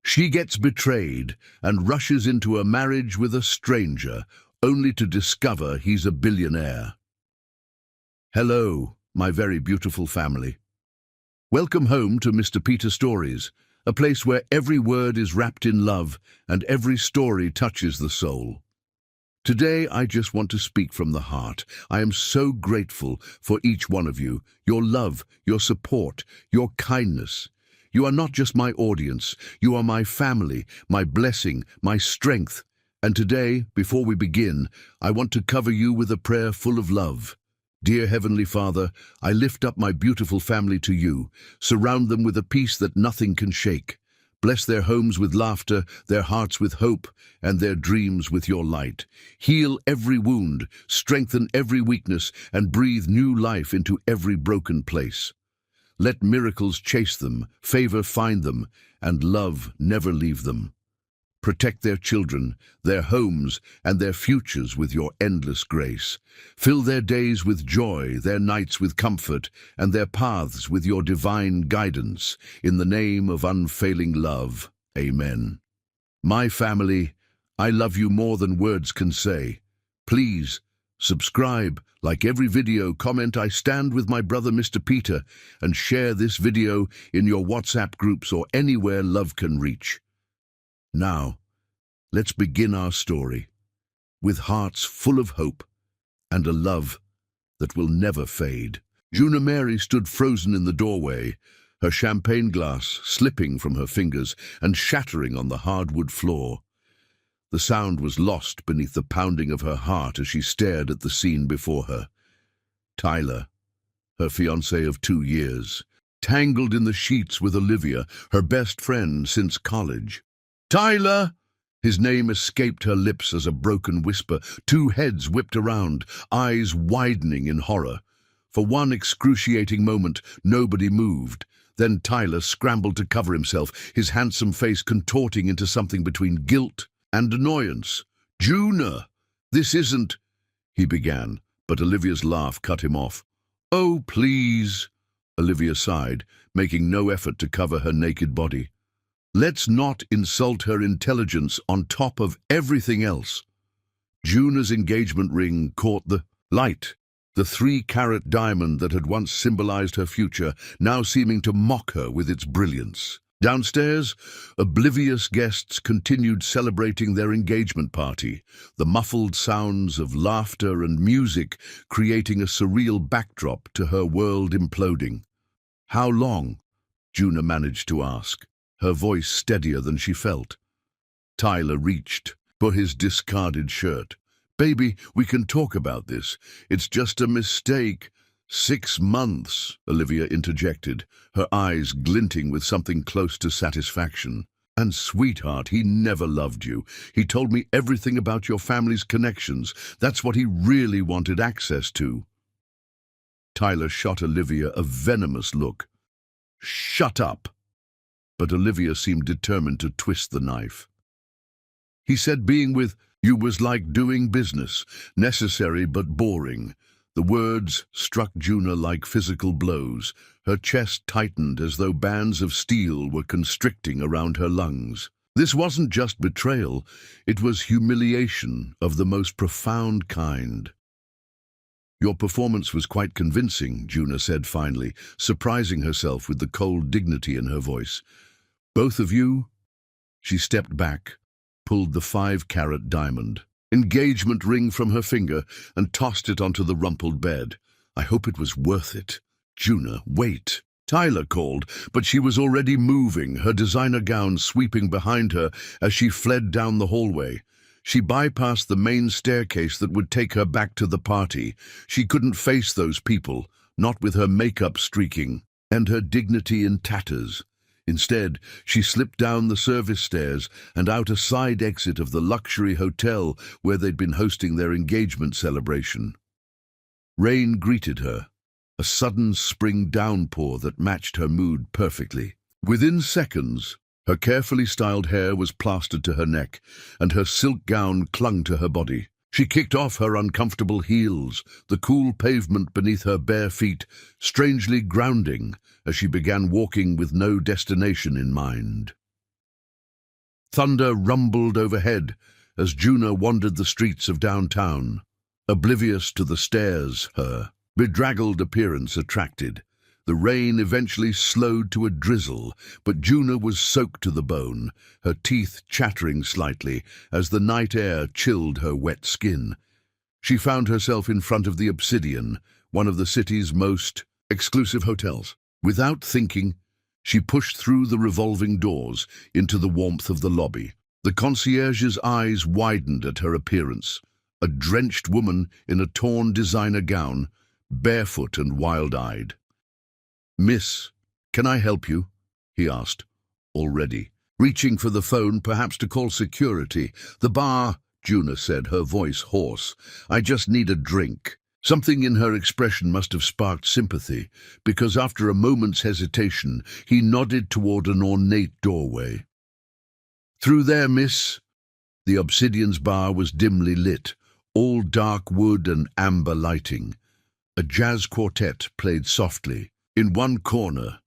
She gets betrayed and rushes into a marriage with a stranger, only to discover he's a billionaire. Hello, my very beautiful family. Welcome home to Mr. Peter Stories, a place where every word is wrapped in love and every story touches the soul. Today, I just want to speak from the heart. I am so grateful for each one of you, your love, your support, your kindness. You are not just my audience, you are my family, my blessing, my strength. And today, before we begin, I want to cover you with a prayer full of love. Dear Heavenly Father, I lift up my beautiful family to you. Surround them with a peace that nothing can shake. Bless their homes with laughter, their hearts with hope, and their dreams with your light. Heal every wound, strengthen every weakness, and breathe new life into every broken place. Let miracles chase them, favor find them, and love never leave them. Protect their children, their homes, and their futures with your endless grace. Fill their days with joy, their nights with comfort, and their paths with your divine guidance. In the name of unfailing love, Amen. My family, I love you more than words can say. Please, subscribe, like every video, comment I stand with my brother Mr. Peter, and share this video in your WhatsApp groups or anywhere love can reach. Now, let's begin our story, with hearts full of hope and a love that will never fade. Juna Mary stood frozen in the doorway, her champagne glass slipping from her fingers and shattering on the hardwood floor. The sound was lost beneath the pounding of her heart as she stared at the scene before her. Tyler, her fiancé of 2 years, tangled in the sheets with Olivia, her best friend since college. Tyler! His name escaped her lips as a broken whisper. Two heads whipped around, eyes widening in horror. For one excruciating moment, nobody moved. Then Tyler scrambled to cover himself, his handsome face contorting into something between guilt and annoyance. "Juna, this isn't—" he began, but Olivia's laugh cut him off. "Oh, please," Olivia sighed, making no effort to cover her naked body. "Let's not insult her intelligence on top of everything else." Juna's engagement ring caught the light, the 3-carat diamond that had once symbolized her future, now seeming to mock her with its brilliance. Downstairs, oblivious guests continued celebrating their engagement party, the muffled sounds of laughter and music creating a surreal backdrop to her world imploding. "How long?" Juna managed to ask, her voice steadier than she felt. Tyler reached for his discarded shirt. "Baby, we can talk about this. It's just a mistake." "6 months," Olivia interjected, her eyes glinting with something close to satisfaction. "And sweetheart, he never loved you. He told me everything about your family's connections. That's what he really wanted access to." Tyler shot Olivia a venomous look. "Shut up!" But Olivia seemed determined to twist the knife. "He said being with you was like doing business, necessary but boring." The words struck Juna like physical blows. Her chest tightened as though bands of steel were constricting around her lungs. This wasn't just betrayal, it was humiliation of the most profound kind. "Your performance was quite convincing," Juna said finally, surprising herself with the cold dignity in her voice. "Both of you?" She stepped back, pulled the 5-carat diamond engagement ring from her finger, and tossed it onto the rumpled bed. "I hope it was worth it." "Juna, wait." Tyler called, but she was already moving, her designer gown sweeping behind her as she fled down the hallway. She bypassed the main staircase that would take her back to the party. She couldn't face those people, not with her makeup streaking and her dignity in tatters. Instead, she slipped down the service stairs and out a side exit of the luxury hotel where they'd been hosting their engagement celebration. Rain greeted her, a sudden spring downpour that matched her mood perfectly. Within seconds, her carefully styled hair was plastered to her neck, and her silk gown clung to her body. She kicked off her uncomfortable heels, the cool pavement beneath her bare feet strangely grounding as she began walking with no destination in mind. Thunder rumbled overhead as Juna wandered the streets of downtown, oblivious to the stares her bedraggled appearance attracted. The rain eventually slowed to a drizzle, but Juna was soaked to the bone, her teeth chattering slightly as the night air chilled her wet skin. She found herself in front of the Obsidian, one of the city's most exclusive hotels. Without thinking, she pushed through the revolving doors into the warmth of the lobby. The concierge's eyes widened at her appearance, a drenched woman in a torn designer gown, barefoot and wild-eyed. "Miss, can I help you?" he asked, already reaching for the phone, perhaps to call security. "The bar," Juna said, her voice hoarse. "I just need a drink." Something in her expression must have sparked sympathy, because after a moment's hesitation, he nodded toward an ornate doorway. "Through there, miss." The Obsidian's bar was dimly lit, all dark wood and amber lighting. A jazz quartet played softly. In one corner,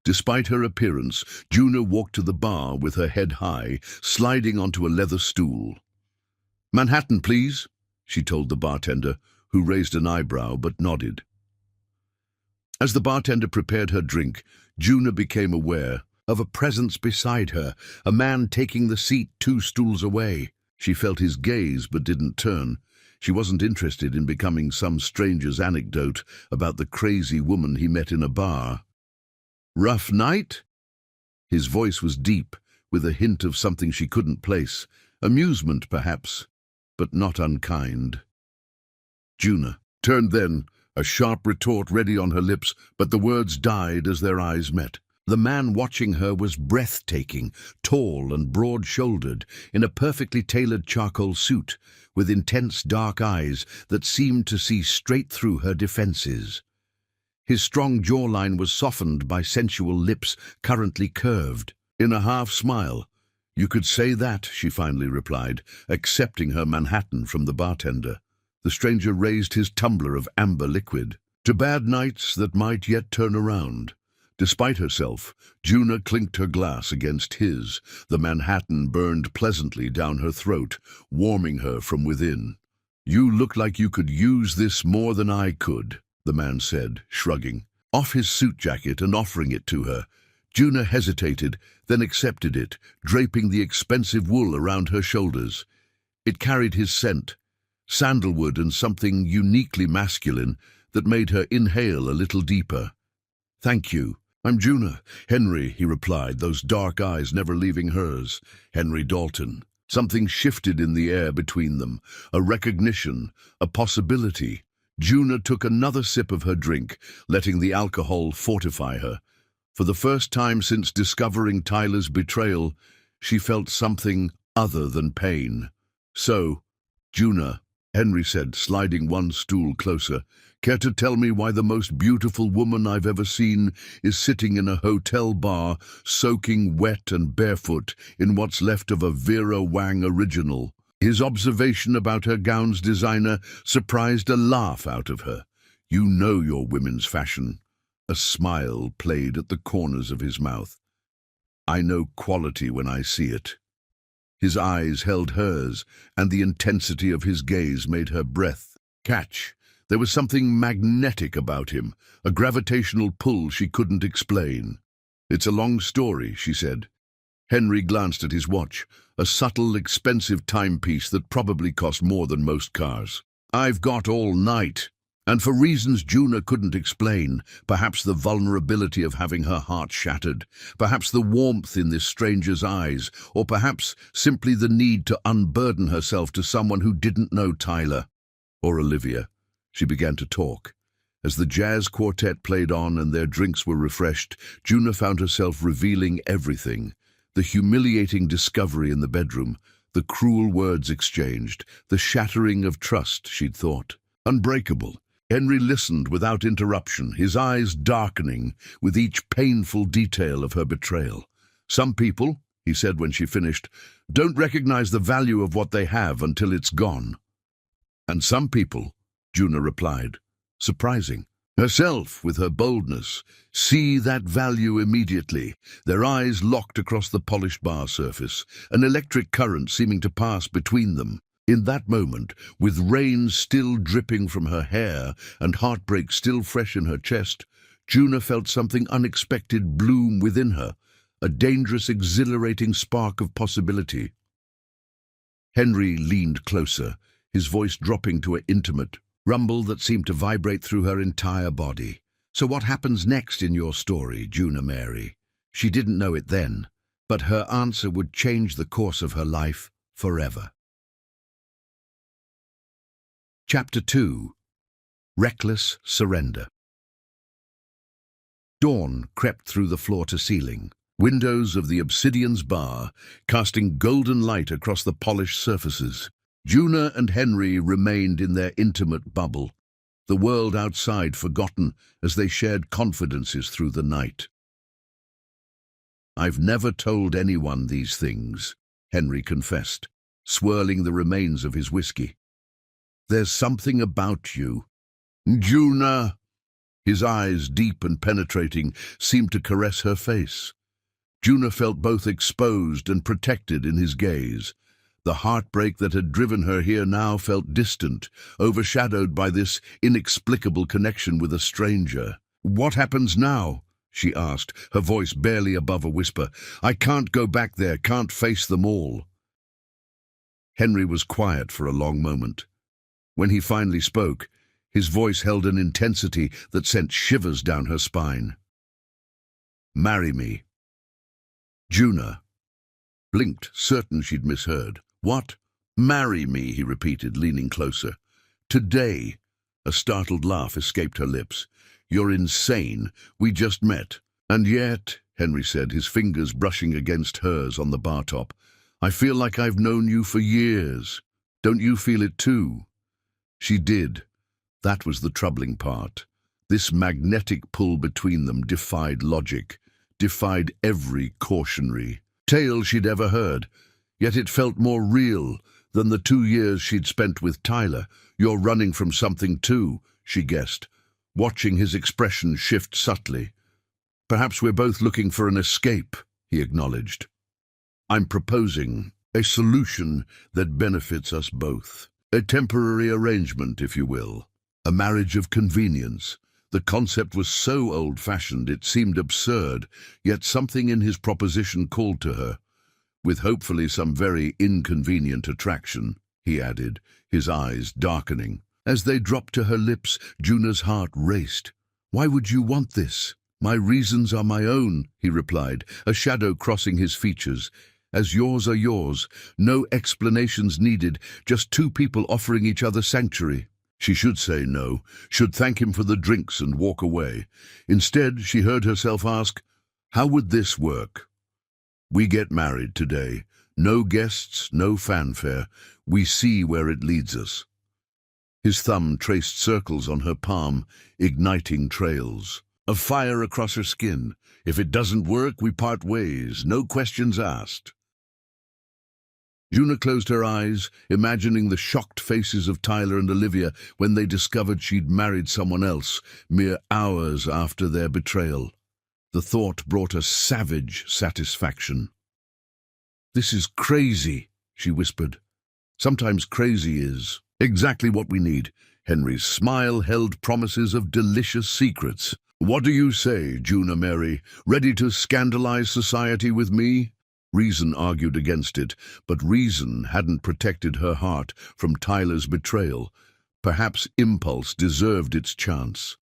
despite her appearance, Juna walked to the bar with her head high, sliding onto a leather stool. "Manhattan, please," she told the bartender, who raised an eyebrow but nodded. As the bartender prepared her drink, Juna became aware of a presence beside her, a man taking the seat 2 stools away. She felt his gaze but didn't turn. She wasn't interested in becoming some stranger's anecdote about the crazy woman he met in a bar. "Rough night?" His voice was deep, with a hint of something she couldn't place. Amusement, perhaps, but not unkind. Juna turned then, a sharp retort ready on her lips, but the words died as their eyes met. The man watching her was breathtaking, tall and broad-shouldered, in a perfectly tailored charcoal suit, with intense dark eyes that seemed to see straight through her defenses. His strong jawline was softened by sensual lips currently curved. In a half-smile, "You could say that," she finally replied, accepting her Manhattan from the bartender. The stranger raised his tumbler of amber liquid. "To bad nights that might yet turn around." Despite herself, Juna clinked her glass against his. The Manhattan burned pleasantly down her throat, warming her from within. "You look like you could use this more than I could," the man said, shrugging off his suit jacket and offering it to her. Juna hesitated, then accepted it, draping the expensive wool around her shoulders. It carried his scent, sandalwood and something uniquely masculine that made her inhale a little deeper. "Thank you. I'm Juna." "Henry," he replied, those dark eyes never leaving hers. "Henry Dalton." Something shifted in the air between them, a recognition, a possibility. Juna took another sip of her drink, letting the alcohol fortify her. For the first time since discovering Tyler's betrayal, she felt something other than pain. "So, Juna," Henry said, sliding one stool closer, "care to tell me why the most beautiful woman I've ever seen is sitting in a hotel bar, soaking wet and barefoot in what's left of a Vera Wang original?" His observation about her gown's designer surprised a laugh out of her. "You know your women's fashion." A smile played at the corners of his mouth. "I know quality when I see it." His eyes held hers, and the intensity of his gaze made her breath catch. There was something magnetic about him, a gravitational pull she couldn't explain. "It's a long story," she said. Henry glanced at his watch, a subtle, expensive timepiece that probably cost more than most cars. "I've got all night." And for reasons Juna couldn't explain, perhaps the vulnerability of having her heart shattered, perhaps the warmth in this stranger's eyes, or perhaps simply the need to unburden herself to someone who didn't know Tyler or Olivia, she began to talk. As the jazz quartet played on and their drinks were refreshed, Juna found herself revealing everything. The humiliating discovery in the bedroom, the cruel words exchanged, the shattering of trust she'd thought unbreakable. Henry listened without interruption, his eyes darkening with each painful detail of her betrayal. "Some people," he said when she finished, "don't recognize the value of what they have until it's gone." "And some people," Juna replied. Surprising. herself with her boldness, see that value immediately. Their eyes locked across the polished bar surface, an electric current seeming to pass between them. In that moment, with rain still dripping from her hair and heartbreak still fresh in her chest, Juna felt something unexpected bloom within her, a dangerous, exhilarating spark of possibility. Henry leaned closer, his voice dropping to an intimate rumble that seemed to vibrate through her entire body. "So what happens next in your story, Juna Mary?" She didn't know it then, but her answer would change the course of her life forever. Chapter 2. Reckless Surrender. Dawn crept through the floor-to-ceiling, windows of the obsidian's bar casting golden light across the polished surfaces. Juna and Henry remained in their intimate bubble, the world outside forgotten as they shared confidences through the night. "I've never told anyone these things," Henry confessed, swirling the remains of his whiskey. "There's something about you, Juna." His eyes, deep and penetrating, seemed to caress her face. Juna felt both exposed and protected in his gaze. The heartbreak that had driven her here now felt distant, overshadowed by this inexplicable connection with a stranger. "What happens now?" she asked, her voice barely above a whisper. "I can't go back there, can't face them all." Henry was quiet for a long moment. When he finally spoke, his voice held an intensity that sent shivers down her spine. "Marry me." Juna blinked, certain she'd misheard. "What? Marry me," he repeated, leaning closer. "Today." A startled laugh escaped her lips. "You're insane. We just met." "And yet," Henry said, his fingers brushing against hers on the bar top, "I feel like I've known you for years. Don't you feel it too?" She did. That was the troubling part. This magnetic pull between them defied logic, defied every cautionary tale she'd ever heard. Yet it felt more real than the 2 years she'd spent with Tyler. "You're running from something too," she guessed, watching his expression shift subtly. "Perhaps we're both looking for an escape," he acknowledged. "I'm proposing a solution that benefits us both. A temporary arrangement, if you will. A marriage of convenience." The concept was so old-fashioned it seemed absurd, yet something in his proposition called to her. "With hopefully some very inconvenient attraction," he added, his eyes darkening. As they dropped to her lips, Juna's heart raced. "Why would you want this?" "My reasons are my own," he replied, a shadow crossing his features. "As yours are yours. No explanations needed, just two people offering each other sanctuary." She should say no, should thank him for the drinks and walk away. Instead, she heard herself ask, "How would this work?" "We get married today. No guests, no fanfare. We see where it leads us." His thumb traced circles on her palm, igniting trails of fire across her skin. "If it doesn't work, we part ways. No questions asked." Juna closed her eyes, imagining the shocked faces of Tyler and Olivia when they discovered she'd married someone else, mere hours after their betrayal. The thought brought a savage satisfaction. "This is crazy," she whispered. "Sometimes crazy is exactly what we need." Henry's smile held promises of delicious secrets. "What do you say, Juna Mary? Ready to scandalize society with me?" Reason argued against it, but reason hadn't protected her heart from Tyler's betrayal. Perhaps impulse deserved its chance.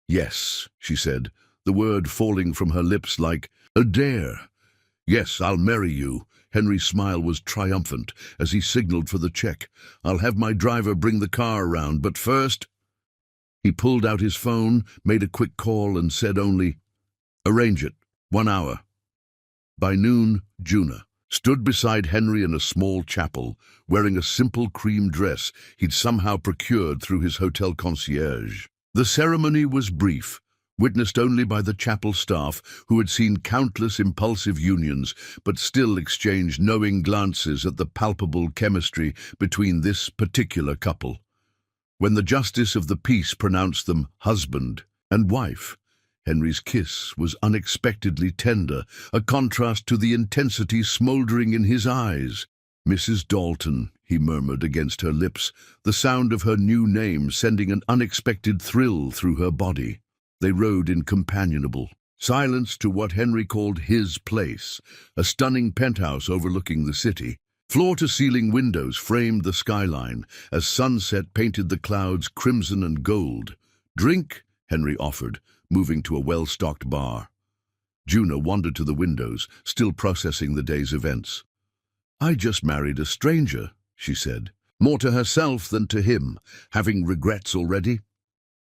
"Yes," she said, the word falling from her lips like a dare. "Yes, I'll marry you." Henry's smile was triumphant as he signaled for the check. "I'll have my driver bring the car around, but first—" He pulled out his phone, made a quick call, and said only, "Arrange it. 1 hour." By noon, Juna stood beside Henry in a small chapel, wearing a simple cream dress he'd somehow procured through his hotel concierge. The ceremony was brief, witnessed only by the chapel staff who had seen countless impulsive unions but still exchanged knowing glances at the palpable chemistry between this particular couple. When the justice of the peace pronounced them husband and wife. Henry's kiss was unexpectedly tender, a contrast to the intensity smouldering in his eyes. "Mrs. Dalton," he murmured against her lips, the sound of her new name sending an unexpected thrill through her body. They rode in companionable silence to what Henry called his place, a stunning penthouse overlooking the city. Floor-to-ceiling windows framed the skyline as sunset painted the clouds crimson and gold. "Drink?" Henry offered, moving to a well-stocked bar. Juna wandered to the windows, still processing the day's events. "I just married a stranger," she said, more to herself than to him. "Having regrets already?"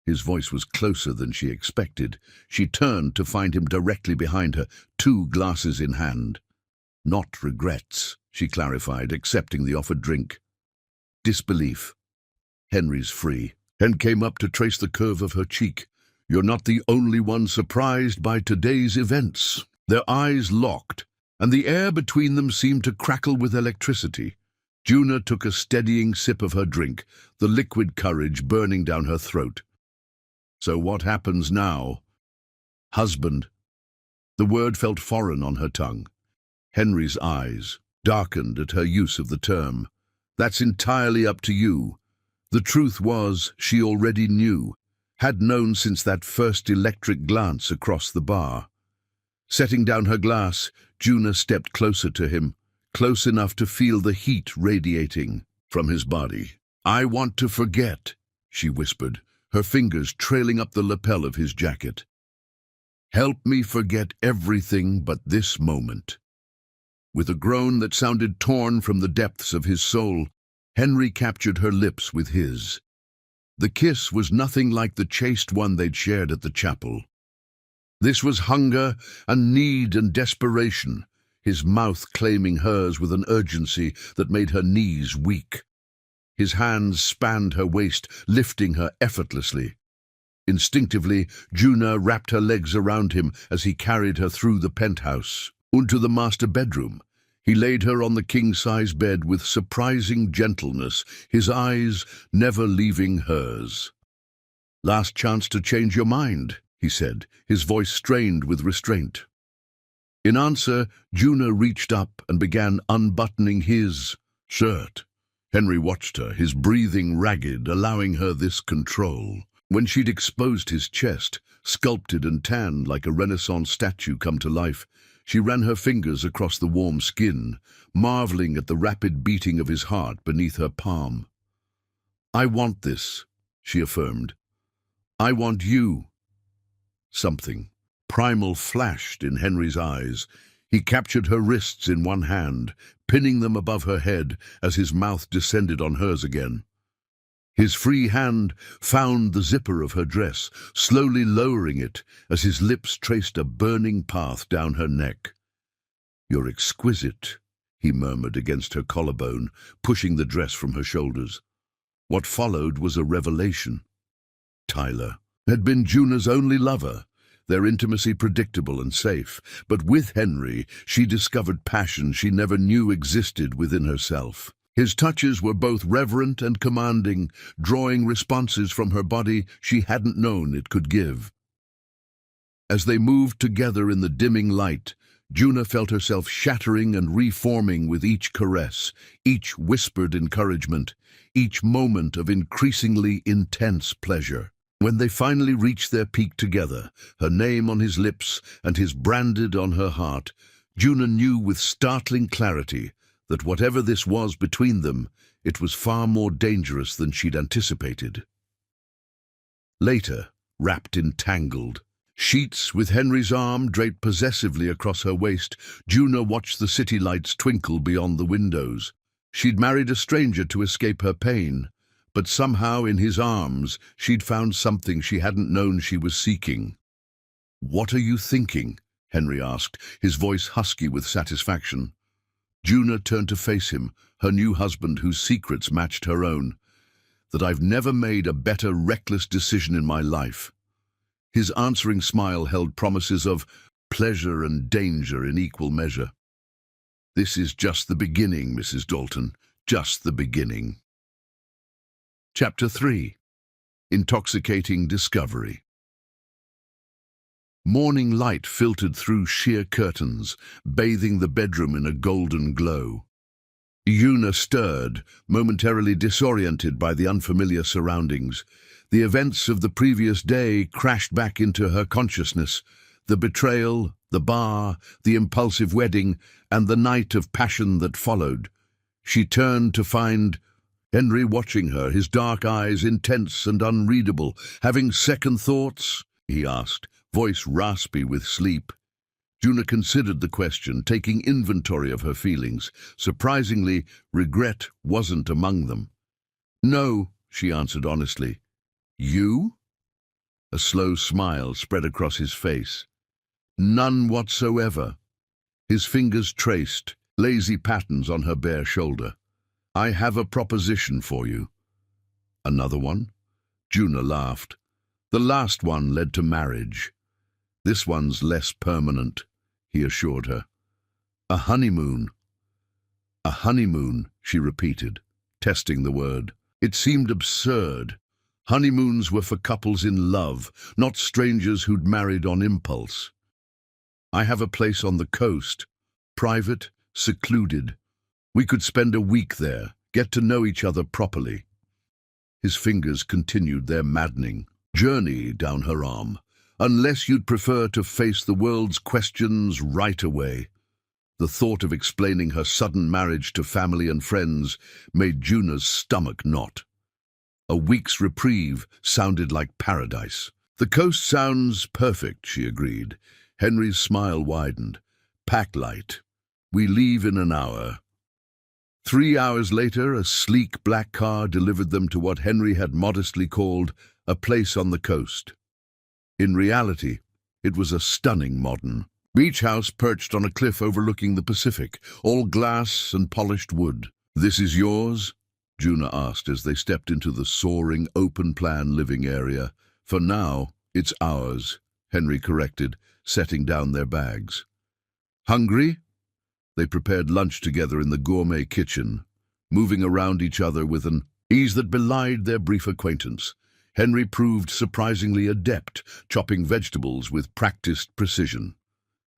His voice was closer than she expected. She turned to find him directly behind her, 2 glasses in hand. "Not regrets," she clarified, accepting the offered drink. "Disbelief." Henry's free, and came up to trace the curve of her cheek. "You're not the only one surprised by today's events." Their eyes locked, and the air between them seemed to crackle with electricity. Juna took a steadying sip of her drink, the liquid courage burning down her throat. "So what happens now?" "Husband." The word felt foreign on her tongue. Henry's eyes darkened at her use of the term. "That's entirely up to you." The truth was, she already knew, had known since that first electric glance across the bar. Setting down her glass, Juna stepped closer to him, close enough to feel the heat radiating from his body. "I want to forget," she whispered, her fingers trailing up the lapel of his jacket. "Help me forget everything but this moment." With a groan that sounded torn from the depths of his soul, Henry captured her lips with his. The kiss was nothing like the chaste one they'd shared at the chapel. This was hunger and need and desperation, his mouth claiming hers with an urgency that made her knees weak. His hands spanned her waist, lifting her effortlessly. Instinctively, Juna wrapped her legs around him as he carried her through the penthouse, into the master bedroom. He laid her on the king-size bed with surprising gentleness, his eyes never leaving hers. "Last chance to change your mind," he said, his voice strained with restraint. In answer, Juna reached up and began unbuttoning his shirt. Henry watched her, his breathing ragged, allowing her this control. When she'd exposed his chest, sculpted and tanned like a Renaissance statue come to life, she ran her fingers across the warm skin, marveling at the rapid beating of his heart beneath her palm. "I want this," she affirmed. "I want you." Something primal flashed in Henry's eyes. He captured her wrists in one hand, pinning them above her head as his mouth descended on hers again. His free hand found the zipper of her dress, slowly lowering it as his lips traced a burning path down her neck. "You're exquisite," he murmured against her collarbone, pushing the dress from her shoulders. What followed was a revelation. Tyler had been Juna's only lover, their intimacy predictable and safe, but with Henry she discovered passion she never knew existed within herself. His touches were both reverent and commanding, drawing responses from her body she hadn't known it could give. As they moved together in the dimming light, Juna felt herself shattering and reforming with each caress, each whispered encouragement, each moment of increasingly intense pleasure. When they finally reached their peak together, her name on his lips and his branded on her heart, Juna knew with startling clarity that whatever this was between them, it was far more dangerous than she'd anticipated. Later, wrapped in tangled sheets with Henry's arm draped possessively across her waist, Juna watched the city lights twinkle beyond the windows. She'd married a stranger to escape her pain, but somehow in his arms she'd found something she hadn't known she was seeking. "What are you thinking?" Henry asked, his voice husky with satisfaction. Juna turned to face him, her new husband whose secrets matched her own. "That I've never made a better reckless decision in my life." His answering smile held promises of pleasure and danger in equal measure. "This is just the beginning, Mrs. Dalton, just the beginning." Chapter 3. Intoxicating Discovery. Morning light filtered through sheer curtains, bathing the bedroom in a golden glow. Yuna stirred, momentarily disoriented by the unfamiliar surroundings. The events of the previous day crashed back into her consciousness. The betrayal, the bar, the impulsive wedding, and the night of passion that followed. She turned to find Henry watching her, his dark eyes intense and unreadable. "Having second thoughts?" he asked, voice raspy with sleep. Yuna considered the question, taking inventory of her feelings. Surprisingly, regret wasn't among them. "No," she answered honestly. "You?" A slow smile spread across his face. "None whatsoever." His fingers traced lazy patterns on her bare shoulder. "I have a proposition for you." "Another one?" Yuna laughed. "The last one led to marriage. This one's less permanent," he assured her. "A honeymoon." "A honeymoon," she repeated, testing the word. It seemed absurd. Honeymoons were for couples in love, not strangers who'd married on impulse. "I have a place on the coast, private, secluded. We could spend a week there, get to know each other properly." His fingers continued their maddening journey down her arm. "Unless you'd prefer to face the world's questions right away." The thought of explaining her sudden marriage to family and friends made Yuna's stomach knot. A week's reprieve sounded like paradise. "The coast sounds perfect," she agreed. Henry's smile widened. "Pack light. We leave in an hour." 3 hours later, a sleek black car delivered them to what Henry had modestly called a place on the coast. In reality, it was a stunning modern beach house perched on a cliff overlooking the Pacific, all glass and polished wood. "This is yours?" Yuna asked as they stepped into the soaring, open-plan living area. "For now, it's ours," Henry corrected, setting down their bags. "Hungry?" They prepared lunch together in the gourmet kitchen, moving around each other with an ease that belied their brief acquaintance. Henry proved surprisingly adept, chopping vegetables with practiced precision.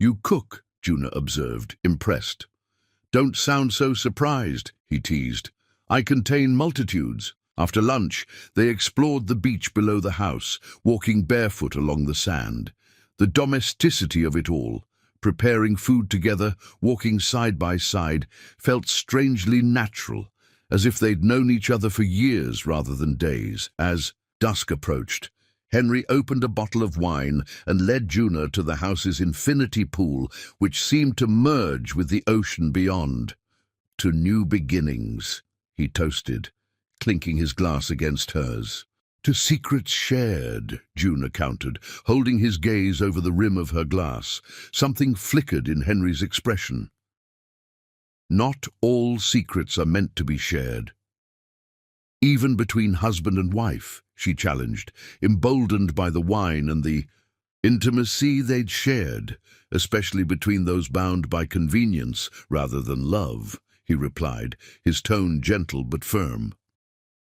"You cook," Yuna observed, impressed. "Don't sound so surprised," he teased. "I contain multitudes." After lunch, they explored the beach below the house, walking barefoot along the sand. The domesticity of it all, preparing food together, walking side by side, felt strangely natural, as if they'd known each other for years rather than days. As dusk approached, Henry opened a bottle of wine and led Yuna to the house's infinity pool, which seemed to merge with the ocean beyond. "To new beginnings," he toasted, clinking his glass against hers. "To secrets shared," Yuna countered, holding his gaze over the rim of her glass. Something flickered in Henry's expression. "Not all secrets are meant to be shared." "Even between husband and wife," she challenged, emboldened by the wine and the intimacy they'd shared, "especially between those bound by convenience rather than love," he replied, his tone gentle but firm.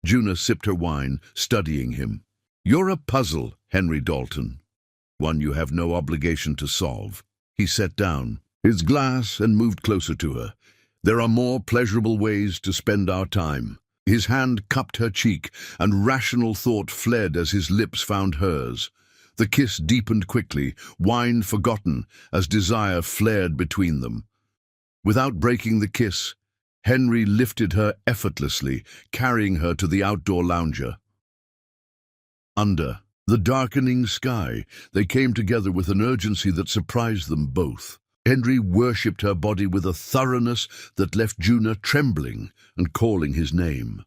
Yuna sipped her wine, studying him. "You're a puzzle, Henry Dalton. One you have no obligation to solve." He set down his glass and moved closer to her. "There are more pleasurable ways to spend our time." His hand cupped her cheek, and rational thought fled as his lips found hers. The kiss deepened quickly, wine forgotten, as desire flared between them. Without breaking the kiss, Henry lifted her effortlessly, carrying her to the outdoor lounger. Under the darkening sky, they came together with an urgency that surprised them both. Henry worshipped her body with a thoroughness that left Yuna trembling and calling his name.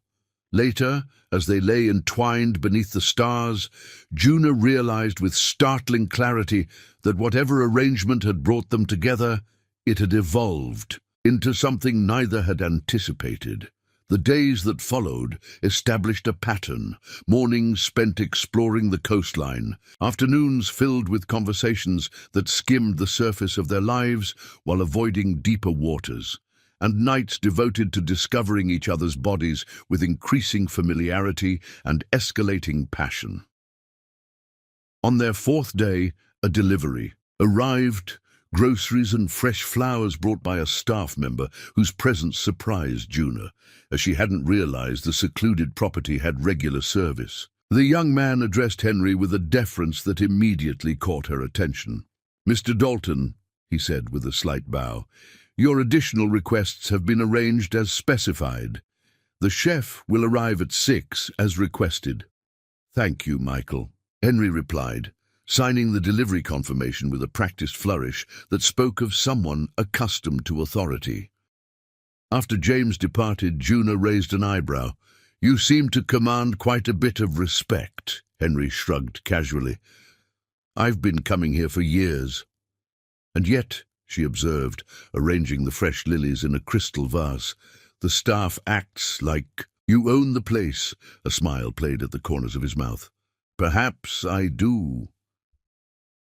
Later, as they lay entwined beneath the stars, Yuna realized with startling clarity that whatever arrangement had brought them together, it had evolved into something neither had anticipated. The days that followed established a pattern, mornings spent exploring the coastline, afternoons filled with conversations that skimmed the surface of their lives while avoiding deeper waters, and nights devoted to discovering each other's bodies with increasing familiarity and escalating passion. On their fourth day, A delivery arrived, groceries and fresh flowers brought by a staff member whose presence surprised Juna, as she hadn't realized the secluded property had regular service. The young man addressed Henry with a deference that immediately caught her attention. "Mr. Dalton," he said with a slight bow, "your additional requests have been arranged as specified. The chef will arrive at 6 as requested." "Thank you, Michael," Henry replied, signing the delivery confirmation with a practiced flourish that spoke of someone accustomed to authority. After James departed, Juna raised an eyebrow. "You seem to command quite a bit of respect," Henry shrugged casually. "I've been coming here for years." "And yet," she observed, arranging the fresh lilies in a crystal vase, "the staff acts like you own the place." A smile played at the corners of his mouth. "Perhaps I do."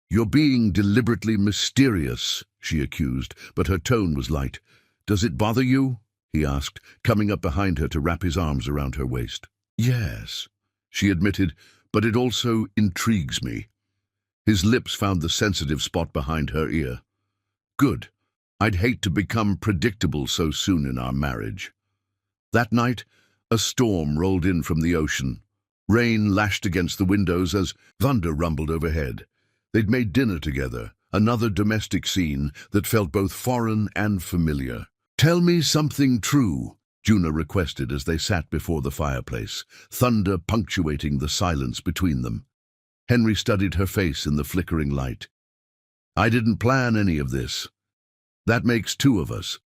"You're being deliberately mysterious," she accused, but her tone was light. "Does it bother you?" he asked, coming up behind her to wrap his arms around her waist. "Yes," she admitted, "but it also intrigues me." His lips found the sensitive spot behind her ear. "Good. I'd hate to become predictable so soon in our marriage." That night, a storm rolled in from the ocean. Rain lashed against the windows as thunder rumbled overhead. They'd made dinner together, another domestic scene that felt both foreign and familiar. "Tell me something true," Juna requested as they sat before the fireplace, thunder punctuating the silence between them. Henry studied her face in the flickering light. "I didn't plan any of this. That makes 2 of us."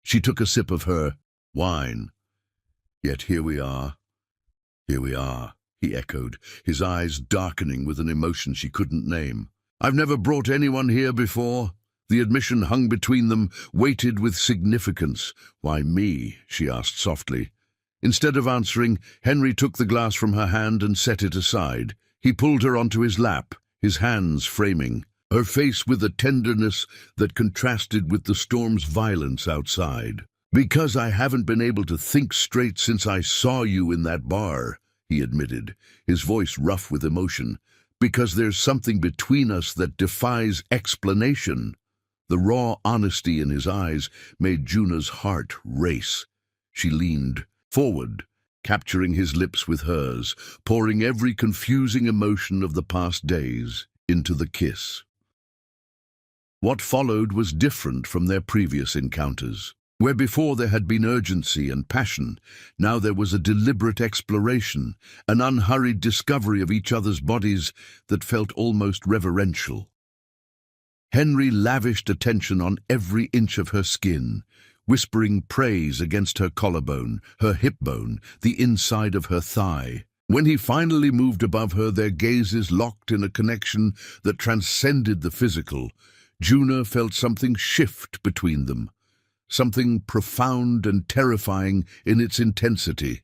She took a sip of her wine. "Yet here we are, he echoed, his eyes darkening with an emotion she couldn't name. "I've never brought anyone here before." The admission hung between them, weighted with significance. "Why me?" she asked softly. Instead of answering, Henry took the glass from her hand and set it aside. He pulled her onto his lap, his hands framing, her face with a tenderness that contrasted with the storm's violence outside. "Because I haven't been able to think straight since I saw you in that bar," he admitted, his voice rough with emotion. "Because there's something between us that defies explanation." The raw honesty in his eyes made Juna's heart race. She leaned forward, capturing his lips with hers, pouring every confusing emotion of the past days into the kiss. What followed was different from their previous encounters. Where before there had been urgency and passion, now there was a deliberate exploration, an unhurried discovery of each other's bodies that felt almost reverential. Henry lavished attention on every inch of her skin, whispering praise against her collarbone, her hip bone, the inside of her thigh. When he finally moved above her, their gazes locked in a connection that transcended the physical. Juna felt something shift between them, something profound and terrifying in its intensity.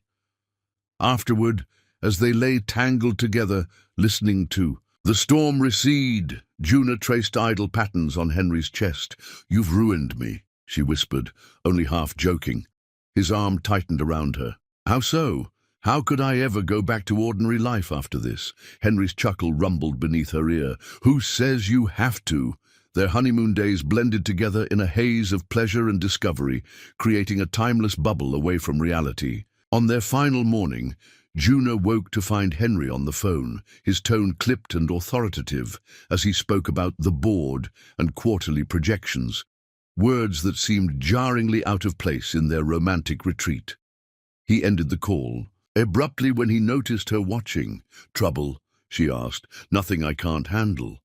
Afterward, as they lay tangled together, listening to the storm recede, Juna traced idle patterns on Henry's chest. "You've ruined me," she whispered, only half joking. His arm tightened around her. "How so? How could I ever go back to ordinary life after this?" Henry's chuckle rumbled beneath her ear. "Who says you have to?" Their honeymoon days blended together in a haze of pleasure and discovery, creating a timeless bubble away from reality. On their final morning, Juna woke to find Henry on the phone, his tone clipped and authoritative as he spoke about the board and quarterly projections, words that seemed jarringly out of place in their romantic retreat. He ended the call abruptly when he noticed her watching. "Trouble?" she asked. "Nothing I can't handle."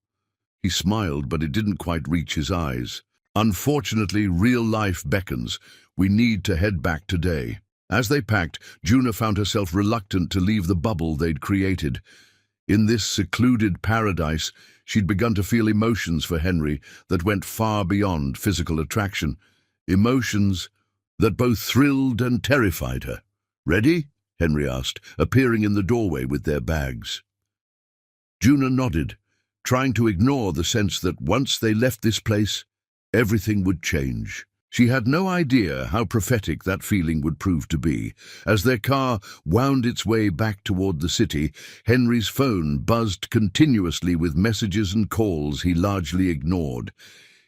He smiled, but it didn't quite reach his eyes. "Unfortunately, real life beckons. We need to head back today." As they packed, Juna found herself reluctant to leave the bubble they'd created. In this secluded paradise, she'd begun to feel emotions for Henry that went far beyond physical attraction. Emotions that both thrilled and terrified her. "Ready?" Henry asked, appearing in the doorway with their bags. Juna nodded, trying to ignore the sense that once they left this place, everything would change. She had no idea how prophetic that feeling would prove to be. As their car wound its way back toward the city, Henry's phone buzzed continuously with messages and calls he largely ignored.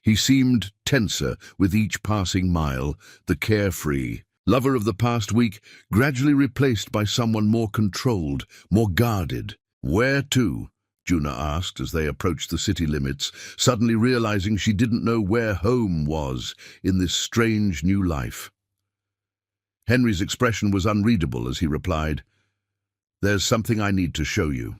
He seemed tenser with each passing mile, the carefree lover of the past week gradually replaced by someone more controlled, more guarded. "Where to?" Juna asked as they approached the city limits, suddenly realizing she didn't know where home was in this strange new life. Henry's expression was unreadable as he replied, "There's something I need to show you."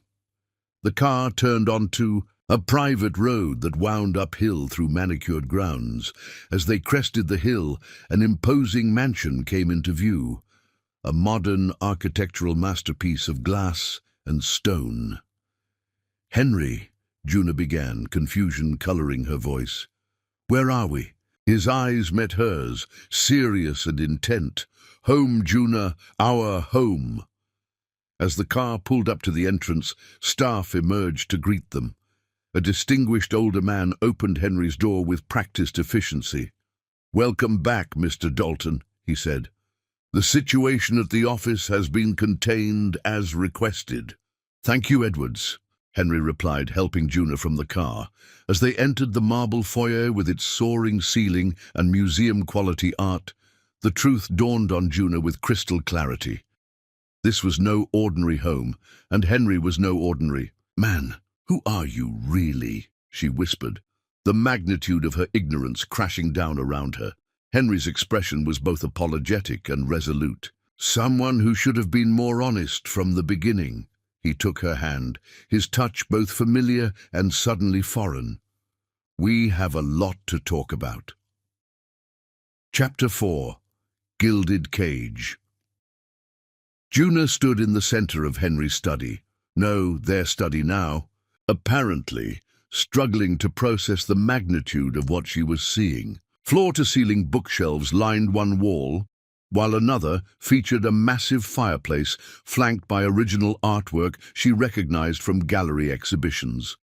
The car turned onto a private road that wound uphill through manicured grounds. As they crested the hill, an imposing mansion came into view, a modern architectural masterpiece of glass and stone. "Henry," Juna began, confusion coloring her voice. "Where are we?" His eyes met hers, serious and intent. "Home, Juna, our home." As the car pulled up to the entrance, staff emerged to greet them. A distinguished older man opened Henry's door with practiced efficiency. "Welcome back, Mr. Dalton," he said. "The situation at the office has been contained as requested." "Thank you, Edwards," Henry replied, helping Juna from the car. As they entered the marble foyer with its soaring ceiling and museum-quality art, the truth dawned on Juna with crystal clarity. This was no ordinary home, and Henry was no ordinary man. "Who are you, really?" she whispered, the magnitude of her ignorance crashing down around her. Henry's expression was both apologetic and resolute. "Someone who should have been more honest from the beginning." He took her hand, his touch both familiar and suddenly foreign. "We have a lot to talk about." Chapter 4. Gilded Cage. Juna stood in the center of Henry's study. No, their study now. Apparently, struggling to process the magnitude of what she was seeing. Floor-to-ceiling bookshelves lined one wall, while another featured a massive fireplace flanked by original artwork she recognized from gallery exhibitions.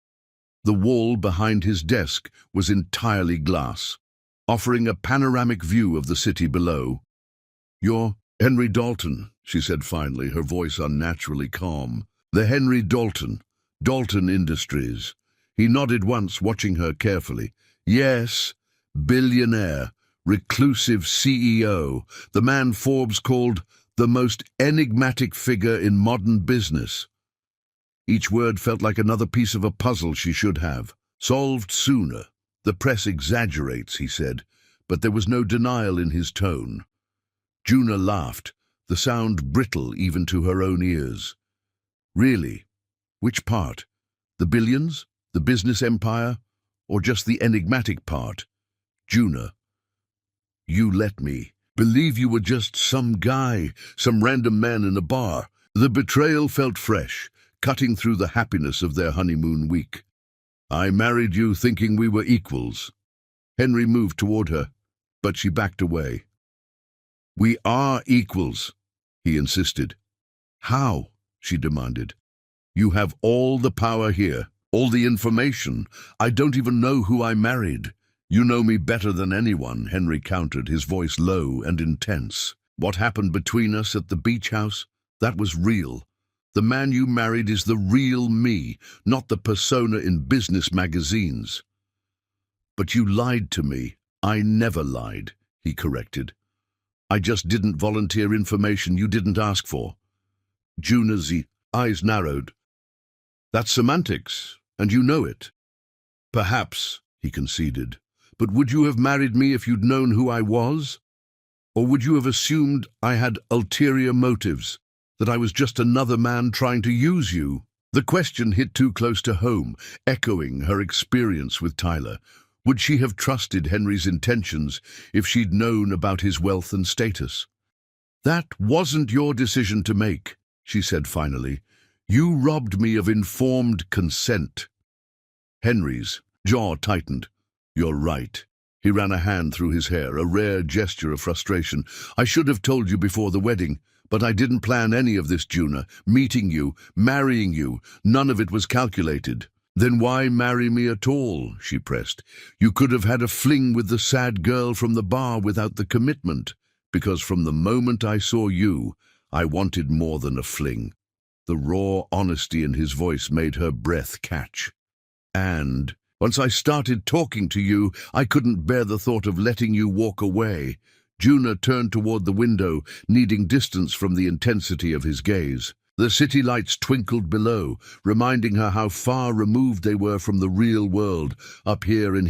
The wall behind his desk was entirely glass, offering a panoramic view of the city below. "You're Henry Dalton," she said finally, her voice unnaturally calm. "The Henry Dalton, Dalton Industries." He nodded once, watching her carefully. "Yes, billionaire, reclusive CEO, the man Forbes called the most enigmatic figure in modern business." Each word felt like another piece of a puzzle she should have solved sooner. "The press exaggerates," he said, but there was no denial in his tone. Juna laughed, the sound brittle even to her own ears. "Really? Which part? The billions? The business empire? Or just the enigmatic part?" "Juna, you let me believe you were just some guy, some random man in a bar." The betrayal felt fresh, cutting through the happiness of their honeymoon week. "I married you thinking we were equals." Henry moved toward her, but she backed away. "We are equals," he insisted. "How?" she demanded. "You have all the power here, all the information. I don't even know who I married." "You know me better than anyone," Henry countered, his voice low and intense. "What happened between us at the beach house? That was real. The man you married is the real me, not the persona in business magazines." "But you lied to me." "I never lied," he corrected. "I just didn't volunteer information you didn't ask for." Juna's eyes narrowed. "That's semantics, and you know it." "Perhaps," he conceded. "But would you have married me if you'd known who I was? Or would you have assumed I had ulterior motives, that I was just another man trying to use you?" The question hit too close to home, echoing her experience with Tyler. Would she have trusted Henry's intentions if she'd known about his wealth and status? "That wasn't your decision to make," she said finally. "You robbed me of informed consent." Henry's jaw tightened. "You're right." He ran a hand through his hair, a rare gesture of frustration. "I should have told you before the wedding, but I didn't plan any of this, Juna. Meeting you, marrying you, none of it was calculated." Then why marry me at all? She pressed. You could have had a fling with the sad girl from the bar without the commitment, because from the moment I saw you, I wanted more than a fling. The raw honesty in his voice made her breath catch. And once I started talking to you, I couldn't bear the thought of letting you walk away. Juna turned toward the window, needing distance from the intensity of his gaze. The city lights twinkled below, reminding her how far removed they were from the real world, up here in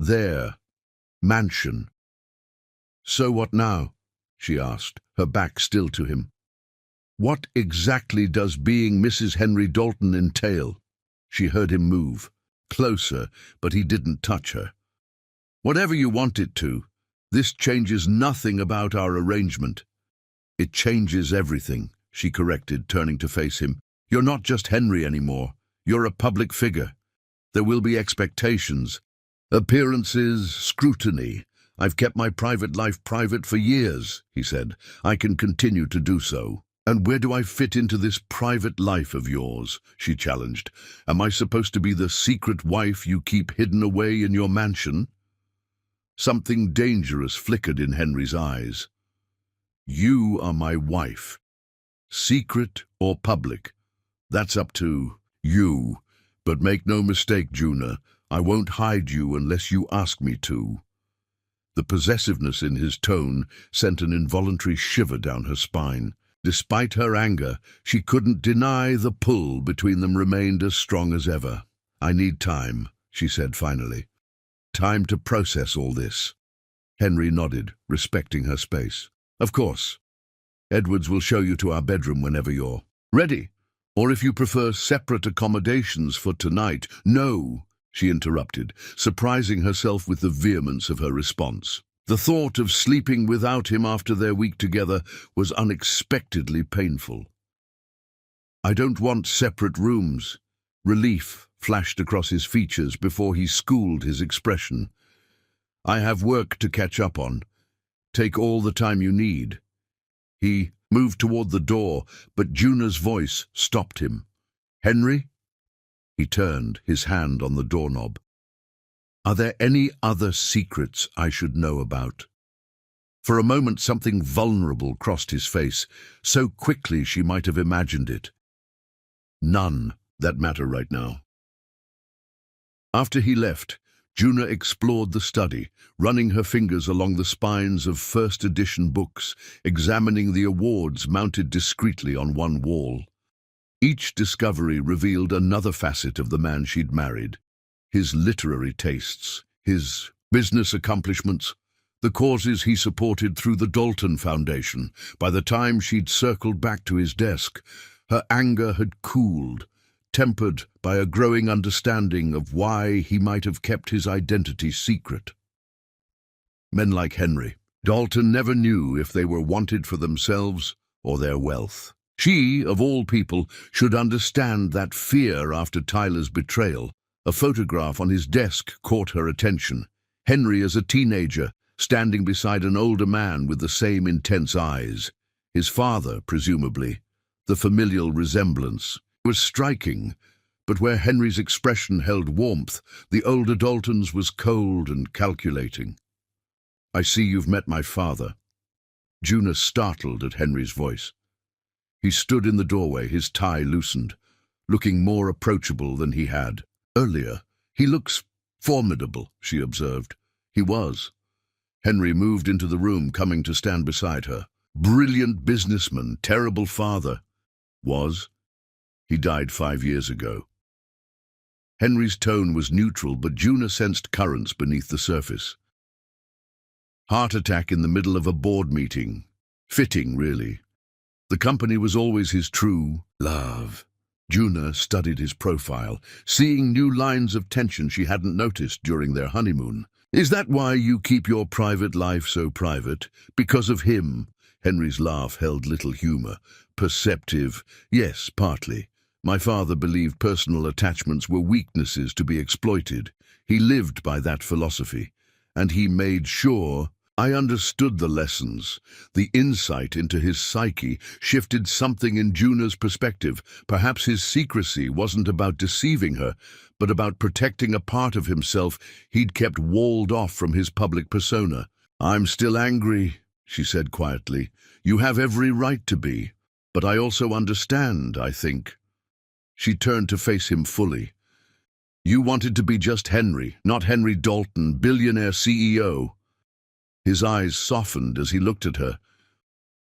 their mansion. So what now? She asked, her back still to him. What exactly does being Mrs. Henry Dalton entail? She heard him move, closer, but he didn't touch her. Whatever you want it to. This changes nothing about our arrangement. It changes everything, she corrected, turning to face him. You're not just Henry anymore. You're a public figure. There will be expectations, appearances, scrutiny. I've kept my private life private for years, he said. I can continue to do so. And where do I fit into this private life of yours? She challenged. Am I supposed to be the secret wife you keep hidden away in your mansion? Something dangerous flickered in Henry's eyes. You are my wife. Secret or public, that's up to you. But make no mistake, Juna, I won't hide you unless you ask me to. The possessiveness in his tone sent an involuntary shiver down her spine. Despite her anger, she couldn't deny the pull between them remained as strong as ever. I need time, she said finally. Time to process all this. Henry nodded, respecting her space. Of course. Edwards will show you to our bedroom whenever you're ready. Or if you prefer separate accommodations for tonight. No, she interrupted, surprising herself with the vehemence of her response. The thought of sleeping without him after their week together was unexpectedly painful. I don't want separate rooms. Relief flashed across his features before he schooled his expression. I have work to catch up on. Take all the time you need. He moved toward the door, but Juna's voice stopped him. Henry? He turned, his hand on the doorknob. Are there any other secrets I should know about? For a moment something vulnerable crossed his face, so quickly she might have imagined it. None that matter right now. After he left, Juna explored the study, running her fingers along the spines of first edition books, examining the awards mounted discreetly on one wall. Each discovery revealed another facet of the man she'd married. His literary tastes, his business accomplishments, the causes he supported through the Dalton Foundation. By the time she'd circled back to his desk, her anger had cooled, tempered by a growing understanding of why he might have kept his identity secret. Men like Henry Dalton never knew if they were wanted for themselves or their wealth. She, of all people, should understand that fear after Tyler's betrayal. A photograph on his desk caught her attention. Henry as a teenager, standing beside an older man with the same intense eyes. His father, presumably. The familial resemblance was striking, but where Henry's expression held warmth, the older Dalton's was cold and calculating. I see you've met my father. Juna startled at Henry's voice. He stood in the doorway, his tie loosened, looking more approachable than he had. Earlier, he looks formidable, she observed. He was. Henry moved into the room, coming to stand beside her. Brilliant businessman, terrible father. Was. He died 5 years ago. Henry's tone was neutral, but Juna sensed currents beneath the surface. Heart attack in the middle of a board meeting. Fitting, really. The company was always his true love. Juna studied his profile, seeing new lines of tension she hadn't noticed during their honeymoon. Is that why you keep your private life so private? Because of him? Henry's laugh held little humor. Perceptive. Yes, partly. My father believed personal attachments were weaknesses to be exploited. He lived by that philosophy, and he made sure I understood the lessons. The insight into his psyche shifted something in Juna's perspective. Perhaps his secrecy wasn't about deceiving her, but about protecting a part of himself he'd kept walled off from his public persona. "I'm still angry," she said quietly. "You have every right to be. But I also understand, I think." She turned to face him fully. "You wanted to be just Henry, not Henry Dalton, billionaire CEO." His eyes softened as he looked at her.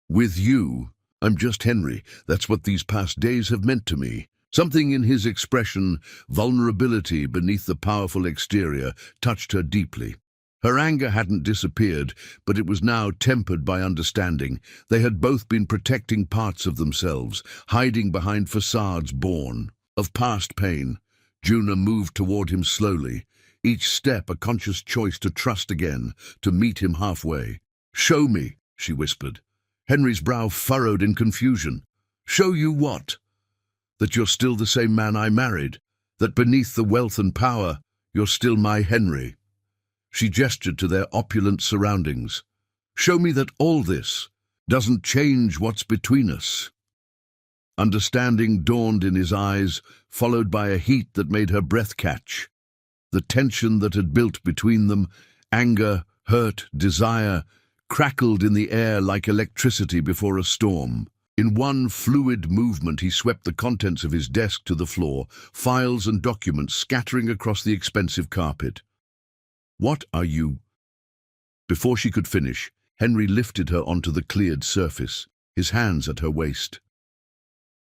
"With you, I'm just Henry. That's what these past days have meant to me." Something in his expression, vulnerability beneath the powerful exterior, touched her deeply. Her anger hadn't disappeared, but it was now tempered by understanding. They had both been protecting parts of themselves, hiding behind facades born of past pain. Juna moved toward him slowly, each step a conscious choice to trust again, to meet him halfway. "Show me," she whispered. Henry's brow furrowed in confusion. "Show you what? That you're still the same man I married? That beneath the wealth and power, you're still my Henry?" She gestured to their opulent surroundings. "Show me that all this doesn't change what's between us." Understanding dawned in his eyes, followed by a heat that made her breath catch. The tension that had built between them, anger, hurt, desire, crackled in the air like electricity before a storm. In one fluid movement he swept the contents of his desk to the floor, files and documents scattering across the expensive carpet. "What are you—" Before she could finish, Henry lifted her onto the cleared surface, his hands at her waist.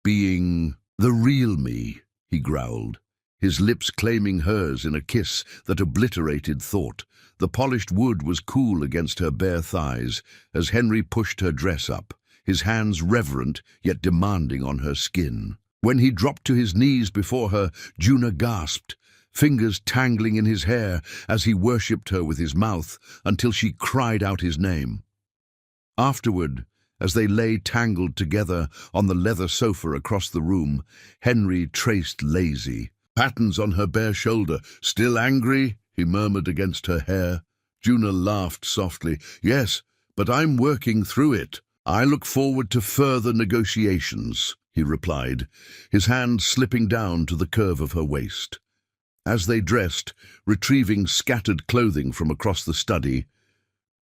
"Being the real me," he growled, his lips claiming hers in a kiss that obliterated thought. The polished wood was cool against her bare thighs as Henry pushed her dress up, his hands reverent yet demanding on her skin. When he dropped to his knees before her, Juna gasped, fingers tangling in his hair as he worshipped her with his mouth until she cried out his name. Afterward, as they lay tangled together on the leather sofa across the room, Henry traced lazy patterns on her bare shoulder. "Still angry?" he murmured against her hair. Juna laughed softly. "Yes, but I'm working through it. I look forward to further negotiations," he replied, his hand slipping down to the curve of her waist. As they dressed, retrieving scattered clothing from across the study,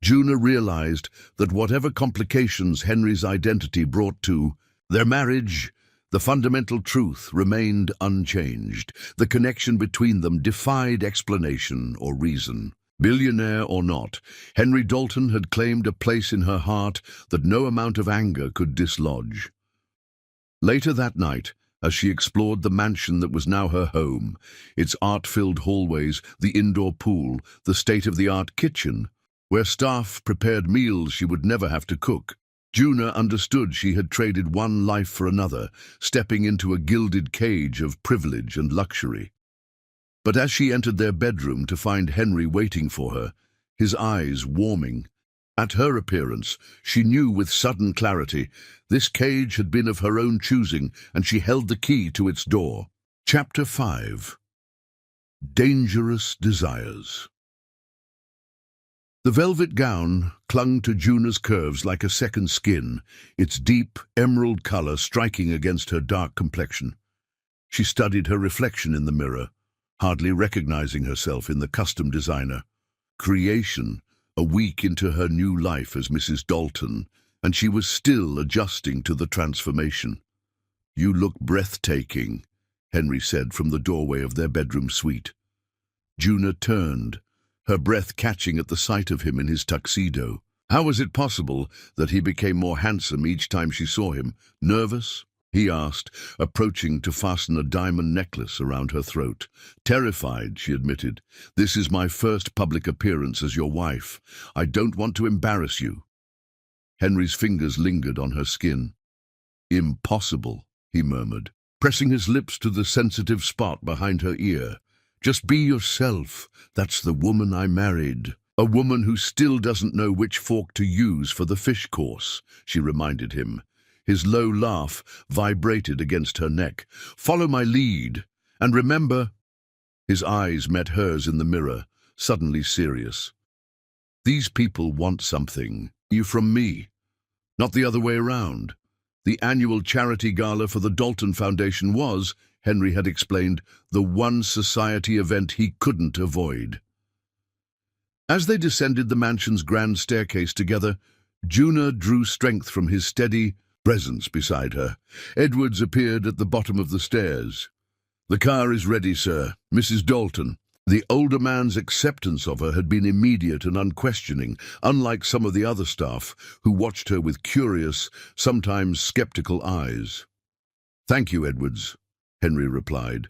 Juna realized that whatever complications Henry's identity brought to their marriage, the fundamental truth remained unchanged. The connection between them defied explanation or reason. Billionaire or not, Henry Dalton had claimed a place in her heart that no amount of anger could dislodge. Later that night, as she explored the mansion that was now her home, its art-filled hallways, the indoor pool, the state-of-the-art kitchen, where staff prepared meals she would never have to cook, Juna understood she had traded one life for another, stepping into a gilded cage of privilege and luxury. But as she entered their bedroom to find Henry waiting for her, his eyes warming, at her appearance, she knew with sudden clarity this cage had been of her own choosing, and she held the key to its door. Chapter 5. Dangerous Desires. The velvet gown clung to Juna's curves like a second skin, its deep, emerald color striking against her dark complexion. She studied her reflection in the mirror, hardly recognizing herself in the custom designer. Creation, a week into her new life as Mrs. Dalton, and she was still adjusting to the transformation. "You look breathtaking," Henry said from the doorway of their bedroom suite. Juna turned, her breath catching at the sight of him in his tuxedo. How was it possible that he became more handsome each time she saw him? "Nervous?" he asked, approaching to fasten a diamond necklace around her throat. "Terrified," she admitted. "This is my first public appearance as your wife. I don't want to embarrass you." Henry's fingers lingered on her skin. "Impossible," he murmured, pressing his lips to the sensitive spot behind her ear. "Just be yourself. That's the woman I married. A woman who still doesn't know which fork to use for the fish course," she reminded him. His low laugh vibrated against her neck. "Follow my lead. And remember—" His eyes met hers in the mirror, suddenly serious. These people want something. You from me, not the other way around. The annual charity gala for the Dalton Foundation was, Henry had explained, the one society event he couldn't avoid. As they descended the mansion's grand staircase together, Juna drew strength from his steady presence beside her. Edwards appeared at the bottom of the stairs. "The car is ready, sir. Mrs. Dalton." The older man's acceptance of her had been immediate and unquestioning, unlike some of the other staff, who watched her with curious, sometimes skeptical eyes. "Thank you, Edwards," Henry replied.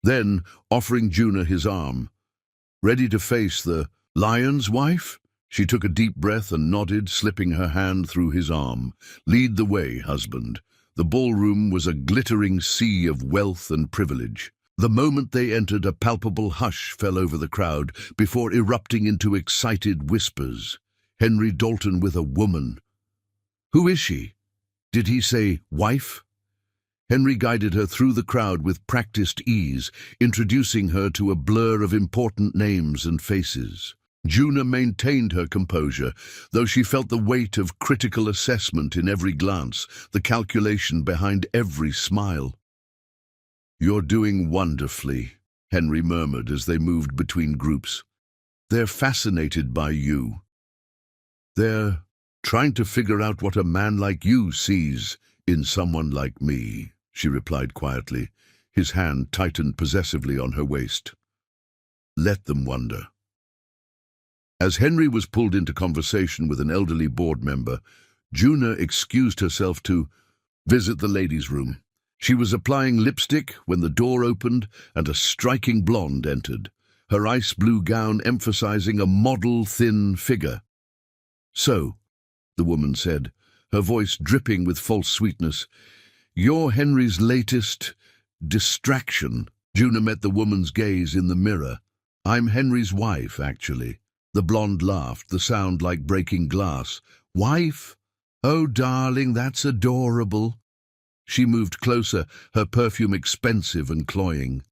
Then, offering Juna his arm, "Ready to face the lion's wife?" She took a deep breath and nodded, slipping her hand through his arm. "Lead the way, husband." The ballroom was a glittering sea of wealth and privilege. The moment they entered, a palpable hush fell over the crowd before erupting into excited whispers. Henry Dalton with a woman. Who is she? Did he say wife? Henry guided her through the crowd with practiced ease, introducing her to a blur of important names and faces. Juna maintained her composure, though she felt the weight of critical assessment in every glance, the calculation behind every smile. "You're doing wonderfully," Henry murmured as they moved between groups. "They're fascinated by you. They're trying to figure out what a man like you sees in someone like me," she replied quietly. His hand tightened possessively on her waist. "Let them wonder." As Henry was pulled into conversation with an elderly board member, Juna excused herself to visit the ladies' room. She was applying lipstick when the door opened and a striking blonde entered, her ice blue gown emphasizing a model, thin figure. "So," the woman said, her voice dripping with false sweetness, "you're Henry's latest distraction." Juna met the woman's gaze in the mirror. "I'm Henry's wife, actually." The blonde laughed, the sound like breaking glass. "Wife? Oh, darling, that's adorable." She moved closer, her perfume expensive and cloying.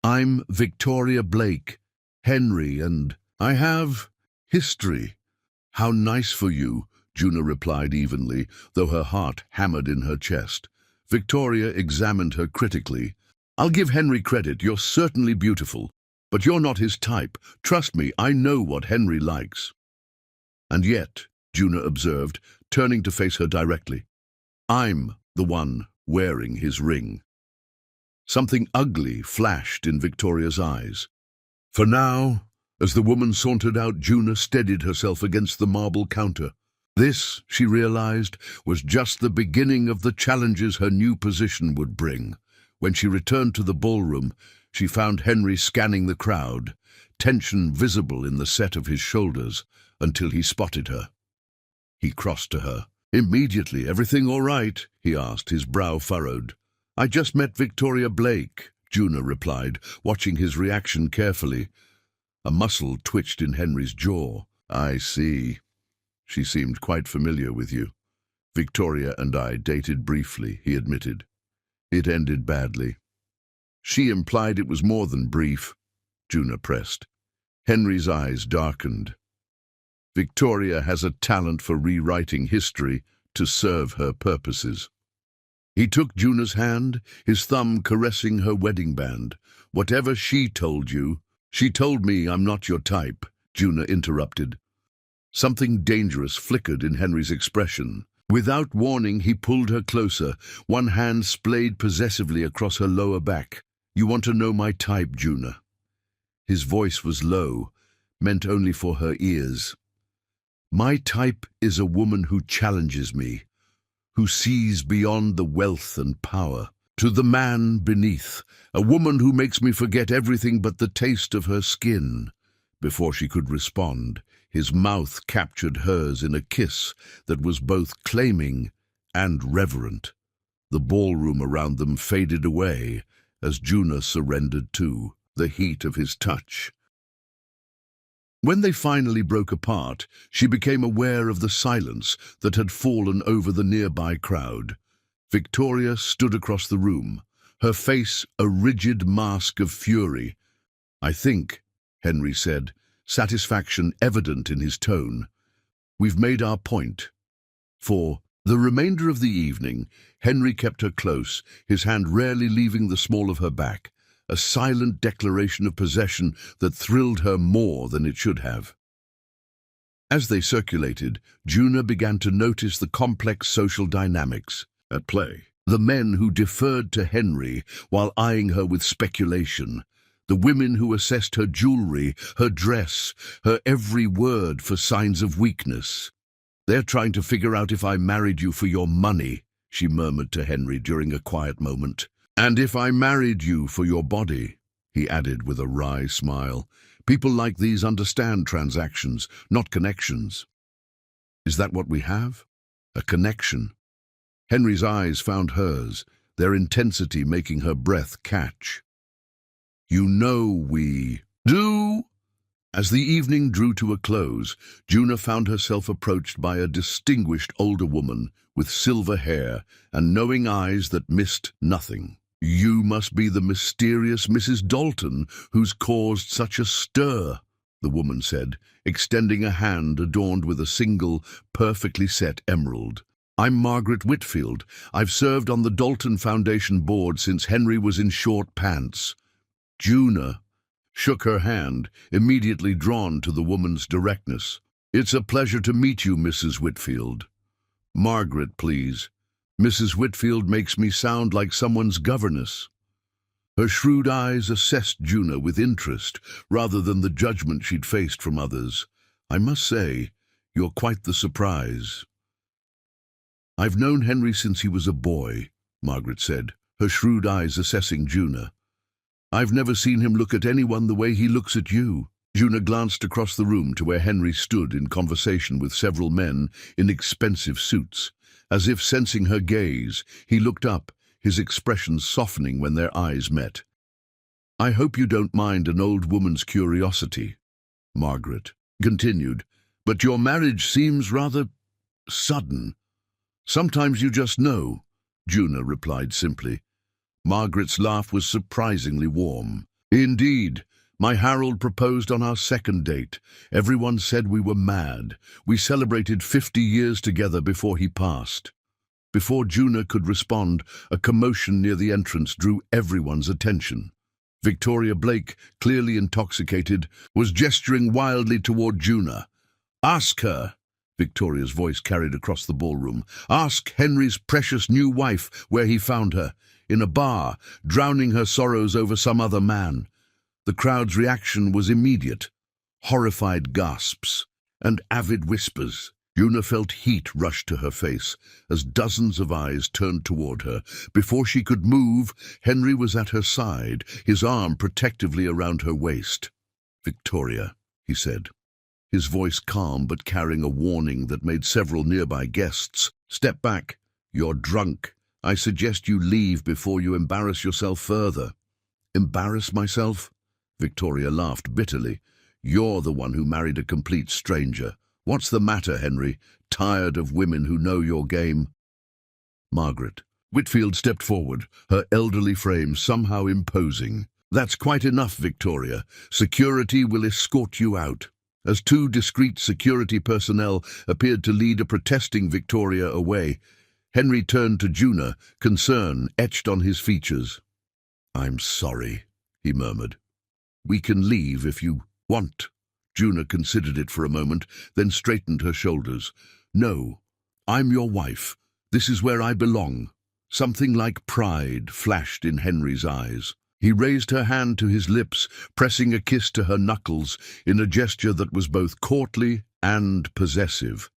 "I'm Victoria Blake, Henry, and I have history." "How nice for you," Juna replied evenly, though her heart hammered in her chest. Victoria examined her critically. "I'll give Henry credit, you're certainly beautiful, but you're not his type. Trust me, I know what Henry likes." "And yet," Juna observed, turning to face her directly, "I'm the one wearing his ring." Something ugly flashed in Victoria's eyes. For now, as the woman sauntered out, Juna steadied herself against the marble counter. This, she realized, was just the beginning of the challenges her new position would bring. When she returned to the ballroom, she found Henry scanning the crowd, tension visible in the set of his shoulders, until he spotted her. He crossed to her. "Immediately, everything all right?" he asked, his brow furrowed. "I just met Victoria Blake," Juna replied, watching his reaction carefully. A muscle twitched in Henry's jaw. "I see. She seemed quite familiar with you." "Victoria and I dated briefly," he admitted. "It ended badly." "She implied it was more than brief," Juna pressed. Henry's eyes darkened. "Victoria has a talent for rewriting history to serve her purposes." He took Juna's hand, his thumb caressing her wedding band. "Whatever she told you—" "She told me I'm not your type," Juna interrupted. Something dangerous flickered in Henry's expression. Without warning, he pulled her closer, one hand splayed possessively across her lower back. "You want to know my type, Juna?" His voice was low, meant only for her ears. "My type is a woman who challenges me, who sees beyond the wealth and power, to the man beneath, a woman who makes me forget everything but the taste of her skin." Before she could respond, his mouth captured hers in a kiss that was both claiming and reverent. The ballroom around them faded away as Juna surrendered too, the heat of his touch. When they finally broke apart, she became aware of the silence that had fallen over the nearby crowd. Victoria stood across the room, her face a rigid mask of fury. "I think," Henry said, satisfaction evident in his tone. "We've made our point." For the remainder of the evening, Henry kept her close, his hand rarely leaving the small of her back, a silent declaration of possession that thrilled her more than it should have. As they circulated, Juna began to notice the complex social dynamics at play. The men who deferred to Henry while eyeing her with speculation, the women who assessed her jewelry, her dress, her every word for signs of weakness. "They're trying to figure out if I married you for your money," she murmured to Henry during a quiet moment. "And if I married you for your body," he added with a wry smile. "People like these understand transactions, not connections." "Is that what we have? A connection?" Henry's eyes found hers, their intensity making her breath catch. "You know we do." As the evening drew to a close, Juna found herself approached by a distinguished older woman with silver hair and knowing eyes that missed nothing. "You must be the mysterious Mrs. Dalton who's caused such a stir," the woman said, extending a hand adorned with a single, perfectly set emerald. "I'm Margaret Whitfield. I've served on the Dalton Foundation board since Henry was in short pants." Juna shook her hand, immediately drawn to the woman's directness. "It's a pleasure to meet you, Mrs. Whitfield." "Margaret, please. Mrs. Whitfield makes me sound like someone's governess." Her shrewd eyes assessed Juna with interest, rather than the judgment she'd faced from others. "I must say, you're quite the surprise." "I've known Henry since he was a boy," Margaret said, her shrewd eyes assessing Juna. "I've never seen him look at anyone the way he looks at you." Juna glanced across the room to where Henry stood in conversation with several men in expensive suits. As if sensing her gaze, he looked up, his expression softening when their eyes met. "I hope you don't mind an old woman's curiosity," Margaret continued, "but your marriage seems rather sudden." "Sometimes you just know," Juna replied simply. Margaret's laugh was surprisingly warm. "Indeed. My Harold proposed on our second date. Everyone said we were mad. We celebrated 50 years together before he passed." Before Juna could respond, a commotion near the entrance drew everyone's attention. Victoria Blake, clearly intoxicated, was gesturing wildly toward Juna. "Ask her," Victoria's voice carried across the ballroom. "Ask Henry's precious new wife where he found her, in a bar, drowning her sorrows over some other man." The crowd's reaction was immediate. Horrified gasps and avid whispers. Juna felt heat rush to her face as dozens of eyes turned toward her. Before she could move, Henry was at her side, his arm protectively around her waist. "Victoria," he said, his voice calm but carrying a warning that made several nearby guests step back. "You're drunk. I suggest you leave before you embarrass yourself further." "Embarrass myself?" Victoria laughed bitterly. "You're the one who married a complete stranger. What's the matter, Henry? Tired of women who know your game?" Margaret Whitfield stepped forward, her elderly frame somehow imposing. "That's quite enough, Victoria. Security will escort you out." As two discreet security personnel appeared to lead a protesting Victoria away, Henry turned to Juna, concern etched on his features. "I'm sorry," he murmured. "We can leave if you want." Juna considered it for a moment, then straightened her shoulders. "No, I'm your wife. This is where I belong." Something like pride flashed in Henry's eyes. He raised her hand to his lips, pressing a kiss to her knuckles in a gesture that was both courtly and possessive.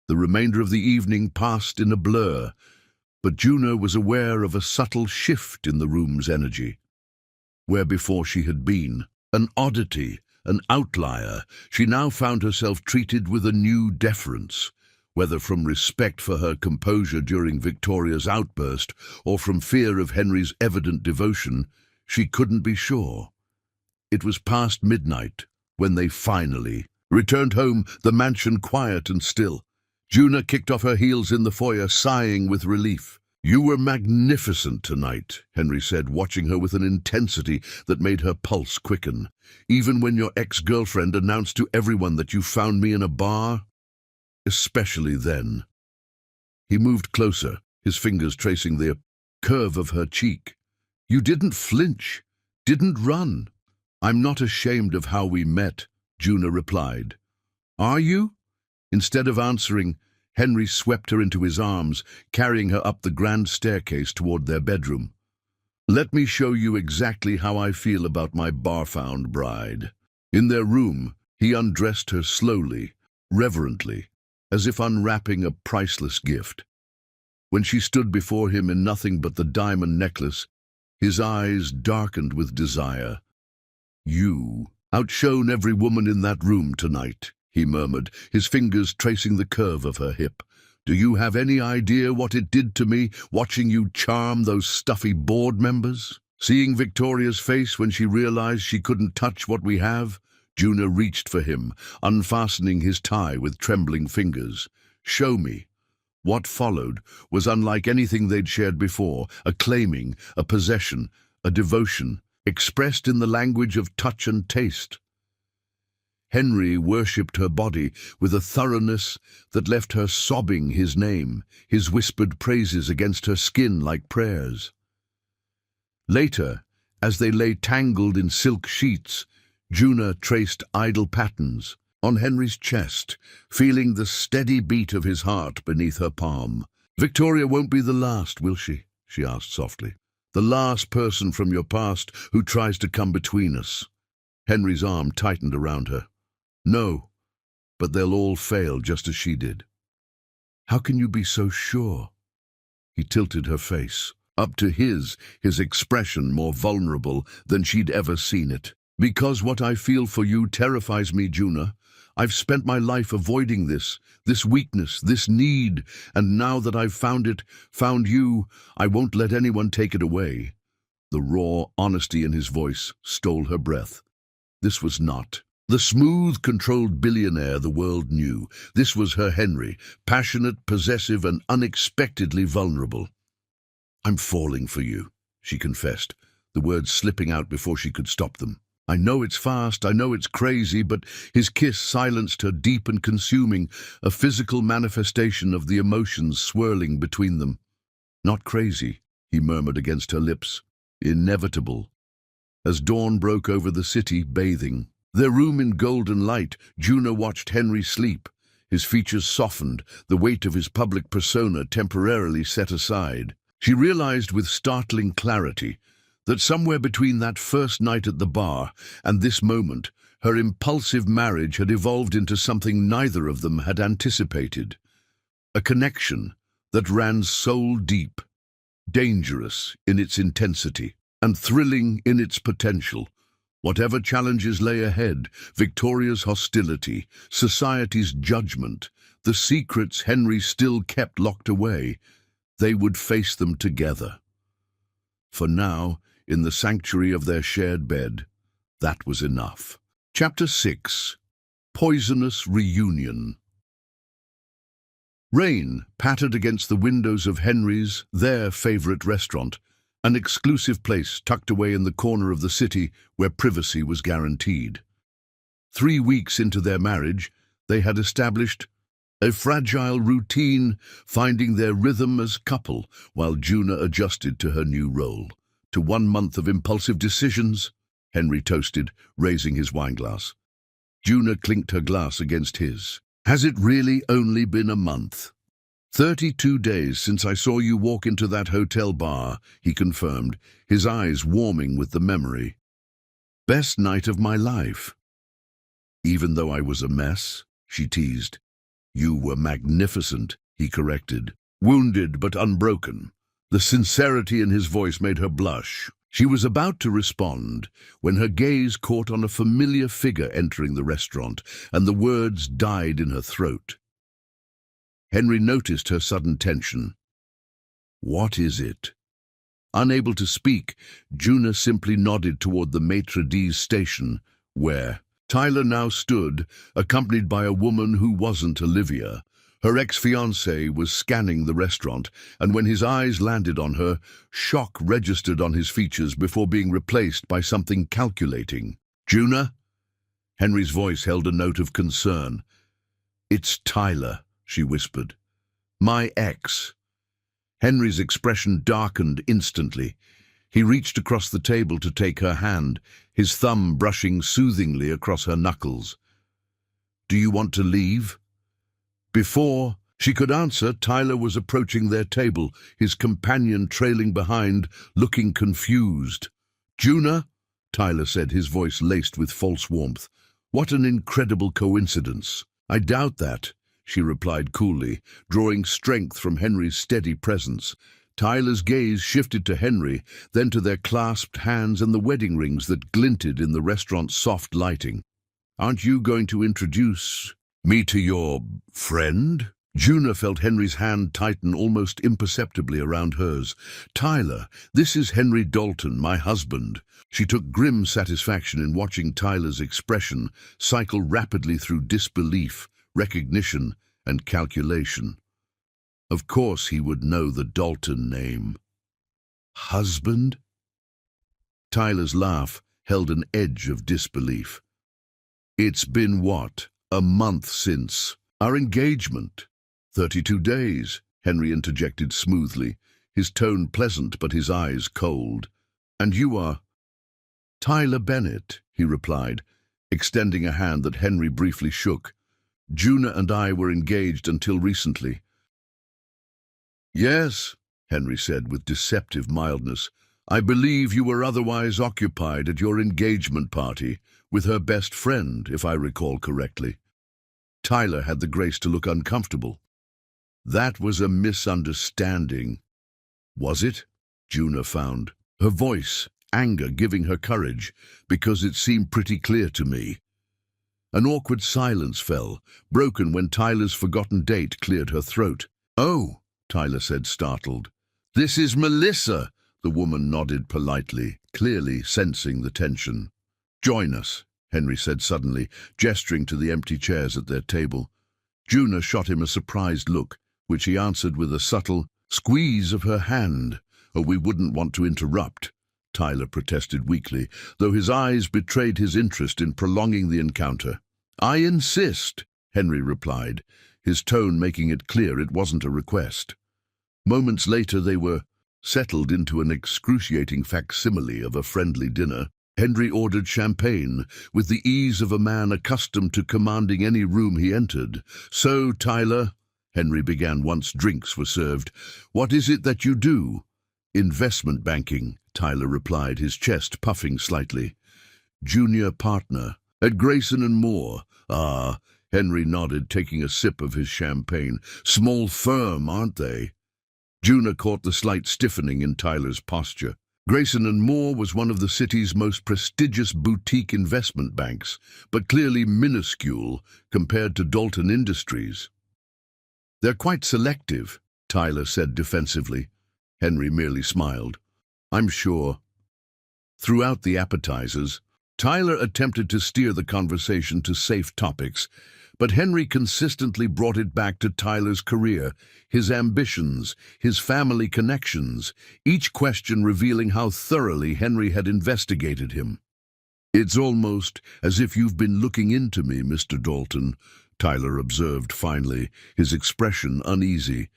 The remainder of the evening passed in a blur, but Juna was aware of a subtle shift in the room's energy. Where before she had been an oddity, an outlier, she now found herself treated with a new deference, whether from respect for her composure during Victoria's outburst or from fear of Henry's evident devotion. She couldn't be sure. It was past midnight when they finally returned home, the mansion quiet and still. Juna kicked off her heels in the foyer, sighing with relief. "You were magnificent tonight," Henry said, watching her with an intensity that made her pulse quicken. "Even when your ex-girlfriend announced to everyone that you found me in a bar? Especially then." He moved closer, his fingers tracing the curve of her cheek. "You didn't flinch, didn't run." "I'm not ashamed of how we met," Juna replied. "Are you?" Instead of answering, Henry swept her into his arms, carrying her up the grand staircase toward their bedroom. "Let me show you exactly how I feel about my bar-found bride." In their room, he undressed her slowly, reverently, as if unwrapping a priceless gift. When she stood before him in nothing but the diamond necklace, his eyes darkened with desire. "You outshone every woman in that room tonight," he murmured, his fingers tracing the curve of her hip. "Do you have any idea what it did to me, watching you charm those stuffy board members?" Seeing Victoria's face when she realized she couldn't touch what we have, Juna reached for him, unfastening his tie with trembling fingers. "Show me." What followed was unlike anything they'd shared before, a claiming, a possession, a devotion, expressed in the language of touch and taste. Henry worshipped her body with a thoroughness that left her sobbing his name, his whispered praises against her skin like prayers. Later, as they lay tangled in silk sheets, Juna traced idle patterns on Henry's chest, feeling the steady beat of his heart beneath her palm. "Victoria won't be the last, will she?" she asked softly. "The last person from your past who tries to come between us." Henry's arm tightened around her. "No, but they'll all fail just as she did." "How can you be so sure?" He tilted her face, up to his expression more vulnerable than she'd ever seen it. "Because what I feel for you terrifies me, Juna. I've spent my life avoiding this weakness, this need, and now that I've found you, I won't let anyone take it away." The raw honesty in his voice stole her breath. This was not the smooth, controlled billionaire the world knew. This was her Henry, passionate, possessive, and unexpectedly vulnerable. "I'm falling for you," she confessed, the words slipping out before she could stop them. "I know it's fast, I know it's crazy," but his kiss silenced her, deep and consuming, a physical manifestation of the emotions swirling between them. "Not crazy," he murmured against her lips. "Inevitable." As dawn broke over the city, bathing their room in golden light, Juna watched Henry sleep. His features softened, the weight of his public persona temporarily set aside. She realized with startling clarity that somewhere between that first night at the bar and this moment, her impulsive marriage had evolved into something neither of them had anticipated. A connection that ran soul deep, dangerous in its intensity, and thrilling in its potential. Whatever challenges lay ahead, Victoria's hostility, society's judgment, the secrets Henry still kept locked away, they would face them together. For now, in the sanctuary of their shared bed, that was enough. Chapter 6. Poisonous Reunion. Rain pattered against the windows of Henry's, their favorite restaurant, an exclusive place tucked away in the corner of the city where privacy was guaranteed. 3 weeks into their marriage, they had established a fragile routine, finding their rhythm as couple while Juna adjusted to her new role. To 1 month of impulsive decisions, Henry toasted, raising his wineglass. Juna clinked her glass against his. "Has it really only been a month?" 32 days since I saw you walk into that hotel bar," he confirmed, his eyes warming with the memory. "Best night of my life." "Even though I was a mess," she teased. "You were magnificent," he corrected, wounded but unbroken. The sincerity in his voice made her blush. She was about to respond when her gaze caught on a familiar figure entering the restaurant, and the words died in her throat. Henry noticed her sudden tension. "What is it?" Unable to speak, Juna simply nodded toward the maitre d's station, where Tyler now stood, accompanied by a woman who wasn't Olivia, Her ex-fiancé was scanning the restaurant, and when his eyes landed on her, shock registered on his features before being replaced by something calculating. "Juna?" Henry's voice held a note of concern. "It's Tyler," she whispered. "My ex." Henry's expression darkened instantly. He reached across the table to take her hand, his thumb brushing soothingly across her knuckles. "Do you want to leave?" Before she could answer, Tyler was approaching their table, his companion trailing behind, looking confused. "Juna?" Tyler said, his voice laced with false warmth. "What an incredible coincidence." "I doubt that," she replied coolly, drawing strength from Henry's steady presence. Tyler's gaze shifted to Henry, then to their clasped hands and the wedding rings that glinted in the restaurant's soft lighting. "Aren't you going to introduce me to your friend?" Juna felt Henry's hand tighten almost imperceptibly around hers. "Tyler, this is Henry Dalton, my husband." She took grim satisfaction in watching Tyler's expression cycle rapidly through disbelief, recognition, and calculation. Of course he would know the Dalton name. "Husband?" Tyler's laugh held an edge of disbelief. "It's been what? A month since our engagement." 32 days, Henry interjected smoothly, his tone pleasant but his eyes cold. "And you are—" "Tyler Bennett," he replied, extending a hand that Henry briefly shook. "Juna and I were engaged until recently." "Yes," Henry said with deceptive mildness. "I believe you were otherwise occupied at your engagement party with her best friend, if I recall correctly." Tyler had the grace to look uncomfortable. "That was a misunderstanding." "Was it?" Juna found, her voice, anger giving her courage, "because it seemed pretty clear to me." An awkward silence fell, broken when Tyler's forgotten date cleared her throat. "Oh," Tyler said, startled. "This is Melissa." The woman nodded politely, clearly sensing the tension. "Join us," Henry said suddenly, gesturing to the empty chairs at their table. Juna shot him a surprised look, which he answered with a subtle squeeze of her hand. "Oh, we wouldn't want to interrupt," Tyler protested weakly, though his eyes betrayed his interest in prolonging the encounter. "I insist," Henry replied, his tone making it clear it wasn't a request. Moments later they were settled into an excruciating facsimile of a friendly dinner. Henry ordered champagne, with the ease of a man accustomed to commanding any room he entered. "So, Tyler," Henry began once drinks were served, "what is it that you do?" "Investment banking," Tyler replied, his chest puffing slightly. "Junior partner at Grayson and Moore." "Ah," Henry nodded, taking a sip of his champagne. "Small firm, aren't they?" Juna caught the slight stiffening in Tyler's posture. Grayson and Moore was one of the city's most prestigious boutique investment banks, but clearly minuscule compared to Dalton Industries. "They're quite selective," Tyler said defensively. Henry merely smiled. "I'm sure." Throughout the appetizers, Tyler attempted to steer the conversation to safe topics, but Henry consistently brought it back to Tyler's career, his ambitions, his family connections, each question revealing how thoroughly Henry had investigated him. "It's almost as if you've been looking into me, Mr. Dalton," Tyler observed finally, his expression uneasy.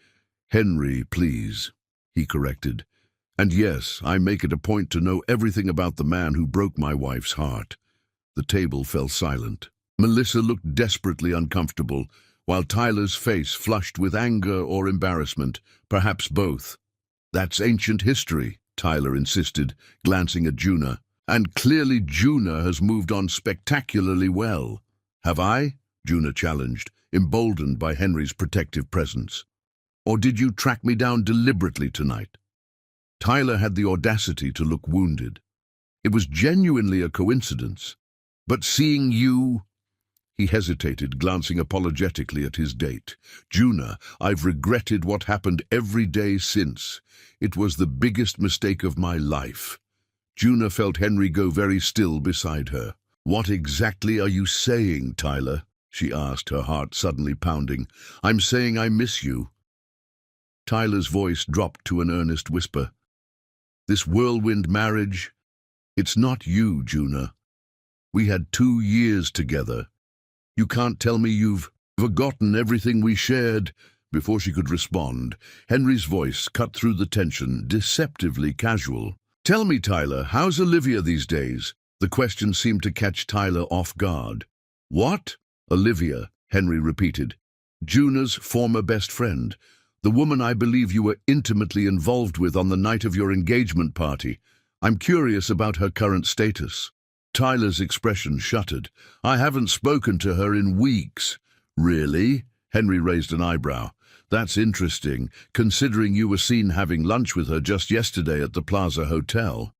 "Henry, please," he corrected. "And yes, I make it a point to know everything about the man who broke my wife's heart." The table fell silent. Melissa looked desperately uncomfortable, while Tyler's face flushed with anger or embarrassment, perhaps both. "That's ancient history," Tyler insisted, glancing at Juna. "And clearly Juna has moved on spectacularly well." "Have I?" Juna challenged, emboldened by Henry's protective presence. "Or did you track me down deliberately tonight?" Tyler had the audacity to look wounded. "It was genuinely a coincidence. But seeing you—" He hesitated, glancing apologetically at his date. "Juna, I've regretted what happened every day since. It was the biggest mistake of my life." Juna felt Henry go very still beside her. "What exactly are you saying, Tyler?" she asked, her heart suddenly pounding. "I'm saying I miss you." Tyler's voice dropped to an earnest whisper. "This whirlwind marriage, it's not you, Juna. We had 2 years together. You can't tell me you've forgotten everything we shared." Before she could respond, Henry's voice cut through the tension, deceptively casual. "Tell me, Tyler, how's Olivia these days?" The question seemed to catch Tyler off guard. "What?" "Olivia," Henry repeated. "Juna's former best friend. The woman I believe you were intimately involved with on the night of your engagement party. I'm curious about her current status." Tyler's expression shuttered. "I haven't spoken to her in weeks." "Really?" Henry raised an eyebrow. "That's interesting, considering you were seen having lunch with her just yesterday at the Plaza Hotel."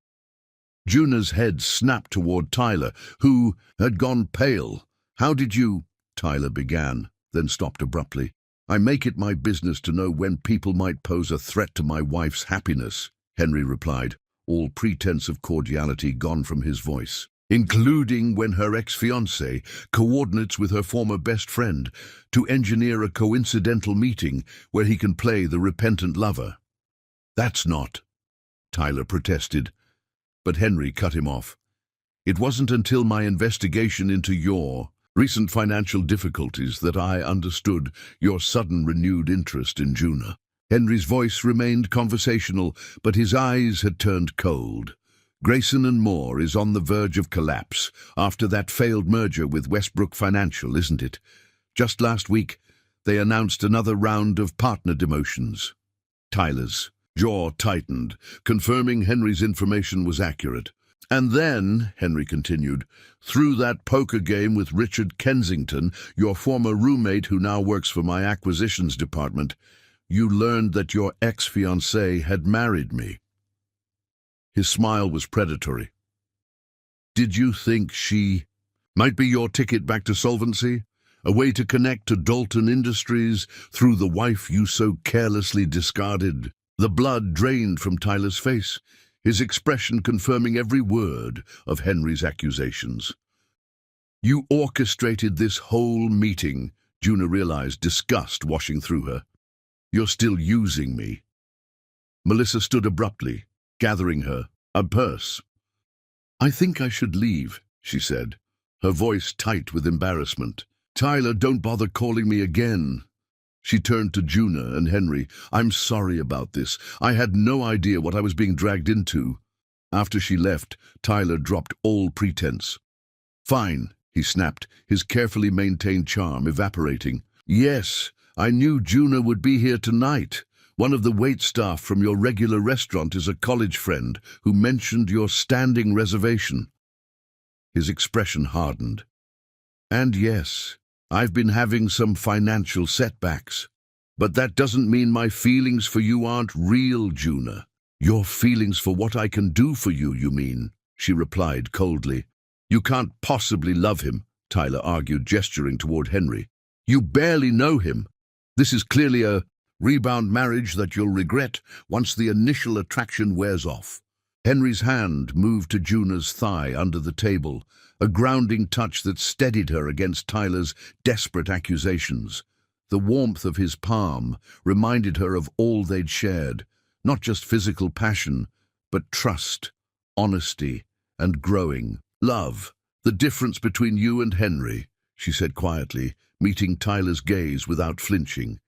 Juna's head snapped toward Tyler, who had gone pale. "How did you—" Tyler began, then stopped abruptly. "I make it my business to know when people might pose a threat to my wife's happiness," Henry replied, all pretense of cordiality gone from his voice. "Including when her ex-fiancé coordinates with her former best friend to engineer a coincidental meeting where he can play the repentant lover." "That's not," Tyler protested, but Henry cut him off. "It wasn't until my investigation into your recent financial difficulties that I understood your sudden renewed interest in Juna." Henry's voice remained conversational, but his eyes had turned cold. "Grayson and Moore is on the verge of collapse after that failed merger with Westbrook Financial, isn't it? Just last week, they announced another round of partner demotions." Tyler's jaw tightened, confirming Henry's information was accurate. "And then," Henry continued, "through that poker game with Richard Kensington, your former roommate who now works for my acquisitions department, you learned that your ex-fiancée had married me." His smile was predatory. "Did you think she might be your ticket back to solvency? A way to connect to Dalton Industries through the wife you so carelessly discarded?" The blood drained from Tyler's face, his expression confirming every word of Henry's accusations. "You orchestrated this whole meeting," Juna realized, disgust washing through her. "You're still using me." Melissa stood abruptly, gathering a purse. "I think I should leave," she said, her voice tight with embarrassment. "Tyler, don't bother calling me again." She turned to Juna and Henry. "I'm sorry about this. I had no idea what I was being dragged into." After she left, Tyler dropped all pretense. "Fine," he snapped, his carefully maintained charm evaporating. "Yes, I knew Juna would be here tonight. One of the waitstaff from your regular restaurant is a college friend who mentioned your standing reservation." His expression hardened. "And yes, I've been having some financial setbacks. But that doesn't mean my feelings for you aren't real, Juna." "Your feelings for what I can do for you, you mean?" she replied coldly. "You can't possibly love him," Tyler argued, gesturing toward Henry. "You barely know him. This is clearly a rebound marriage that you'll regret once the initial attraction wears off." Henry's hand moved to Juna's thigh under the table, a grounding touch that steadied her against Tyler's desperate accusations. The warmth of his palm reminded her of all they'd shared, not just physical passion, but trust, honesty, and growing love. "The difference between you and Henry," she said quietly, meeting Tyler's gaze without flinching,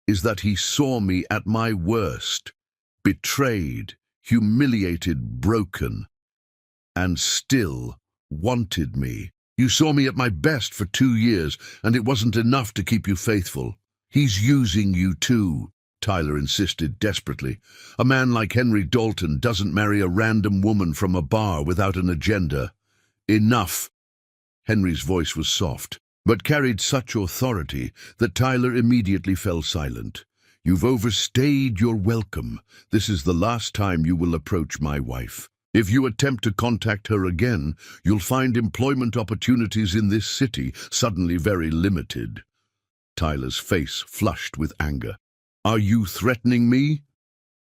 "is that he saw me at my worst, betrayed, humiliated, broken, and still wanted me. You saw me at my best for 2 years, and it wasn't enough to keep you faithful. He's using you too," Tyler insisted desperately. "A man like Henry Dalton doesn't marry a random woman from a bar without an agenda." "Enough." Henry's voice was soft, but carried such authority that Tyler immediately fell silent. "You've overstayed your welcome. This is the last time you will approach my wife. If you attempt to contact her again, you'll find employment opportunities in this city suddenly very limited." Tyler's face flushed with anger. "Are you threatening me?"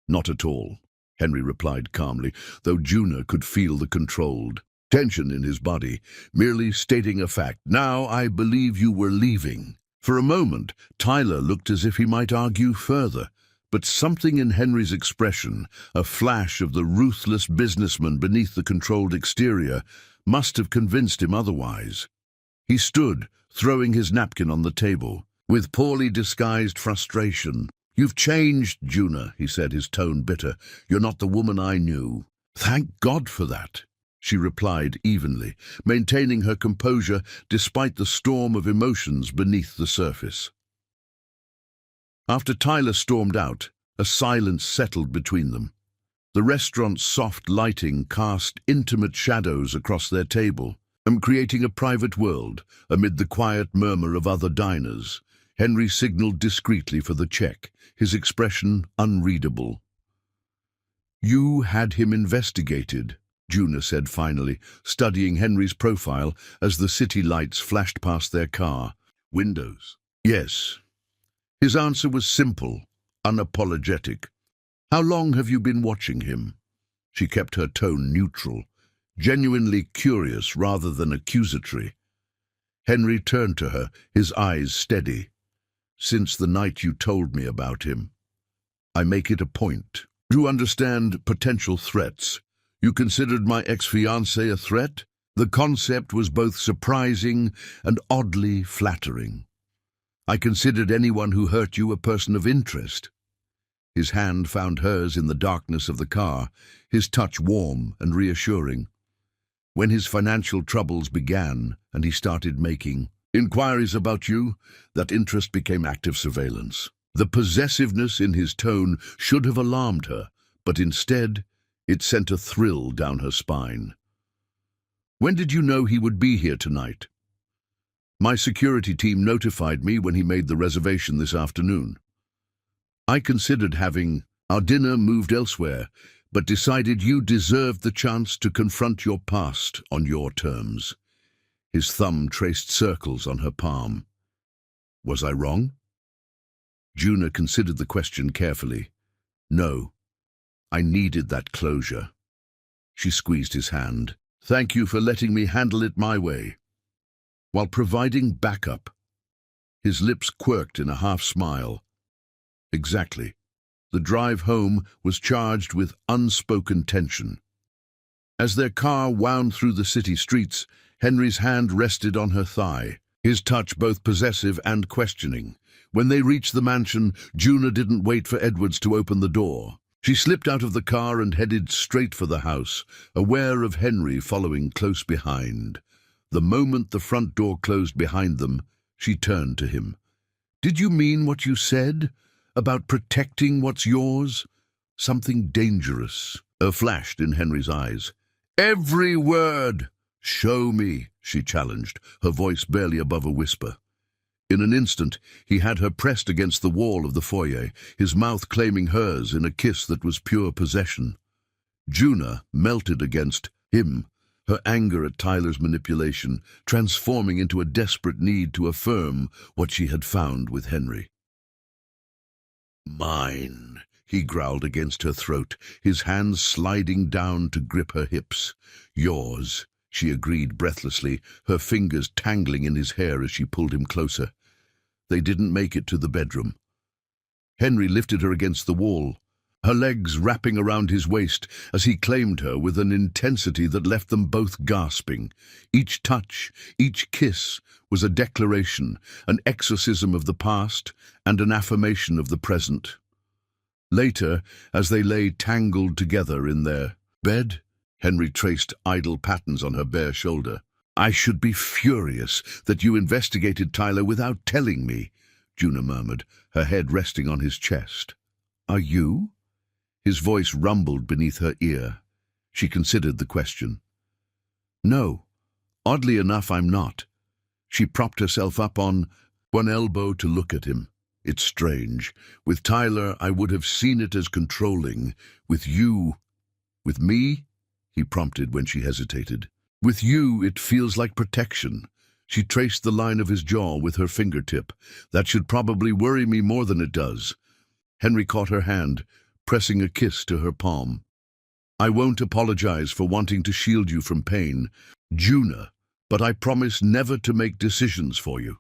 "Not at all," Henry replied calmly, though Juna could feel the controlled tension in his body, merely stating a fact. "Now I believe you were leaving." For a moment, Tyler looked as if he might argue further, but something in Henry's expression, a flash of the ruthless businessman beneath the controlled exterior, must have convinced him otherwise. He stood, throwing his napkin on the table, with poorly disguised frustration. "You've changed, Juna," he said, his tone bitter. "You're not the woman I knew." "Thank God for that," she replied evenly, maintaining her composure despite the storm of emotions beneath the surface. After Tyler stormed out, a silence settled between them. The restaurant's soft lighting cast intimate shadows across their table, creating a private world amid the quiet murmur of other diners. Henry signaled discreetly for the check, his expression unreadable. "You had him investigated," Juna said finally, studying Henry's profile as the city lights flashed past their car windows. "Yes." His answer was simple, unapologetic. "How long have you been watching him?" She kept her tone neutral, genuinely curious rather than accusatory. Henry turned to her, his eyes steady. "Since the night you told me about him. I make it a point to understand potential threats. You considered my ex-fiancé a threat?" The concept was both surprising and oddly flattering. "I considered anyone who hurt you a person of interest." His hand found hers in the darkness of the car, his touch warm and reassuring. When his financial troubles began and he started making inquiries about you, that interest became active surveillance. The possessiveness in his tone should have alarmed her, but instead, it sent a thrill down her spine. "When did you know he would be here tonight?" "My security team notified me when he made the reservation this afternoon. I considered having our dinner moved elsewhere, but decided you deserved the chance to confront your past on your terms." His thumb traced circles on her palm. "Was I wrong?" Juna considered the question carefully. "No. I needed that closure." She squeezed his hand. "Thank you for letting me handle it my way, while providing backup." His lips quirked in a half-smile. Exactly. The drive home was charged with unspoken tension. As their car wound through the city streets, Henry's hand rested on her thigh, his touch both possessive and questioning. When they reached the mansion, Juna didn't wait for Edwards to open the door. She slipped out of the car and headed straight for the house, aware of Henry following close behind. The moment the front door closed behind them, she turned to him. "Did you mean what you said about protecting what's yours?" Something dangerous flashed in Henry's eyes. "Every word!" "Show me," she challenged, her voice barely above a whisper. In an instant, he had her pressed against the wall of the foyer, his mouth claiming hers in a kiss that was pure possession. Juna melted against him, her anger at Tyler's manipulation transforming into a desperate need to affirm what she had found with Henry. "Mine," he growled against her throat, his hands sliding down to grip her hips. "Yours," she agreed breathlessly, her fingers tangling in his hair as she pulled him closer. They didn't make it to the bedroom. Henry lifted her against the wall, her legs wrapping around his waist as he claimed her with an intensity that left them both gasping. Each touch, each kiss was a declaration, an exorcism of the past and an affirmation of the present. Later, as they lay tangled together in their bed, Henry traced idle patterns on her bare shoulder. "I should be furious that you investigated Tyler without telling me," Juna murmured, her head resting on his chest. "Are you?" His voice rumbled beneath her ear. She considered the question. "No. Oddly enough, I'm not." She propped herself up on one elbow to look at him. "It's strange. With Tyler, I would have seen it as controlling. With you—" "With me?" he prompted when she hesitated. "With you, it feels like protection." She traced the line of his jaw with her fingertip. "That should probably worry me more than it does." Henry caught her hand, pressing a kiss to her palm. I won't apologize for wanting to shield you from pain, Juna, but I promise never to make decisions for you."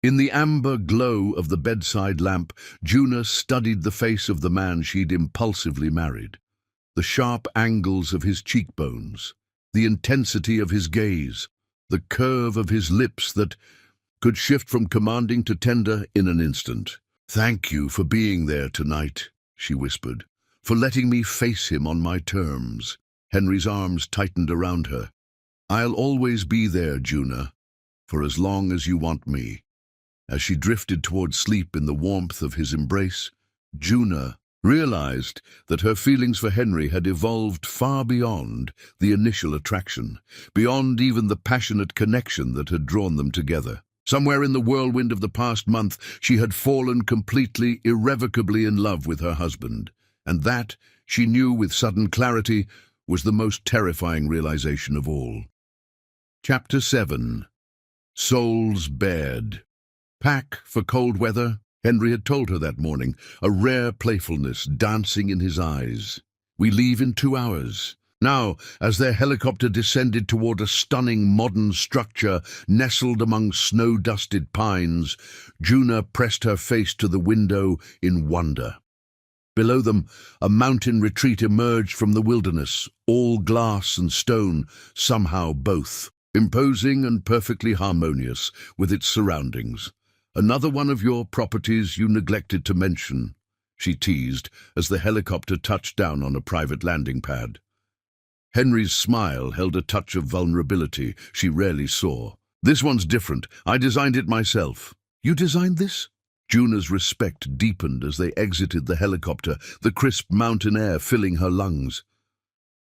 In the amber glow of the bedside lamp, Juna studied the face of the man she'd impulsively married. The sharp angles of his cheekbones, the intensity of his gaze, the curve of his lips that could shift from commanding to tender in an instant. "Thank you for being there tonight," she whispered, "for letting me face him on my terms." Henry's arms tightened around her. "I'll always be there, Juna, for as long as you want me." As she drifted toward sleep in the warmth of his embrace, Juna realized that her feelings for Henry had evolved far beyond the initial attraction, beyond even the passionate connection that had drawn them together. Somewhere in the whirlwind of the past month, she had fallen completely, irrevocably in love with her husband, and that, she knew with sudden clarity, was the most terrifying realization of all. Chapter 7. Souls Bared. "Pack for cold weather," Henry had told her that morning, a rare playfulness dancing in his eyes. "We leave in 2 hours." Now, as their helicopter descended toward a stunning modern structure nestled among snow-dusted pines, Juna pressed her face to the window in wonder. Below them, a mountain retreat emerged from the wilderness, all glass and stone, somehow both, imposing and perfectly harmonious with its surroundings. "Another one of your properties you neglected to mention," she teased as the helicopter touched down on a private landing pad. Henry's smile held a touch of vulnerability she rarely saw. "This one's different. I designed it myself." "You designed this?" Juna's respect deepened as they exited the helicopter, the crisp mountain air filling her lungs.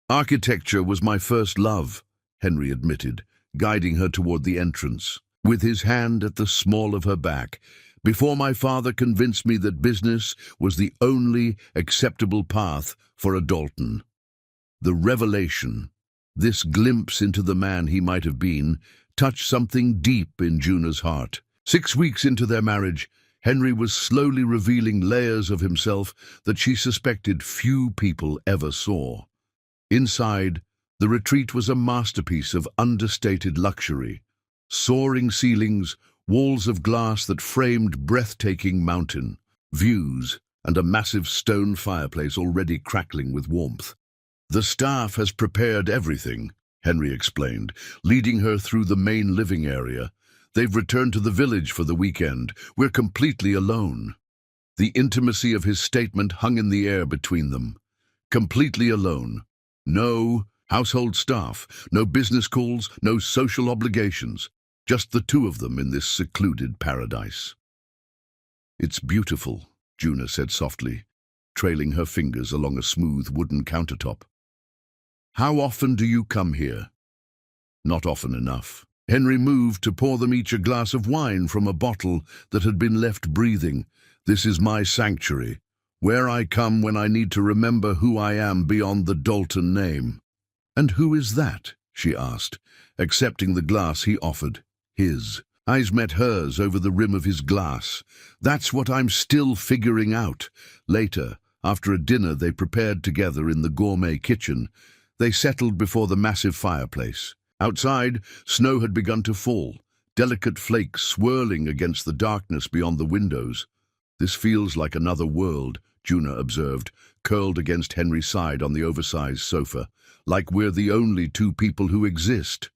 "Architecture was my first love," Henry admitted, guiding her toward the entrance, with his hand at the small of her back, "before my father convinced me that business was the only acceptable path for a Dalton." The revelation, this glimpse into the man he might have been, touched something deep in Juna's heart. 6 weeks into their marriage, Henry was slowly revealing layers of himself that she suspected few people ever saw. Inside, the retreat was a masterpiece of understated luxury. Soaring ceilings, walls of glass that framed breathtaking mountain views, and a massive stone fireplace already crackling with warmth. "The staff has prepared everything," Henry explained, leading her through the main living area. "They've returned to the village for the weekend. We're completely alone." The intimacy of his statement hung in the air between them. Completely alone. No household staff, no business calls, no social obligations. Just the two of them in this secluded paradise. "It's beautiful," Juna said softly, trailing her fingers along a smooth wooden countertop. "How often do you come here?" "Not often enough." Henry moved to pour them each a glass of wine from a bottle that had been left breathing. "This is my sanctuary, where I come when I need to remember who I am beyond the Dalton name." "And who is that?" she asked, accepting the glass he offered. His eyes met hers over the rim of his glass. "That's what I'm still figuring out." Later, after a dinner they prepared together in the gourmet kitchen, they settled before the massive fireplace. Outside, snow had begun to fall, delicate flakes swirling against the darkness beyond the windows. "This feels like another world," Juna observed, curled against Henry's side on the oversized sofa, "like we're the only two people who exist."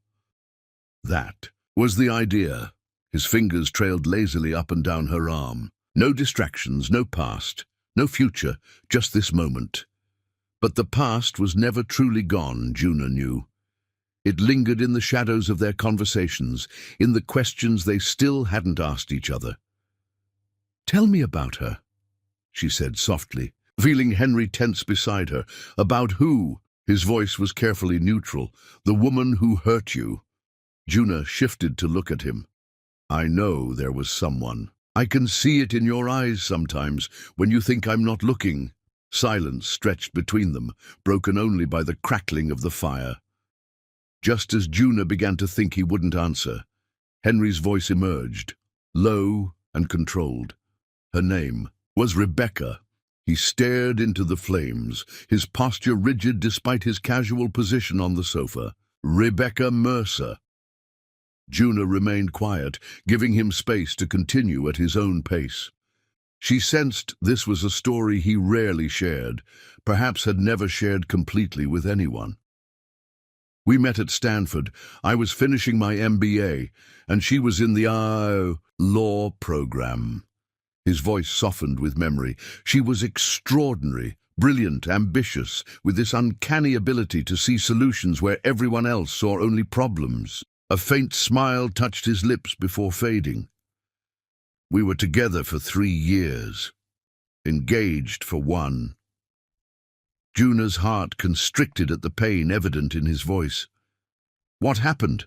That was the idea. His fingers trailed lazily up and down her arm. No distractions, no past, no future, just this moment. But the past was never truly gone, Juna knew. It lingered in the shadows of their conversations, in the questions they still hadn't asked each other. "Tell me about her," she said softly, feeling Henry tense beside her. "About who?" His voice was carefully neutral. "The woman who hurt you." Juna shifted to look at him. "I know there was someone. I can see it in your eyes sometimes, when you think I'm not looking." Silence stretched between them, broken only by the crackling of the fire. Just as Juna began to think he wouldn't answer, Henry's voice emerged, low and controlled. Her name was Rebecca. He stared into the flames, his posture rigid despite his casual position on the sofa. Rebecca Mercer. Juna remained quiet, giving him space to continue at his own pace. She sensed this was a story he rarely shared, perhaps had never shared completely with anyone. We met at Stanford. I was finishing my MBA, and she was in the law program. His voice softened with memory. She was extraordinary, brilliant, ambitious, with this uncanny ability to see solutions where everyone else saw only problems. A faint smile touched his lips before fading. We were together for 3 years, engaged for 1. Juna's heart constricted at the pain evident in his voice. What happened?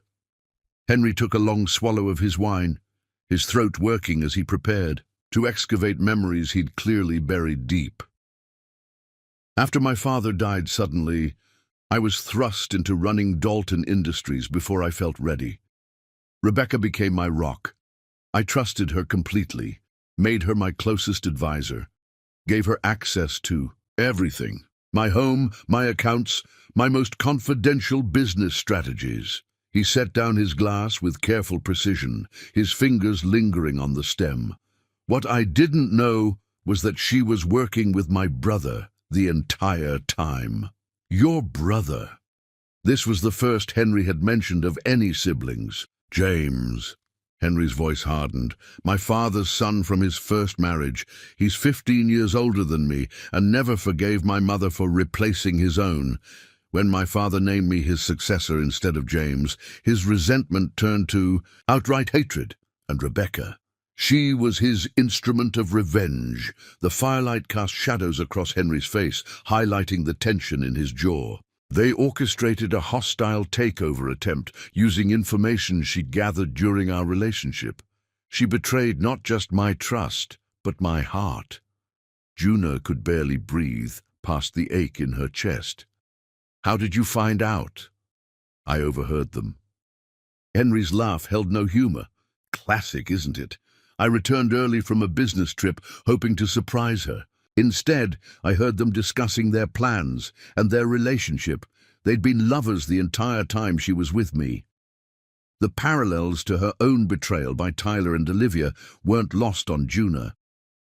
Henry took a long swallow of his wine, his throat working as he prepared to excavate memories he'd clearly buried deep. After my father died suddenly, I was thrust into running Dalton Industries before I felt ready. Rebecca became my rock. I trusted her completely, made her my closest advisor, gave her access to everything. My home, my accounts, my most confidential business strategies. He set down his glass with careful precision, his fingers lingering on the stem. What I didn't know was that she was working with my brother the entire time. Your brother. This was the first Henry had mentioned of any siblings. James. Henry's voice hardened. My father's son from his first marriage. He's 15 years older than me and never forgave my mother for replacing his own. When my father named me his successor instead of James, his resentment turned to outright hatred. And Rebecca. She was his instrument of revenge. The firelight cast shadows across Henry's face, highlighting the tension in his jaw. They orchestrated a hostile takeover attempt, using information she'd gathered during our relationship. She betrayed not just my trust, but my heart. Juna could barely breathe, past the ache in her chest. How did you find out? I overheard them. Henry's laugh held no humor. Classic, isn't it? I returned early from a business trip, hoping to surprise her. Instead, I heard them discussing their plans and their relationship. They'd been lovers the entire time she was with me. The parallels to her own betrayal by Tyler and Olivia weren't lost on Juna.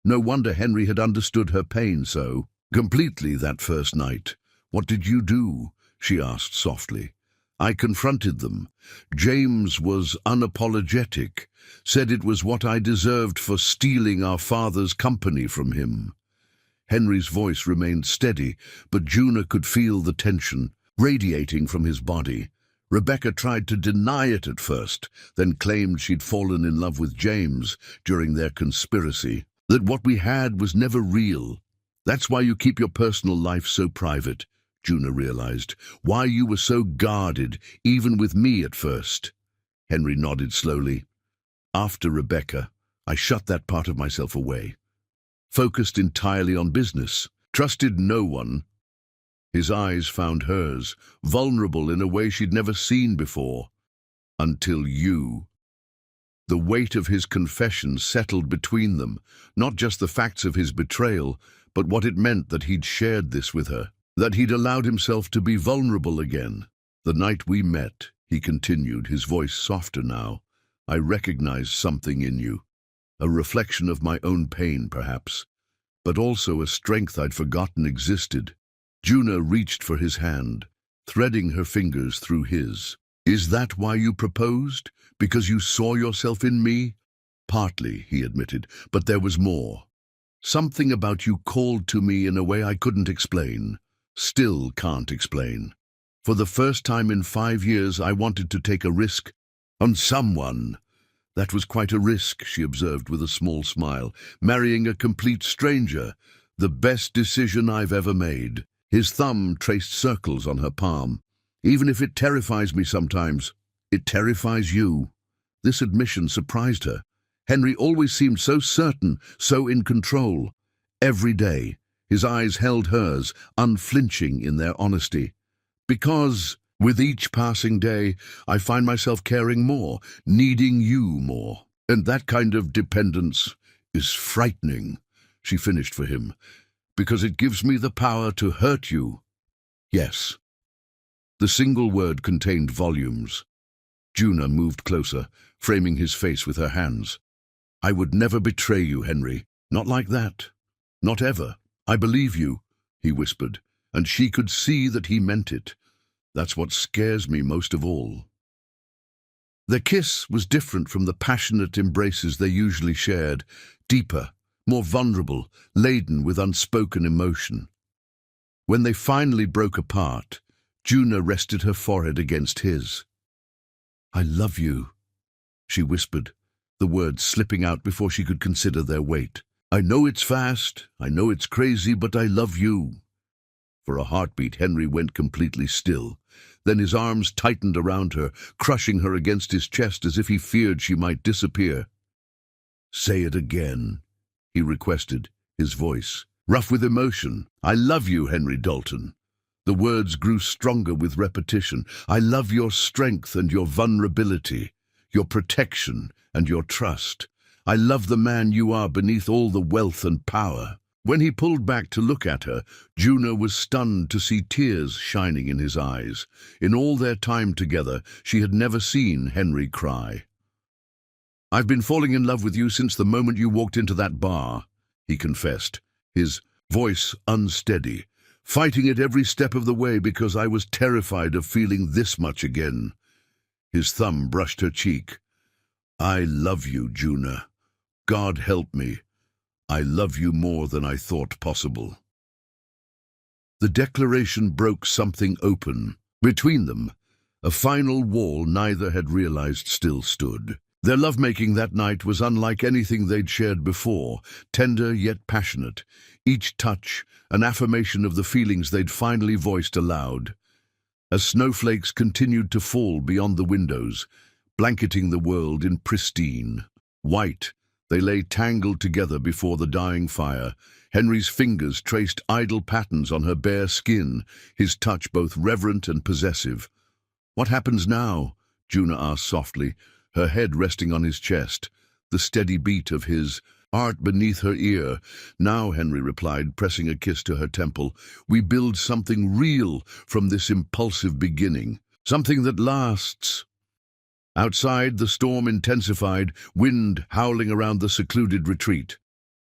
No wonder Henry had understood her pain so completely that first night. What did you do? She asked softly. I confronted them. James was unapologetic, said it was what I deserved for stealing our father's company from him. Henry's voice remained steady, but Juna could feel the tension radiating from his body. Rebecca tried to deny it at first, then claimed she'd fallen in love with James during their conspiracy, that what we had was never real. That's why you keep your personal life so private, Juna realized, why you were so guarded, even with me at first. Henry nodded slowly. After Rebecca, I shut that part of myself away. Focused entirely on business, trusted no one. His eyes found hers, vulnerable in a way she'd never seen before. Until you. The weight of his confession settled between them, not just the facts of his betrayal, but what it meant that he'd shared this with her, that he'd allowed himself to be vulnerable again. The night we met, he continued, his voice softer now, I recognized something in you. A reflection of my own pain, perhaps, but also a strength I'd forgotten existed. Juna reached for his hand, threading her fingers through his. Is that why you proposed? Because you saw yourself in me? Partly, he admitted, but there was more. Something about you called to me in a way I couldn't explain. Still can't explain. For the first time in 5 years, I wanted to take a risk on someone. That was quite a risk, she observed with a small smile. Marrying a complete stranger, the best decision I've ever made. His thumb traced circles on her palm. Even if it terrifies me sometimes, it terrifies you. This admission surprised her. Henry always seemed so certain, so in control. Every day, his eyes held hers, unflinching in their honesty. Because, with each passing day, I find myself caring more, needing you more. And that kind of dependence is frightening, she finished for him. Because it gives me the power to hurt you. Yes. The single word contained volumes. Juna moved closer, framing his face with her hands. I would never betray you, Henry. Not like that. Not ever. I believe you, he whispered, and she could see that he meant it. That's what scares me most of all. Their kiss was different from the passionate embraces they usually shared, deeper, more vulnerable, laden with unspoken emotion. When they finally broke apart, Juna rested her forehead against his. I love you, she whispered, the words slipping out before she could consider their weight. I know it's fast, I know it's crazy, but I love you. For a heartbeat, Henry went completely still. Then his arms tightened around her, crushing her against his chest as if he feared she might disappear. Say it again, he requested, his voice rough with emotion. I love you, Henry Dalton. The words grew stronger with repetition. I love your strength and your vulnerability, your protection and your trust. I love the man you are beneath all the wealth and power. When he pulled back to look at her, Juna was stunned to see tears shining in his eyes. In all their time together, she had never seen Henry cry. I've been falling in love with you since the moment you walked into that bar, he confessed, his voice unsteady, fighting it every step of the way because I was terrified of feeling this much again. His thumb brushed her cheek. I love you, Juna. God help me. I love you more than I thought possible. The declaration broke something open. Between them, a final wall neither had realized still stood. Their lovemaking that night was unlike anything they'd shared before, tender yet passionate, each touch an affirmation of the feelings they'd finally voiced aloud. As snowflakes continued to fall beyond the windows, blanketing the world in pristine white, they lay tangled together before the dying fire. Henry's fingers traced idle patterns on her bare skin, his touch both reverent and possessive. What happens now? Juna asked softly, her head resting on his chest, the steady beat of his heart beneath her ear. Now, Henry replied, pressing a kiss to her temple, we build something real from this impulsive beginning, something that lasts. Outside, the storm intensified, wind howling around the secluded retreat.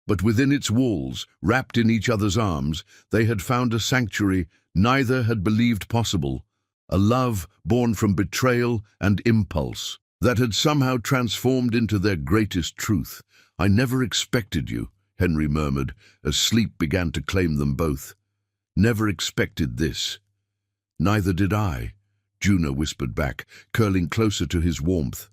But within its walls, wrapped in each other's arms, they had found a sanctuary neither had believed possible, a love born from betrayal and impulse that had somehow transformed into their greatest truth. I never expected you, Henry murmured, as sleep began to claim them both. Never expected this. Neither did I, Juna whispered back, curling closer to his warmth.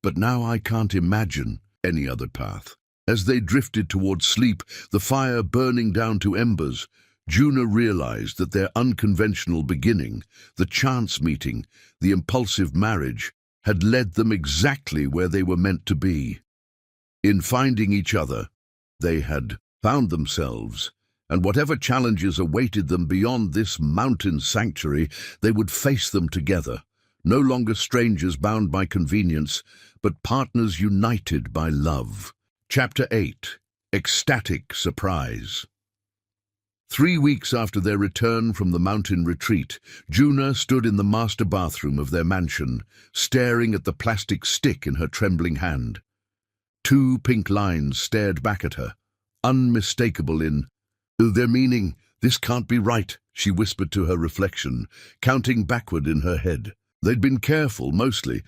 But now I can't imagine any other path. As they drifted towards sleep, the fire burning down to embers, Juna realized that their unconventional beginning, the chance meeting, the impulsive marriage, had led them exactly where they were meant to be. In finding each other, they had found themselves, and whatever challenges awaited them beyond this mountain sanctuary, they would face them together, no longer strangers bound by convenience, but partners united by love. Chapter 8. Ecstatic Surprise. 3 weeks after their return from the mountain retreat, Juna stood in the master bathroom of their mansion, staring at the plastic stick in her trembling hand. 2 pink lines stared back at her, unmistakable in their meaning. This can't be right, she whispered to her reflection, counting backward in her head. They'd been careful, mostly,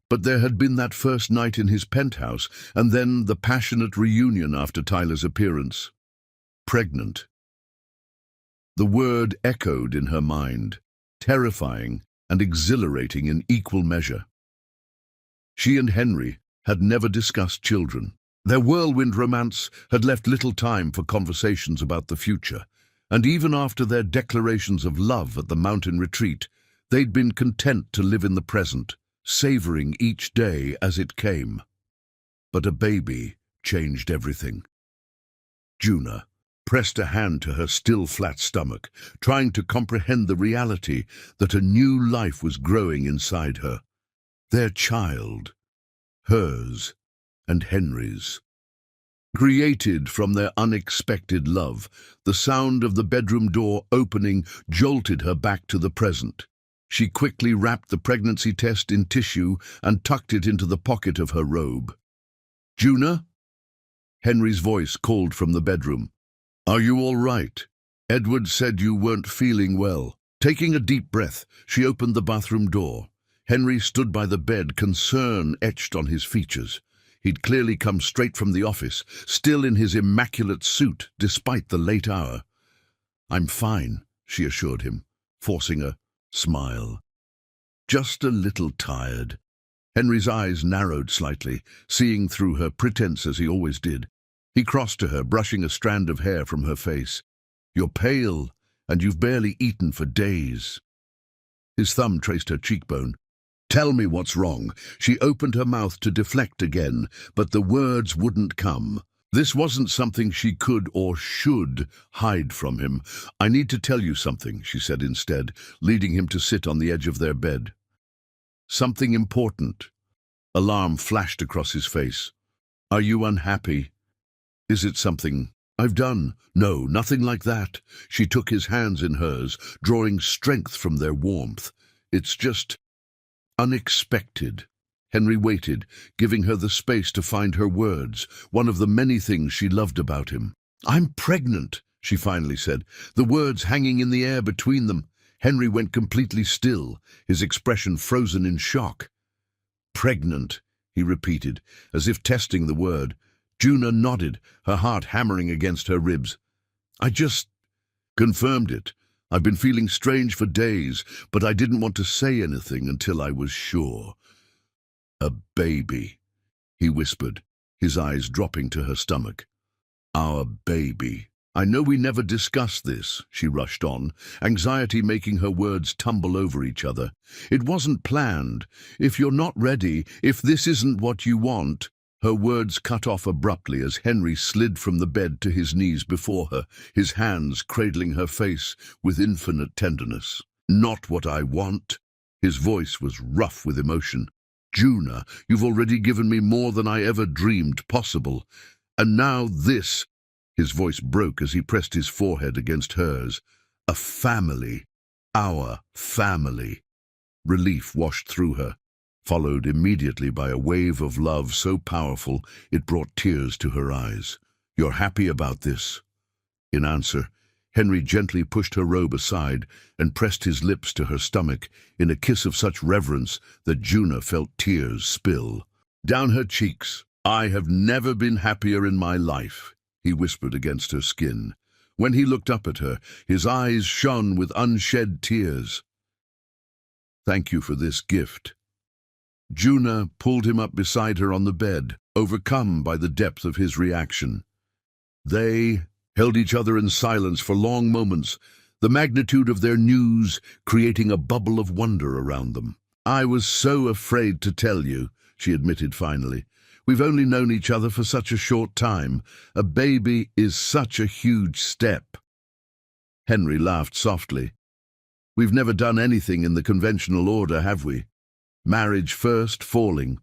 but there had been that first night in his penthouse, and then the passionate reunion after Tyler's appearance. Pregnant. The word echoed in her mind, terrifying and exhilarating in equal measure. She and Henry had never discussed children. Their whirlwind romance had left little time for conversations about the future, and even after their declarations of love at the mountain retreat, they'd been content to live in the present, savoring each day as it came. But a baby changed everything. Juna pressed a hand to her still flat stomach, trying to comprehend the reality that a new life was growing inside her. Their child, hers and Henry's. created from their unexpected love. The sound of the bedroom door opening jolted her back to the present. She quickly wrapped the pregnancy test in tissue and tucked it into the pocket of her robe. "Juna?" Henry's voice called from the bedroom. "Are you all right? Edward said you weren't feeling well." Taking a deep breath, she opened the bathroom door. Henry stood by the bed, concern etched on his features. He'd clearly come straight from the office, still in his immaculate suit, despite the late hour. "I'm fine," she assured him, forcing a smile. "Just a little tired." Henry's eyes narrowed slightly, seeing through her pretense as he always did. He crossed to her, brushing a strand of hair from her face. "You're pale, and you've barely eaten for days." His thumb traced her cheekbone. "Tell me what's wrong." She opened her mouth to deflect again, but the words wouldn't come. This wasn't something she could or should hide from him. "I need to tell you something," she said instead, leading him to sit on the edge of their bed. "Something important." Alarm flashed across his face. "Are you unhappy? Is it something I've done?" "No, nothing like that." She took his hands in hers, drawing strength from their warmth. "It's just unexpected." Henry waited, giving her the space to find her words, one of the many things she loved about him. "I'm pregnant," she finally said, the words hanging in the air between them. Henry went completely still, his expression frozen in shock. "Pregnant," he repeated, as if testing the word. Juna nodded, her heart hammering against her ribs. "I just confirmed it. I've been feeling strange for days, but I didn't want to say anything until I was sure." "A baby," he whispered, his eyes dropping to her stomach. "Our baby." "I know we never discussed this," she rushed on, anxiety making her words tumble over each other. "It wasn't planned. If you're not ready, if this isn't what you want—" Her words cut off abruptly as Henry slid from the bed to his knees before her, his hands cradling her face with infinite tenderness. "Not what I want." His voice was rough with emotion. "Juna, you've already given me more than I ever dreamed possible. And now this." His voice broke as he pressed his forehead against hers. "A family. Our family." Relief washed through her, followed immediately by a wave of love so powerful it brought tears to her eyes. "You're happy about this?" In answer, Henry gently pushed her robe aside and pressed his lips to her stomach in a kiss of such reverence that Juna felt tears spill down her cheeks. "I have never been happier in my life," he whispered against her skin. When he looked up at her, his eyes shone with unshed tears. "Thank you for this gift." Juna pulled him up beside her on the bed, overcome by the depth of his reaction. They held each other in silence for long moments, the magnitude of their news creating a bubble of wonder around them. "I was so afraid to tell you," she admitted finally. "We've only known each other for such a short time. A baby is such a huge step." Henry laughed softly. "We've never done anything in the conventional order, have we? Marriage first, falling.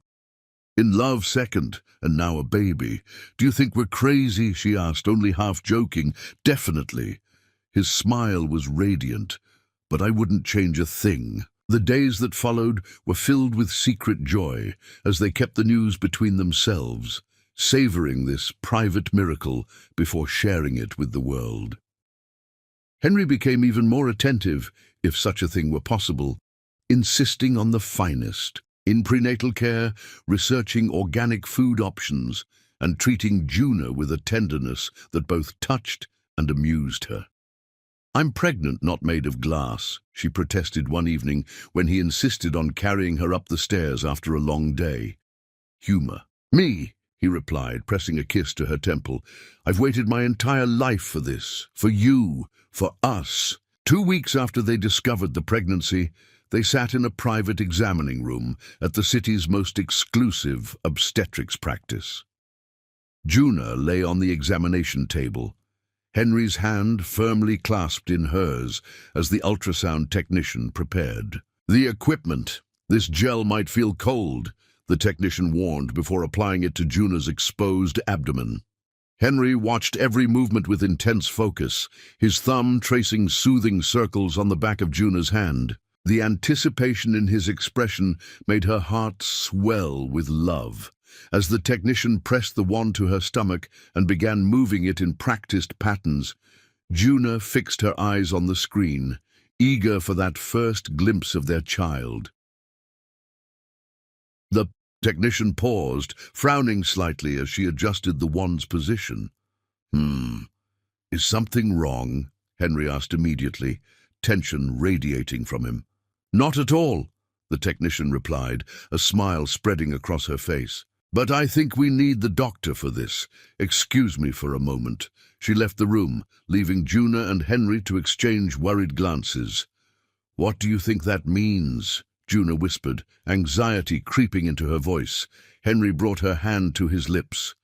In love second, and now a baby. Do you think we're crazy?" she asked, only half joking. "Definitely." His smile was radiant, "but I wouldn't change a thing." The days that followed were filled with secret joy as they kept the news between themselves, savoring this private miracle before sharing it with the world. Henry became even more attentive, if such a thing were possible, insisting on the finest in prenatal care, researching organic food options, and treating Juna with a tenderness that both touched and amused her. "I'm pregnant, not made of glass," she protested one evening when he insisted on carrying her up the stairs after a long day. "Humor." "Me," he replied, pressing a kiss to her temple. "I've waited my entire life for this, for you, for us." 2 weeks after they discovered the pregnancy, they sat in a private examining room at the city's most exclusive obstetrics practice. Juna lay on the examination table, Henry's hand firmly clasped in hers as the ultrasound technician prepared. "The equipment. This gel might feel cold," the technician warned before applying it to Juna's exposed abdomen. Henry watched every movement with intense focus, his thumb tracing soothing circles on the back of Juna's hand. The anticipation in his expression made her heart swell with love. As the technician pressed the wand to her stomach and began moving it in practiced patterns, Juna fixed her eyes on the screen, eager for that first glimpse of their child. The technician paused, frowning slightly as she adjusted the wand's position. Is something wrong?" Henry asked immediately, tension radiating from him. "Not at all," the technician replied, a smile spreading across her face. "But I think we need the doctor for this. Excuse me for a moment." She left the room, leaving Juna and Henry to exchange worried glances. "What do you think that means?" Juna whispered, anxiety creeping into her voice. Henry brought her hand to his lips.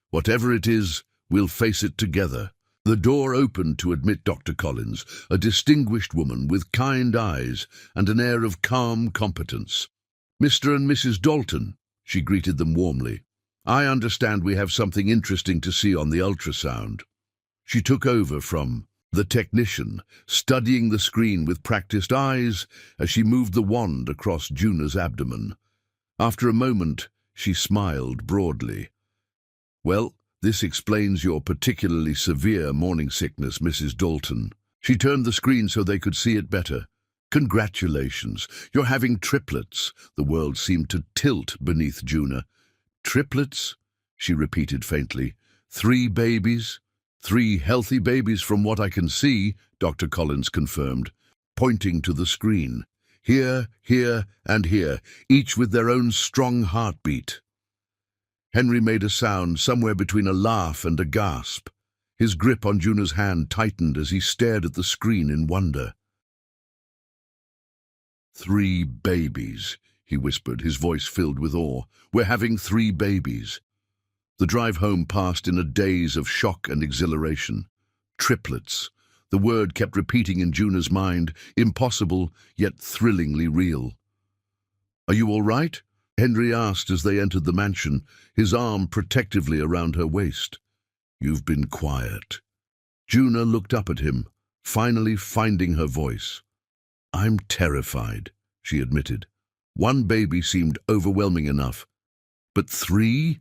"Whatever it is, we'll face it together." The door opened to admit Dr. Collins, a distinguished woman with kind eyes and an air of calm competence. "Mr. and Mrs. Dalton," she greeted them warmly. "I understand we have something interesting to see on the ultrasound." She took over from the technician, studying the screen with practiced eyes as she moved the wand across Juna's abdomen. After a moment, she smiled broadly. "Well, this explains your particularly severe morning sickness, Mrs. Dalton." She turned the screen so they could see it better. "Congratulations, you're having triplets." The world seemed to tilt beneath Juna. "Triplets?" she repeated faintly. "3 babies?" "3 healthy babies from what I can see," Dr. Collins confirmed, pointing to the screen. "Here, here, and here, each with their own strong heartbeat." Henry made a sound somewhere between a laugh and a gasp. His grip on Juna's hand tightened as he stared at the screen in wonder. "3 babies," he whispered, his voice filled with awe. "We're having 3 babies." The drive home passed in a daze of shock and exhilaration. Triplets. The word kept repeating in Juna's mind, impossible, yet thrillingly real. "Are you all right?" Henry asked as they entered the mansion, his arm protectively around her waist. "You've been quiet." Juna looked up at him, finally finding her voice. "I'm terrified," she admitted. 1 baby seemed overwhelming enough, but 3?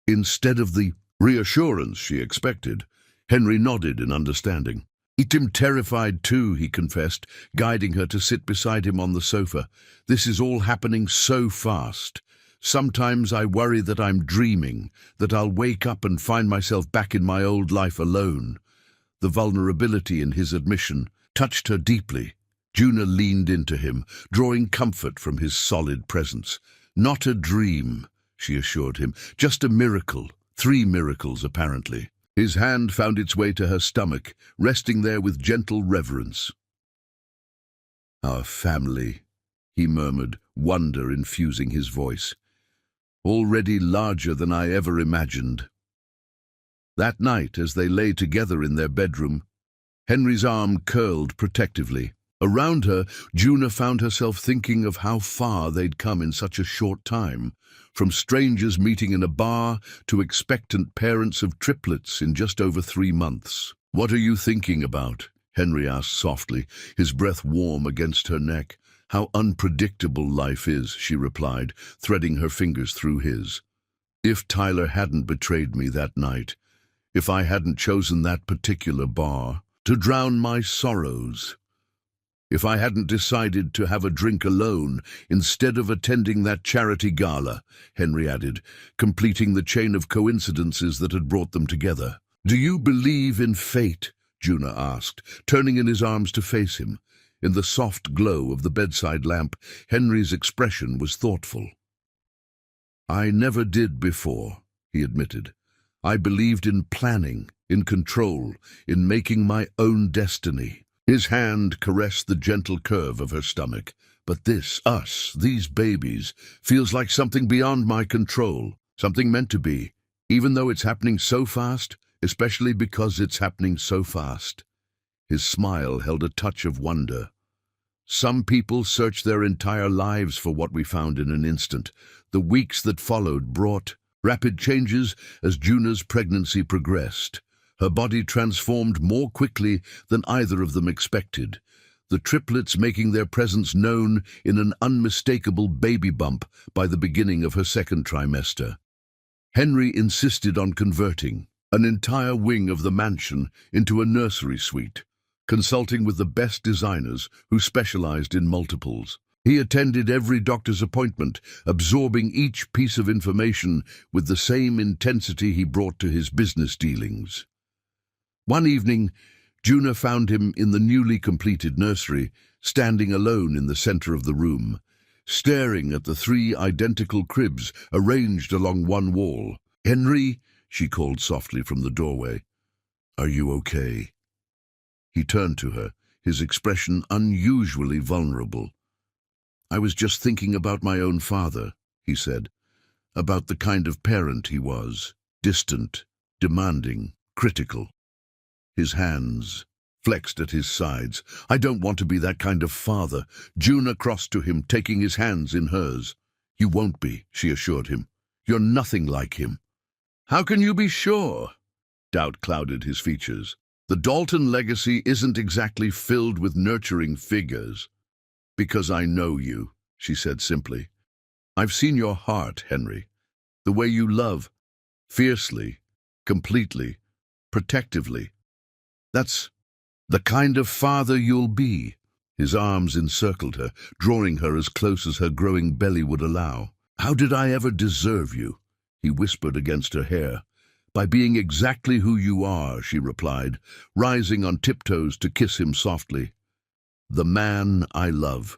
Instead of the reassurance she expected. Henry nodded in understanding. "I'm terrified too," he confessed, guiding her to sit beside him on the sofa. "This is all happening so fast. Sometimes I worry that I'm dreaming, that I'll wake up and find myself back in my old life alone." The vulnerability in his admission touched her deeply. Juna leaned into him, drawing comfort from his solid presence. "Not a dream," she assured him, "just a miracle. 3 miracles, apparently." His hand found its way to her stomach, resting there with gentle reverence. "Our family," he murmured, wonder infusing his voice. "Already larger than I ever imagined." That night, as they lay together in their bedroom, Henry's arm curled protectively. Around her, Juna found herself thinking of how far they'd come in such a short time, from strangers meeting in a bar to expectant parents of triplets in just over 3 months. "What are you thinking about?" Henry asked softly, his breath warm against her neck. "How unpredictable life is," she replied, threading her fingers through his. "If Tyler hadn't betrayed me that night, if I hadn't chosen that particular bar to drown my sorrows, if I hadn't decided to have a drink alone instead of attending that charity gala," Henry added, completing the chain of coincidences that had brought them together. "Do you believe in fate?" Juna asked, turning in his arms to face him. In the soft glow of the bedside lamp, Henry's expression was thoughtful. "I never did before," he admitted. "I believed in planning, in control, in making my own destiny." His hand caressed the gentle curve of her stomach. "But this, us, these babies, feels like something beyond my control, something meant to be, even though it's happening so fast, especially because it's happening so fast." His smile held a touch of wonder. "Some people search their entire lives for what we found in an instant. The weeks that followed brought Rapid changes as Juna's pregnancy progressed. Her body transformed more quickly than either of them expected, the triplets making their presence known in an unmistakable baby bump by the beginning of her second trimester. Henry insisted on converting an entire wing of the mansion into a nursery suite, consulting with the best designers who specialized in multiples. He attended every doctor's appointment, absorbing each piece of information with the same intensity he brought to his business dealings. One evening, Juna found him in the newly completed nursery, standing alone in the center of the room, staring at the 3 identical cribs arranged along one wall. "Henry," she called softly from the doorway, "are you okay?" He turned to her, his expression unusually vulnerable. "I was just thinking about my own father," he said, "about the kind of parent he was, distant, demanding, critical." His hands flexed at his sides. "I don't want to be that kind of father." Juna crossed to him, taking his hands in hers. "You won't be," she assured him. "You're nothing like him." "How can you be sure?" Doubt clouded his features. "The Dalton legacy isn't exactly filled with nurturing figures." "Because I know you," she said simply. "I've seen your heart, Henry. The way you love, fiercely, completely, protectively. That's the kind of father you'll be." His arms encircled her, drawing her as close as her growing belly would allow. "How did I ever deserve you?" he whispered against her hair. "By being exactly who you are," she replied, rising on tiptoes to kiss him softly. "The man I love."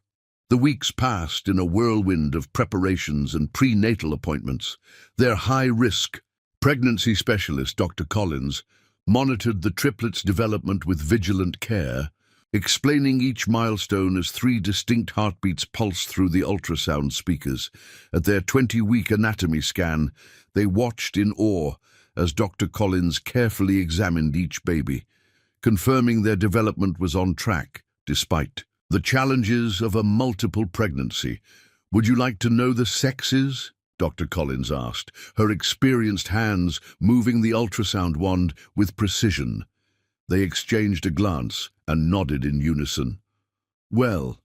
The weeks passed in a whirlwind of preparations and prenatal appointments. Their high-risk pregnancy specialist, Dr. Collins, monitored the triplets' development with vigilant care, explaining each milestone as 3 distinct heartbeats pulsed through the ultrasound speakers. At their 20-week anatomy scan, they watched in awe as Dr. Collins carefully examined each baby, confirming their development was on track, despite the challenges of a multiple pregnancy. "Would you like to know the sexes?" Dr. Collins asked, her experienced hands moving the ultrasound wand with precision. They exchanged a glance and nodded in unison. "Well,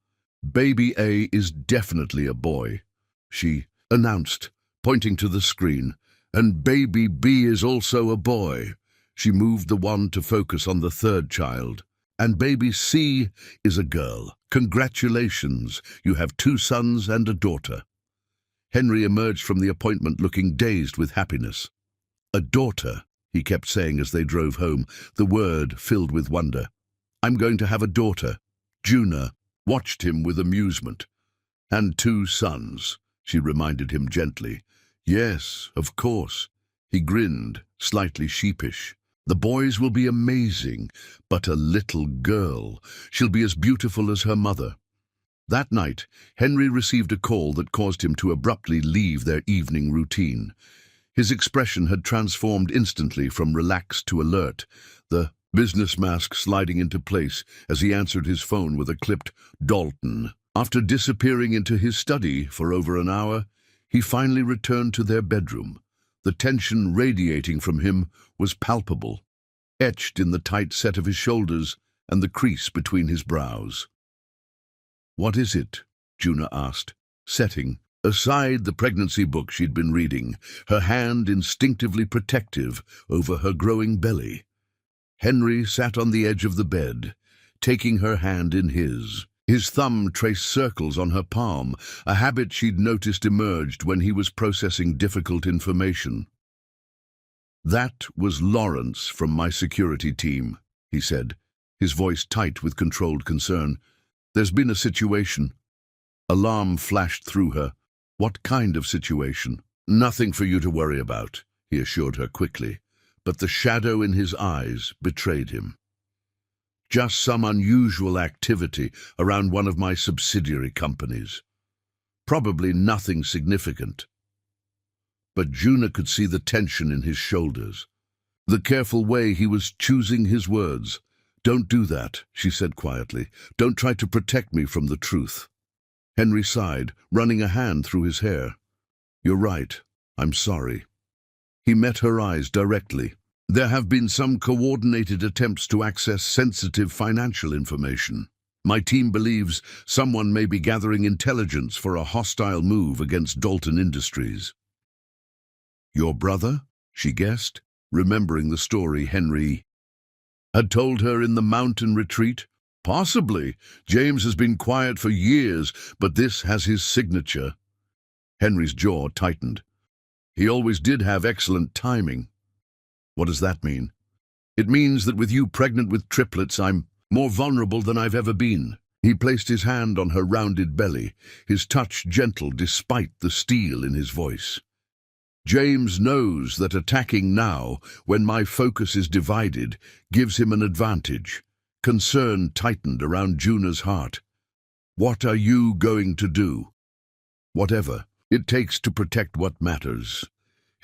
baby A is definitely a boy," she announced, pointing to the screen. "And baby B is also a boy." She moved the wand to focus on the 3rd child. "And baby C is a girl. Congratulations, you have 2 sons and a daughter." Henry emerged from the appointment looking dazed with happiness. "A daughter," he kept saying as they drove home, the word filled with wonder. "I'm going to have a daughter." Juna watched him with amusement. "And 2 sons," she reminded him gently. "Yes, of course." He grinned, slightly sheepish. "The boys will be amazing, but a little girl. She'll be as beautiful as her mother." That night, Henry received a call that caused him to abruptly leave their evening routine. His expression had transformed instantly from relaxed to alert, the business mask sliding into place as he answered his phone with a clipped "Dalton." After disappearing into his study for over an hour, he finally returned to their bedroom. The tension radiating from him was palpable, etched in the tight set of his shoulders and the crease between his brows. "What is it?" Juna asked, setting aside the pregnancy book she'd been reading, her hand instinctively protective over her growing belly. Henry sat on the edge of the bed, taking her hand in his. His thumb traced circles on her palm, a habit she'd noticed emerged when he was processing difficult information. "That was Lawrence from my security team," he said, his voice tight with controlled concern. "There's been a situation." Alarm flashed through her. "What kind of situation?" "Nothing for you to worry about," he assured her quickly, but the shadow in his eyes betrayed him. "Just some unusual activity around one of my subsidiary companies. Probably nothing significant." But Juna could see the tension in his shoulders, the careful way he was choosing his words. "Don't do that," she said quietly. "Don't try to protect me from the truth." Henry sighed, running a hand through his hair. "You're right. I'm sorry." He met her eyes directly. There have been some coordinated attempts to access sensitive financial information. My team believes someone may be gathering intelligence for a hostile move against Dalton Industries. Your brother? She guessed, remembering the story Henry had told her in the mountain retreat. Possibly. James has been quiet for years, but this has his signature. Henry's jaw tightened. He always did have excellent timing. What does that mean? It means that with you pregnant with triplets, I'm more vulnerable than I've ever been. He placed his hand on her rounded belly, his touch gentle despite the steel in his voice. James knows that attacking now, when my focus is divided, gives him an advantage. Concern tightened around Juna's heart. What are you going to do? Whatever it takes to protect what matters.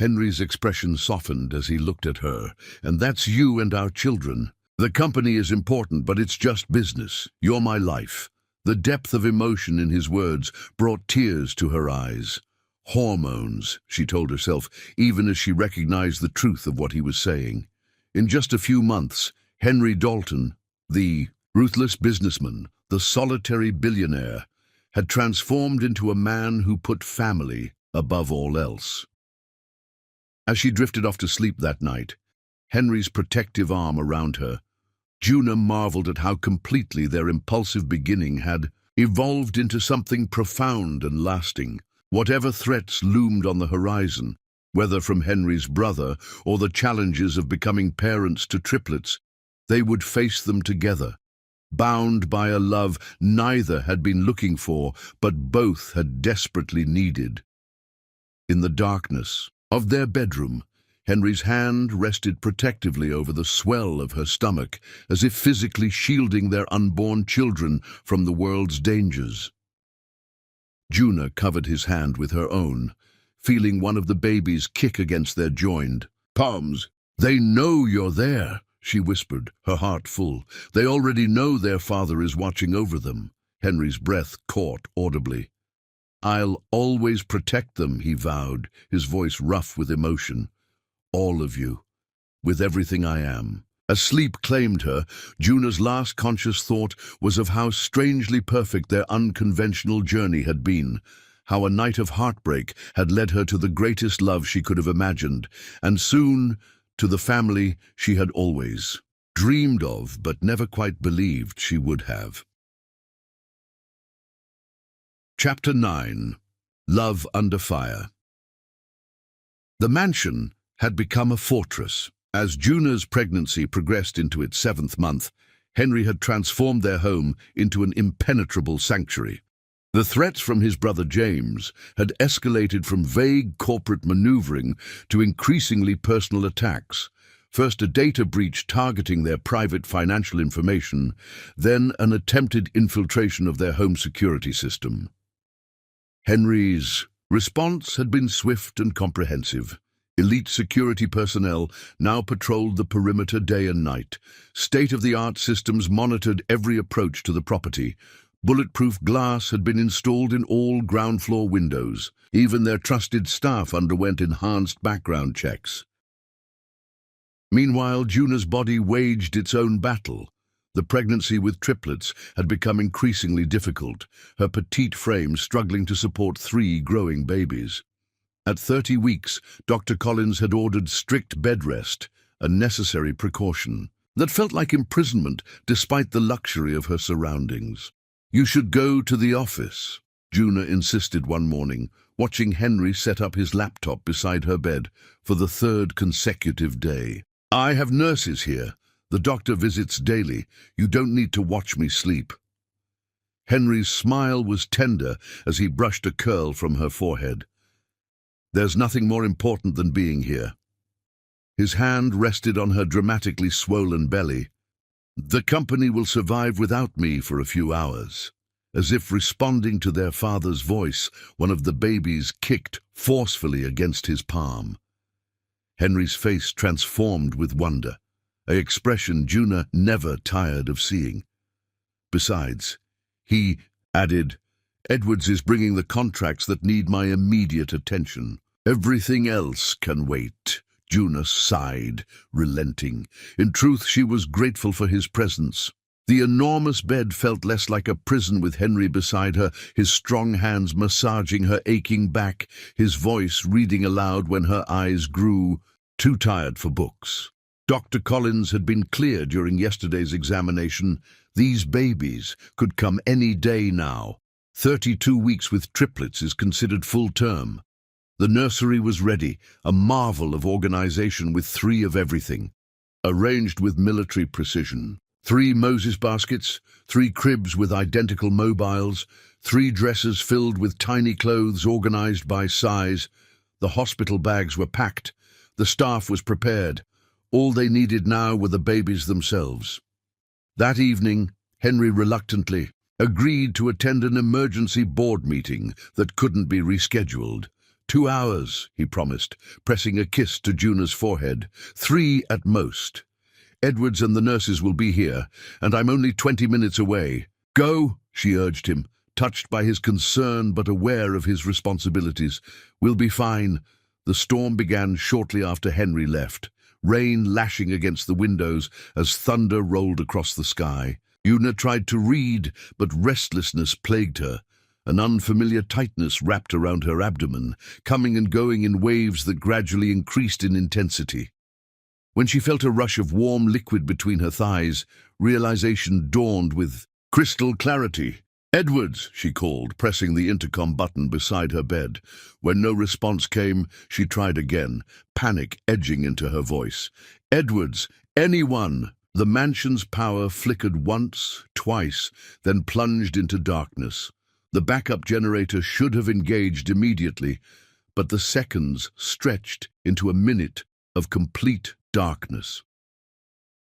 Henry's expression softened as he looked at her. And that's you and our children. The company is important, but it's just business. You're my life. The depth of emotion in his words brought tears to her eyes. Hormones, she told herself, even as she recognized the truth of what he was saying. In just a few months, Henry Dalton, the ruthless businessman, the solitary billionaire, had transformed into a man who put family above all else. As she drifted off to sleep that night, Henry's protective arm around her, Juna marveled at how completely their impulsive beginning had evolved into something profound and lasting. Whatever threats loomed on the horizon, whether from Henry's brother or the challenges of becoming parents to triplets, they would face them together, bound by a love neither had been looking for, but both had desperately needed. In the darkness of their bedroom, Henry's hand rested protectively over the swell of her stomach, as if physically shielding their unborn children from the world's dangers. Juna covered his hand with her own, feeling one of the babies kick against their joined palms. They know you're there, she whispered, her heart full. They already know their father is watching over them. Henry's breath caught audibly. I'll always protect them, he vowed, his voice rough with emotion. All of you, with everything I am. As sleep claimed her, Juna's last conscious thought was of how strangely perfect their unconventional journey had been, how a night of heartbreak had led her to the greatest love she could have imagined, and soon to the family she had always dreamed of but never quite believed she would have. Chapter 9. Love Under Fire. The mansion had become a fortress. As Juna's pregnancy progressed into its 7th month, Henry had transformed their home into an impenetrable sanctuary. The threats from his brother James had escalated from vague corporate maneuvering to increasingly personal attacks. First a data breach targeting their private financial information, then an attempted infiltration of their home security system. Henry's response had been swift and comprehensive. Elite security personnel now patrolled the perimeter day and night. State-of-the-art systems monitored every approach to the property. Bulletproof glass had been installed in all ground-floor windows. Even their trusted staff underwent enhanced background checks. Meanwhile, Juna's body waged its own battle. The pregnancy with triplets had become increasingly difficult, her petite frame struggling to support 3 growing babies. At 30 weeks, Dr. Collins had ordered strict bed rest, a necessary precaution that felt like imprisonment despite the luxury of her surroundings. You should go to the office, Juna insisted one morning, watching Henry set up his laptop beside her bed for the 3rd consecutive day. I have nurses here. The doctor visits daily. You don't need to watch me sleep. Henry's smile was tender as he brushed a curl from her forehead. There's nothing more important than being here. His hand rested on her dramatically swollen belly. The company will survive without me for a few hours. As if responding to their father's voice, one of the babies kicked forcefully against his palm. Henry's face transformed with wonder, an expression Juna never tired of seeing. Besides, he added, Edwards is bringing the contracts that need my immediate attention. Everything else can wait. Juna sighed, relenting. In truth, she was grateful for his presence. The enormous bed felt less like a prison with Henry beside her, his strong hands massaging her aching back, his voice reading aloud when her eyes grew too tired for books. Dr. Collins had been clear during yesterday's examination. These babies could come any day now. 32 weeks with triplets is considered full term. The nursery was ready, a marvel of organization with 3 of everything, arranged with military precision. 3 Moses baskets, 3 cribs with identical mobiles, 3 dressers filled with tiny clothes organized by size. The hospital bags were packed. The staff was prepared. All they needed now were the babies themselves. That evening, Henry reluctantly agreed to attend an emergency board meeting that couldn't be rescheduled. 2 hours, he promised, pressing a kiss to Juna's forehead. 3 at most. Edwards and the nurses will be here, and I'm only 20 minutes away. Go, she urged him, touched by his concern but aware of his responsibilities. We'll be fine. The storm began shortly after Henry left, rain lashing against the windows as thunder rolled across the sky. Juna tried to read, but restlessness plagued her. An unfamiliar tightness wrapped around her abdomen, coming and going in waves that gradually increased in intensity. When she felt a rush of warm liquid between her thighs, realization dawned with crystal clarity. "Edwards," she called, pressing the intercom button beside her bed. When no response came, she tried again, panic edging into her voice. "Edwards, anyone!" The mansion's power flickered once, twice, then plunged into darkness. The backup generator should have engaged immediately, but the seconds stretched into a minute of complete darkness.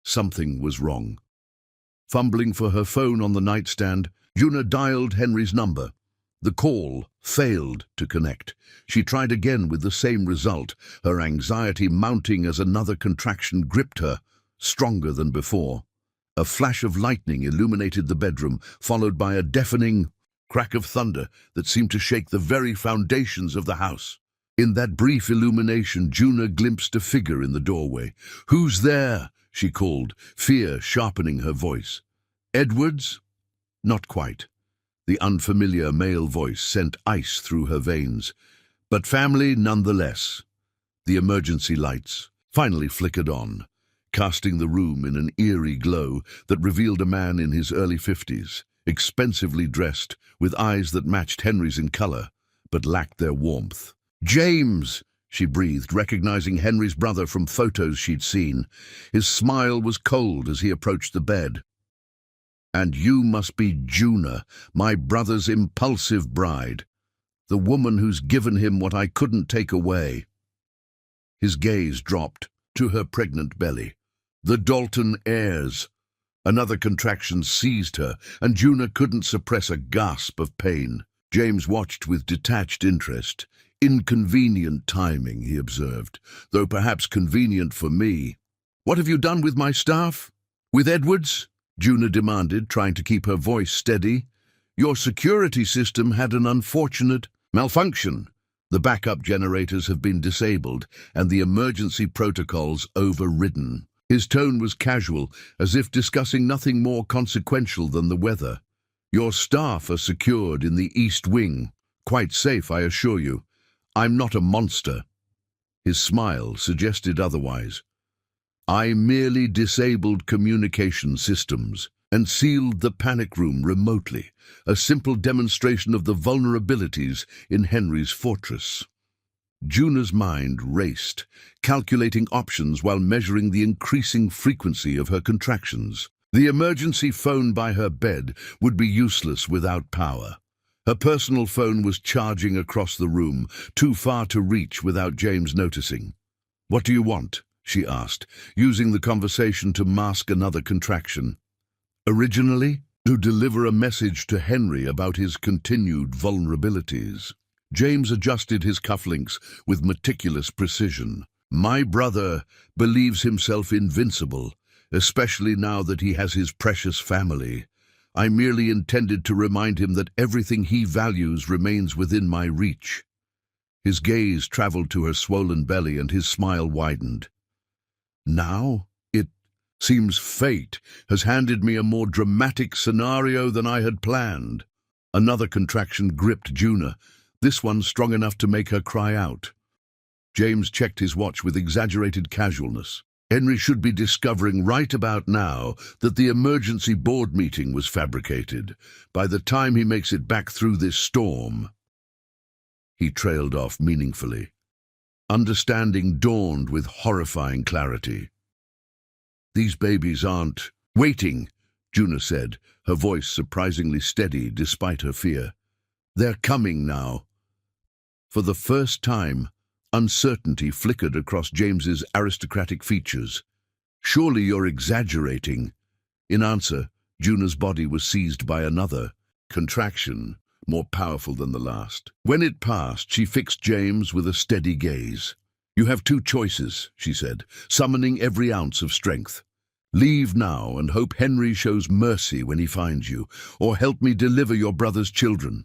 Something was wrong. Fumbling for her phone on the nightstand, Juna dialed Henry's number. The call failed to connect. She tried again with the same result, her anxiety mounting as another contraction gripped her, stronger than before. A flash of lightning illuminated the bedroom, followed by a deafening crack of thunder that seemed to shake the very foundations of the house. In that brief illumination, Juna glimpsed a figure in the doorway. "Who's there?" she called, fear sharpening her voice. "Edwards?" Not quite. The unfamiliar male voice sent ice through her veins. But family nonetheless. The emergency lights finally flickered on, casting the room in an eerie glow that revealed a man in his early 50s, expensively dressed, with eyes that matched Henry's in color, but lacked their warmth. "James!" she breathed, recognizing Henry's brother from photos she'd seen. His smile was cold as he approached the bed. "And you must be Juna, my brother's impulsive bride, the woman who's given him what I couldn't take away." His gaze dropped to her pregnant belly. The Dalton heirs. Another contraction seized her, and Juna couldn't suppress a gasp of pain. James watched with detached interest. "Inconvenient timing," he observed, "though perhaps convenient for me." "What have you done with my staff? With Edwards?" Juna demanded, trying to keep her voice steady. "Your security system had an unfortunate malfunction. The backup generators have been disabled and the emergency protocols overridden." His tone was casual, as if discussing nothing more consequential than the weather. "Your staff are secured in the East Wing. Quite safe, I assure you. I'm not a monster." His smile suggested otherwise. "I merely disabled communication systems and sealed the panic room remotely, a simple demonstration of the vulnerabilities in Henry's fortress." Juna's mind raced, calculating options while measuring the increasing frequency of her contractions. The emergency phone by her bed would be useless without power. Her personal phone was charging across the room, too far to reach without James noticing. "What do you want?" she asked, using the conversation to mask another contraction. "Originally, to deliver a message to Henry about his continued vulnerabilities." James adjusted his cufflinks with meticulous precision. "My brother believes himself invincible, especially now that he has his precious family. I merely intended to remind him that everything he values remains within my reach." His gaze traveled to her swollen belly and his smile widened. Now, it seems fate has handed me a more dramatic scenario than I had planned. Another contraction gripped Juna, this one strong enough to make her cry out. James checked his watch with exaggerated casualness. Henry should be discovering right about now that the emergency board meeting was fabricated. By the time he makes it back through this storm. He trailed off meaningfully. Understanding dawned with horrifying clarity. These babies aren't waiting, Juna said, her voice surprisingly steady despite her fear. They're coming now. For the first time, uncertainty flickered across James's aristocratic features. Surely you're exaggerating. In answer, Juna's body was seized by another contraction, more powerful than the last. When it passed, she fixed James with a steady gaze. You have two choices, she said, summoning every ounce of strength. Leave now and hope Henry shows mercy when he finds you, or help me deliver your brother's children.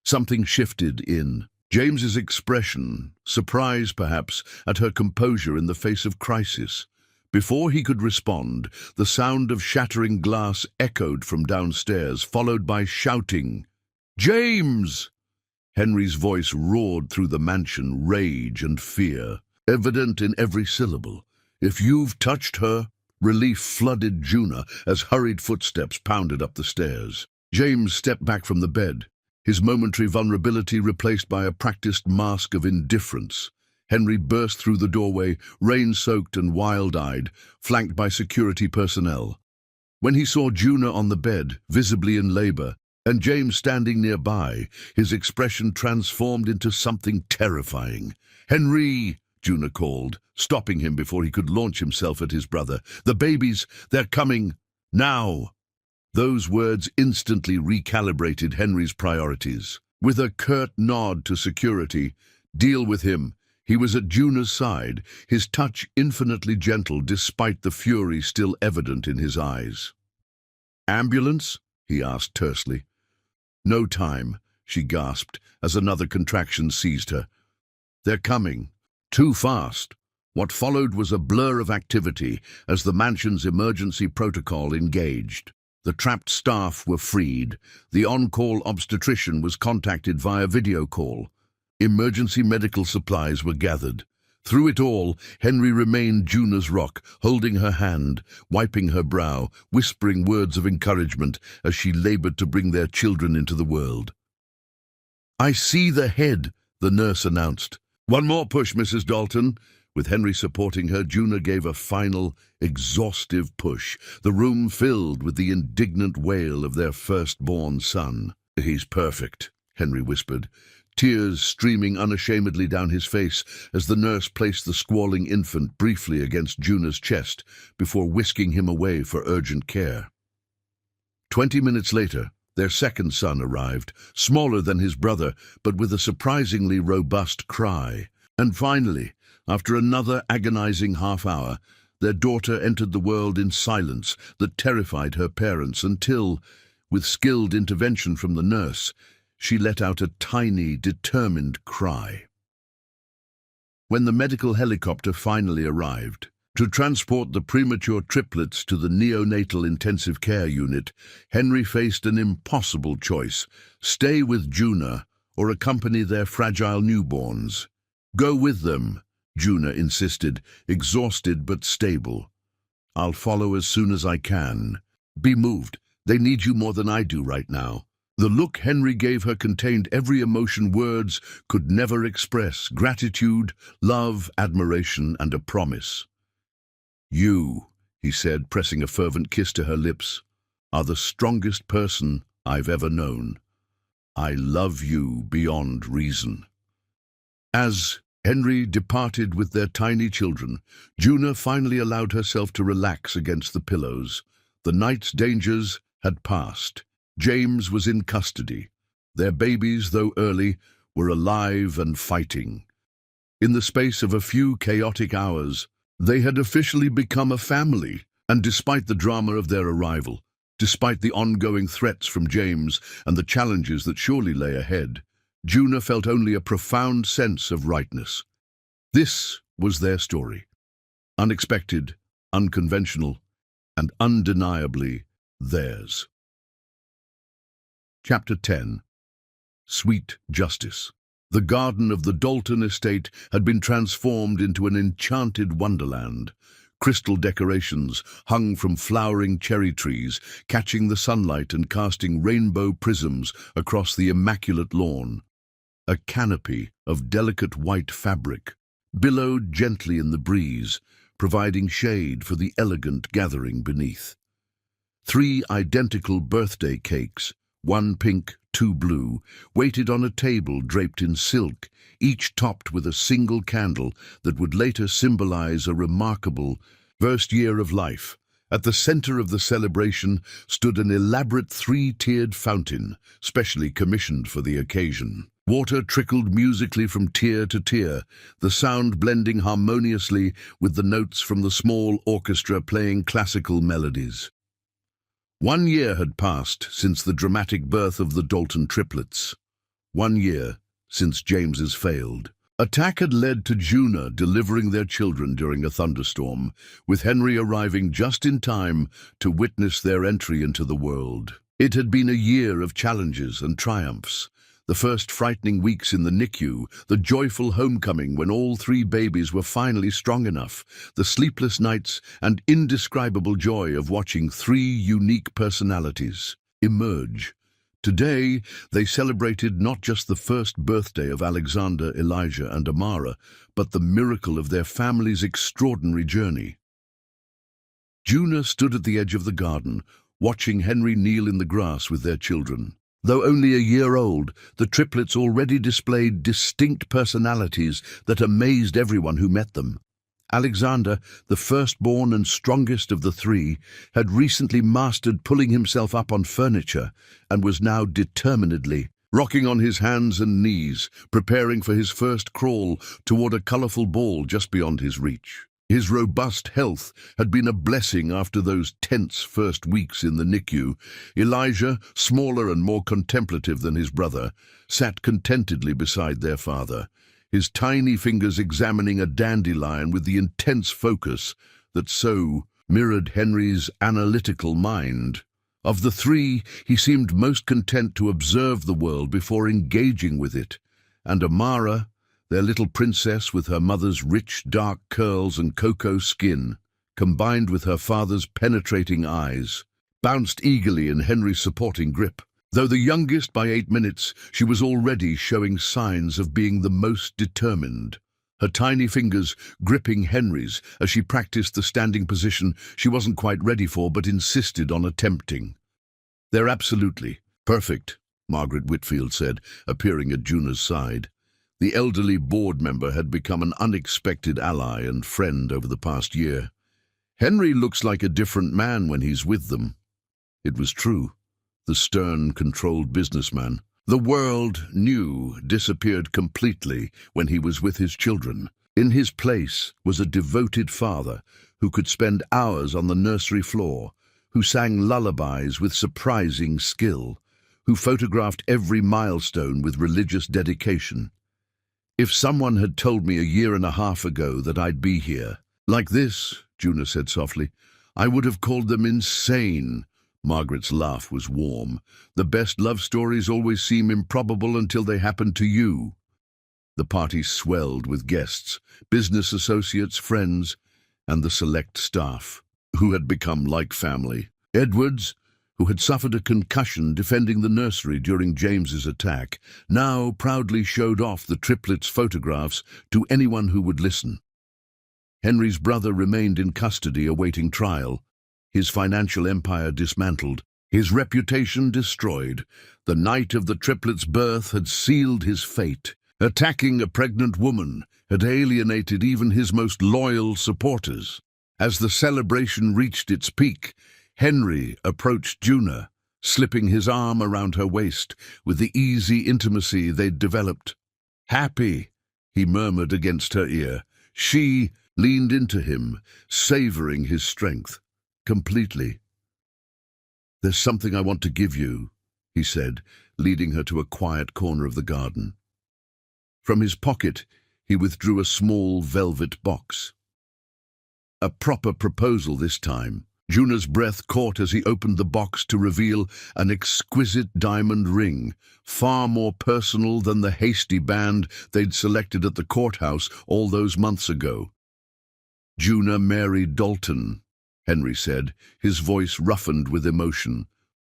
Something shifted in James's expression, surprise perhaps at her composure in the face of crisis. Before he could respond, the sound of shattering glass echoed from downstairs, followed by shouting. James! Henry's voice roared through the mansion, rage and fear, evident in every syllable. If you've touched her, relief flooded Juna as hurried footsteps pounded up the stairs. James stepped back from the bed, his momentary vulnerability replaced by a practiced mask of indifference. Henry burst through the doorway, rain-soaked and wild-eyed, flanked by security personnel. When he saw Juna on the bed, visibly in labor, and James standing nearby, his expression transformed into something terrifying. Henry! Juna called, stopping him before he could launch himself at his brother. The babies, they're coming! Now! Those words instantly recalibrated Henry's priorities. With a curt nod to security, deal with him. He was at Juna's side, his touch infinitely gentle despite the fury still evident in his eyes. Ambulance? He asked tersely. No time, she gasped as another contraction seized her. They're coming. Too fast. What followed was a blur of activity as the mansion's emergency protocol engaged. The trapped staff were freed. The on-call obstetrician was contacted via video call. Emergency medical supplies were gathered. Through it all, Henry remained Juna's rock, holding her hand, wiping her brow, whispering words of encouragement as she labored to bring their children into the world. I see the head, the nurse announced. One more push, Mrs. Dalton. With Henry supporting her, Juna gave a final, exhaustive push. The room filled with the indignant wail of their firstborn son. He's perfect, Henry whispered, tears streaming unashamedly down his face as the nurse placed the squalling infant briefly against Juna's chest before whisking him away for urgent care. 20 minutes later, their second son arrived, smaller than his brother, but with a surprisingly robust cry. And finally, after another agonizing half-hour, their daughter entered the world in silence that terrified her parents until, with skilled intervention from the nurse, she let out a tiny, determined cry. When the medical helicopter finally arrived, to transport the premature triplets to the neonatal intensive care unit, Henry faced an impossible choice: stay with Juna or accompany their fragile newborns. Go with them, Juna insisted, exhausted but stable. I'll follow as soon as I can. Be moved. They need you more than I do right now. The look Henry gave her contained every emotion words could never express: gratitude, love, admiration, and a promise. You, he said, pressing a fervent kiss to her lips, are the strongest person I've ever known. I love you beyond reason. As Henry departed with their tiny children, Juna finally allowed herself to relax against the pillows. The night's dangers had passed. James was in custody. Their babies, though early, were alive and fighting. In the space of a few chaotic hours, they had officially become a family, and despite the drama of their arrival, despite the ongoing threats from James and the challenges that surely lay ahead, Juna felt only a profound sense of rightness. This was their story. Unexpected, unconventional, and undeniably theirs. Chapter 10. Sweet Justice. The garden of the Dalton estate had been transformed into an enchanted wonderland. Crystal decorations hung from flowering cherry trees, catching the sunlight and casting rainbow prisms across the immaculate lawn. A canopy of delicate white fabric billowed gently in the breeze, providing shade for the elegant gathering beneath. 3 identical birthday cakes, 1 pink, 2 blue, waited on a table draped in silk, each topped with a single candle that would later symbolize a remarkable first year of life. At the center of the celebration stood an elaborate 3-tiered fountain, specially commissioned for the occasion. Water trickled musically from tier to tier, the sound blending harmoniously with the notes from the small orchestra playing classical melodies. 1 year had passed since the dramatic birth of the Dalton triplets. 1 year since James's failed attack had led to Juna delivering their children during a thunderstorm, with Henry arriving just in time to witness their entry into the world. It had been a year of challenges and triumphs. The first frightening weeks in the NICU, the joyful homecoming when all 3 babies were finally strong enough, the sleepless nights and indescribable joy of watching 3 unique personalities emerge. Today, they celebrated not just the first birthday of Alexander, Elijah, and Amara, but the miracle of their family's extraordinary journey. Juna stood at the edge of the garden, watching Henry kneel in the grass with their children. Though only a year old, the triplets already displayed distinct personalities that amazed everyone who met them. Alexander, the firstborn and strongest of the 3, had recently mastered pulling himself up on furniture and was now determinedly rocking on his hands and knees, preparing for his first crawl toward a colorful ball just beyond his reach. His robust health had been a blessing after those tense first weeks in the NICU. Elijah, smaller and more contemplative than his brother, sat contentedly beside their father, his tiny fingers examining a dandelion with the intense focus that so mirrored Henry's analytical mind. Of the 3, he seemed most content to observe the world before engaging with it, and Amara, their little princess with her mother's rich dark curls and cocoa skin, combined with her father's penetrating eyes, bounced eagerly in Henry's supporting grip. Though the youngest by 8 minutes, she was already showing signs of being the most determined. Her tiny fingers gripping Henry's as she practiced the standing position she wasn't quite ready for but insisted on attempting. "They're absolutely perfect," Margaret Whitfield said, appearing at Juna's side. The elderly board member had become an unexpected ally and friend over the past year. "Henry looks like a different man when he's with them." It was true. The stern, controlled businessman the world knew disappeared completely when he was with his children. In his place was a devoted father who could spend hours on the nursery floor, who sang lullabies with surprising skill, who photographed every milestone with religious dedication. "If someone had told me a year and a half ago that I'd be here like this," Juna said softly, "I would have called them insane." Margaret's laugh was warm. "The best love stories always seem improbable until they happen to you." The party swelled with guests, business associates, friends, and the select staff, who had become like family. Edwards, who had suffered a concussion defending the nursery during James's attack, now proudly showed off the triplets' photographs to anyone who would listen. Henry's brother remained in custody awaiting trial, his financial empire dismantled, his reputation destroyed. The night of the triplets' birth had sealed his fate. Attacking a pregnant woman had alienated even his most loyal supporters. As the celebration reached its peak, Henry approached Juna, slipping his arm around her waist with the easy intimacy they'd developed. "Happy," he murmured against her ear. She leaned into him, savoring his strength completely. "There's something I want to give you," he said, leading her to a quiet corner of the garden. From his pocket, he withdrew a small velvet box. A proper proposal this time. Juna's breath caught as he opened the box to reveal an exquisite diamond ring, far more personal than the hasty band they'd selected at the courthouse all those months ago. "Juna married Dalton," Henry said, his voice roughened with emotion.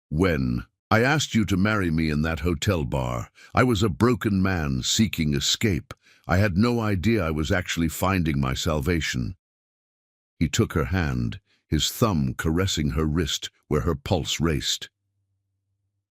"When? I asked you to marry me in that hotel bar. I was a broken man seeking escape. I had no idea I was actually finding my salvation." He took her hand, his thumb caressing her wrist where her pulse raced.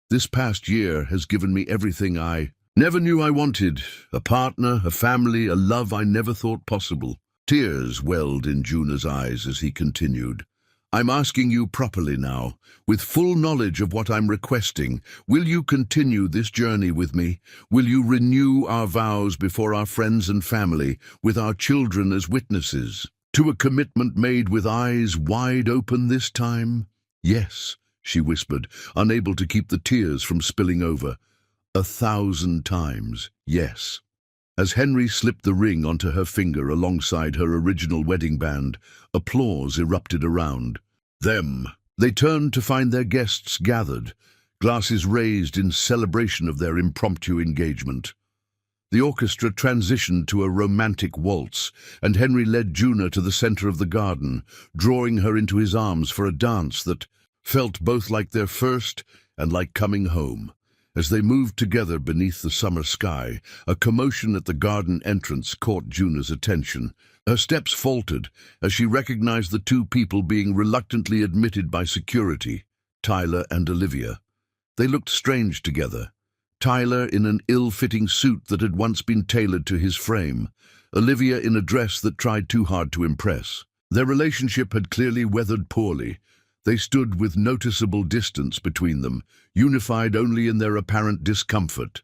"This past year has given me everything I never knew I wanted. A partner, a family, a love I never thought possible." Tears welled in Juna's eyes as he continued. "I'm asking you properly now, with full knowledge of what I'm requesting. Will you continue this journey with me? Will you renew our vows before our friends and family, with our children as witnesses? To a commitment made with eyes wide open this time?" "Yes," she whispered, unable to keep the tears from spilling over. 1,000 times, yes. As Henry slipped the ring onto her finger alongside her original wedding band, applause erupted around them. They turned to find their guests gathered, glasses raised in celebration of their impromptu engagement. The orchestra transitioned to a romantic waltz, and Henry led Juna to the center of the garden, drawing her into his arms for a dance that felt both like their first and like coming home. As they moved together beneath the summer sky, a commotion at the garden entrance caught Juna's attention. Her steps faltered as she recognized the two people being reluctantly admitted by security, Tyler and Olivia. They looked strange together. Tyler in an ill-fitting suit that had once been tailored to his frame, Olivia in a dress that tried too hard to impress. Their relationship had clearly weathered poorly. They stood with noticeable distance between them, unified only in their apparent discomfort.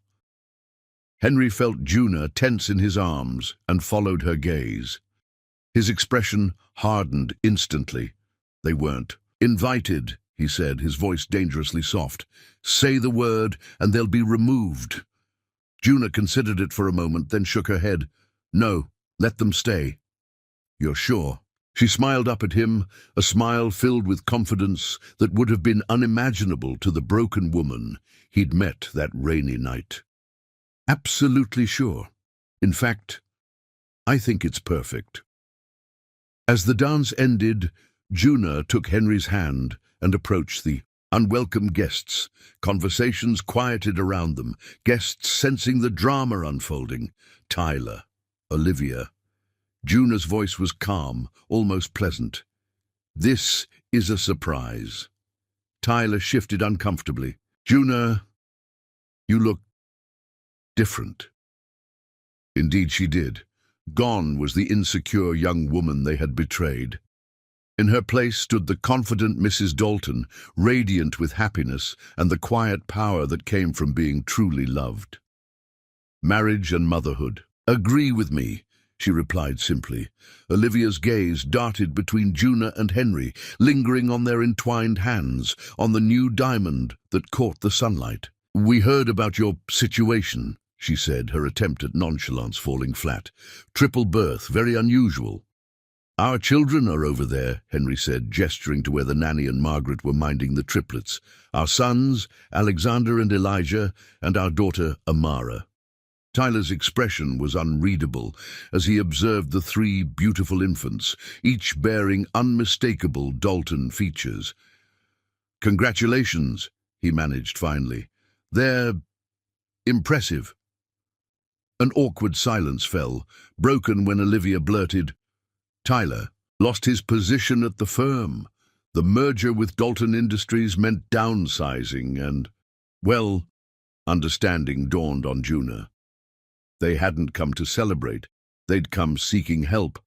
Henry felt Juna tense in his arms and followed her gaze. His expression hardened instantly. "They weren't invited," he said, his voice dangerously soft. "Say the word and they'll be removed." Juna considered it for a moment, then shook her head. "No, let them stay." "You're sure?" She smiled up at him, a smile filled with confidence that would have been unimaginable to the broken woman he'd met that rainy night. "Absolutely sure. In fact, I think it's perfect." As the dance ended, Juna took Henry's hand and approached the unwelcome guests. Conversations quieted around them, guests sensing the drama unfolding. Tyler, Olivia. Juna's voice was calm, almost pleasant. "This is a surprise." Tyler shifted uncomfortably. "Juna, you look different." Indeed she did. Gone was the insecure young woman they had betrayed. In her place stood the confident Mrs. Dalton, radiant with happiness and the quiet power that came from being truly loved. "Marriage and motherhood. Agree with me," she replied simply. Olivia's gaze darted between Juna and Henry, lingering on their entwined hands, on the new diamond that caught the sunlight. "We heard about your situation," she said, her attempt at nonchalance falling flat. "Triple birth, very unusual." "Our children are over there," Henry said, gesturing to where the nanny and Margaret were minding the triplets. "Our sons, Alexander and Elijah, and our daughter, Amara." Tyler's expression was unreadable as he observed the 3 beautiful infants, each bearing unmistakable Dalton features. "Congratulations," he managed finally. "They're impressive." An awkward silence fell, broken when Olivia blurted, "Tyler lost his position at the firm. The merger with Dalton Industries meant downsizing and, well, understanding dawned on Juna. They hadn't come to celebrate. They'd come seeking help,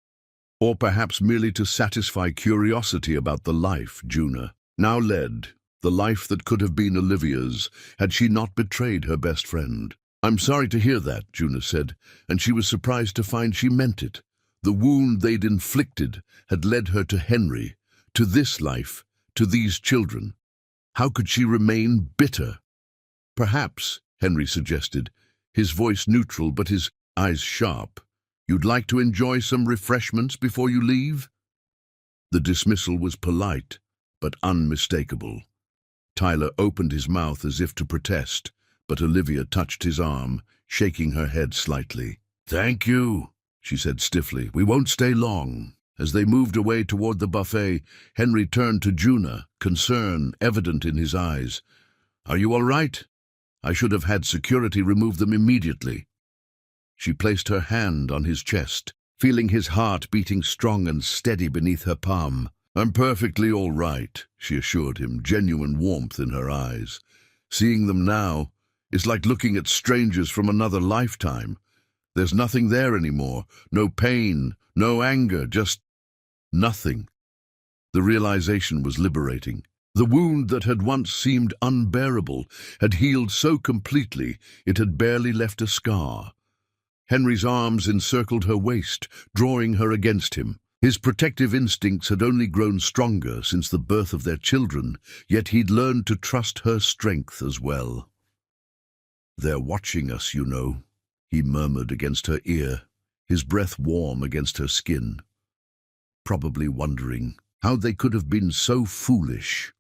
or perhaps merely to satisfy curiosity about the life Juna now led, the life that could have been Olivia's had she not betrayed her best friend. "I'm sorry to hear that," Juna said, and she was surprised to find she meant it. The wound they'd inflicted had led her to Henry, to this life, to these children. How could she remain bitter? Perhaps, Henry suggested, his voice neutral but his eyes sharp, you'd like to enjoy some refreshments before you leave? The dismissal was polite, but unmistakable. Tyler opened his mouth as if to protest, but Olivia touched his arm, shaking her head slightly. "Thank you," she said stiffly. "We won't stay long." As they moved away toward the buffet, Henry turned to Juna, concern evident in his eyes. "Are you all right? I should have had security remove them immediately." She placed her hand on his chest, feeling his heart beating strong and steady beneath her palm. "I'm perfectly all right," she assured him, genuine warmth in her eyes. "Seeing them now is like looking at strangers from another lifetime. There's nothing there anymore, no pain, no anger, just nothing." The realization was liberating. The wound that had once seemed unbearable had healed so completely it had barely left a scar. Henry's arms encircled her waist, drawing her against him. His protective instincts had only grown stronger since the birth of their children, yet he'd learned to trust her strength as well. "They're watching us, you know," he murmured against her ear, his breath warm against her skin. "Probably wondering how they could have been so foolish."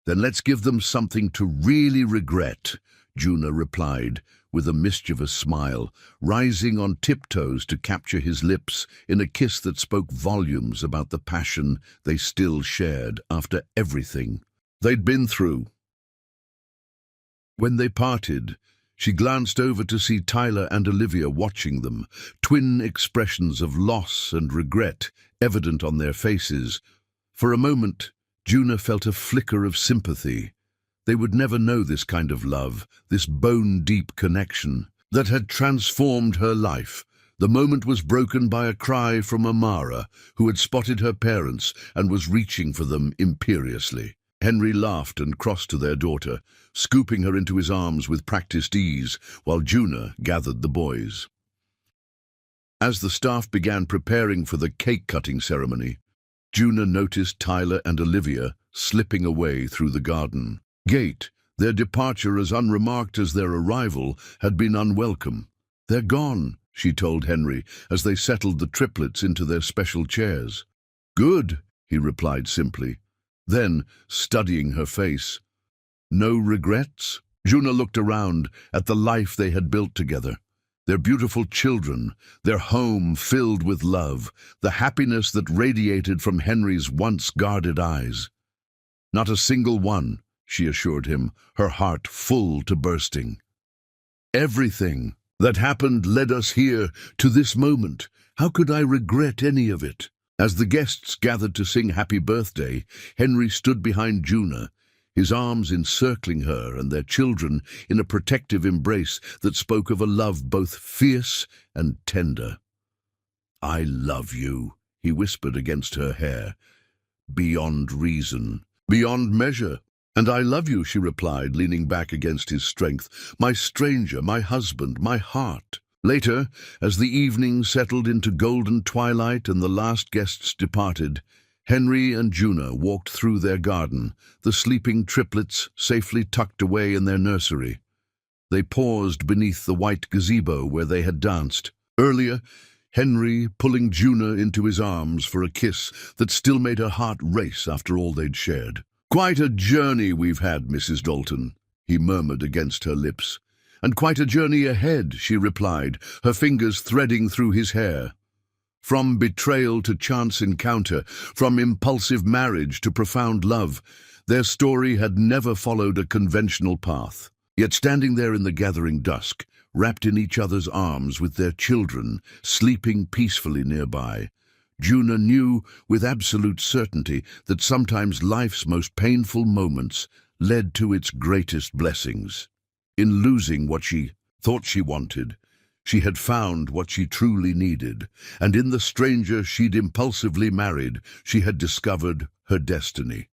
"Then let's give them something to really regret," Juna replied, with a mischievous smile, rising on tiptoes to capture his lips in a kiss that spoke volumes about the passion they still shared after everything they'd been through. When they parted, she glanced over to see Tyler and Olivia watching them, twin expressions of loss and regret evident on their faces. For a moment, Juna felt a flicker of sympathy. They would never know this kind of love, this bone-deep connection that had transformed her life. The moment was broken by a cry from Amara, who had spotted her parents and was reaching for them imperiously. Henry laughed and crossed to their daughter, scooping her into his arms with practiced ease, while Juna gathered the boys. As the staff began preparing for the cake-cutting ceremony, Juna noticed Tyler and Olivia slipping away through the garden gate. Their departure, as unremarked as their arrival, had been unwelcome. "They're gone," she told Henry, as they settled the triplets into their special chairs. "Good," he replied simply. Then, studying her face, "No regrets?" Juna looked around at the life they had built together. Their beautiful children, their home filled with love, the happiness that radiated from Henry's once guarded eyes. "Not a single one," she assured him, her heart full to bursting. "Everything that happened led us here, to this moment. How could I regret any of it?" As the guests gathered to sing happy birthday, Henry stood behind Juna, his arms encircling her and their children in a protective embrace that spoke of a love both fierce and tender. "I love you," he whispered against her hair, "beyond reason, beyond measure." "And I love you," she replied, leaning back against his strength, "my stranger, my husband, my heart." Later, as the evening settled into golden twilight and the last guests departed, Henry and Juna walked through their garden, the sleeping triplets safely tucked away in their nursery. They paused beneath the white gazebo where they had danced. Earlier, Henry pulling Juna into his arms for a kiss that still made her heart race after all they'd shared. "Quite a journey we've had, Mrs. Dalton," he murmured against her lips. "And quite a journey ahead," she replied, her fingers threading through his hair. From betrayal to chance encounter, from impulsive marriage to profound love, their story had never followed a conventional path. Yet standing there in the gathering dusk, wrapped in each other's arms with their children, sleeping peacefully nearby, Juna knew with absolute certainty that sometimes life's most painful moments led to its greatest blessings. In losing what she thought she wanted, she had found what she truly needed, and in the stranger she'd impulsively married, she had discovered her destiny.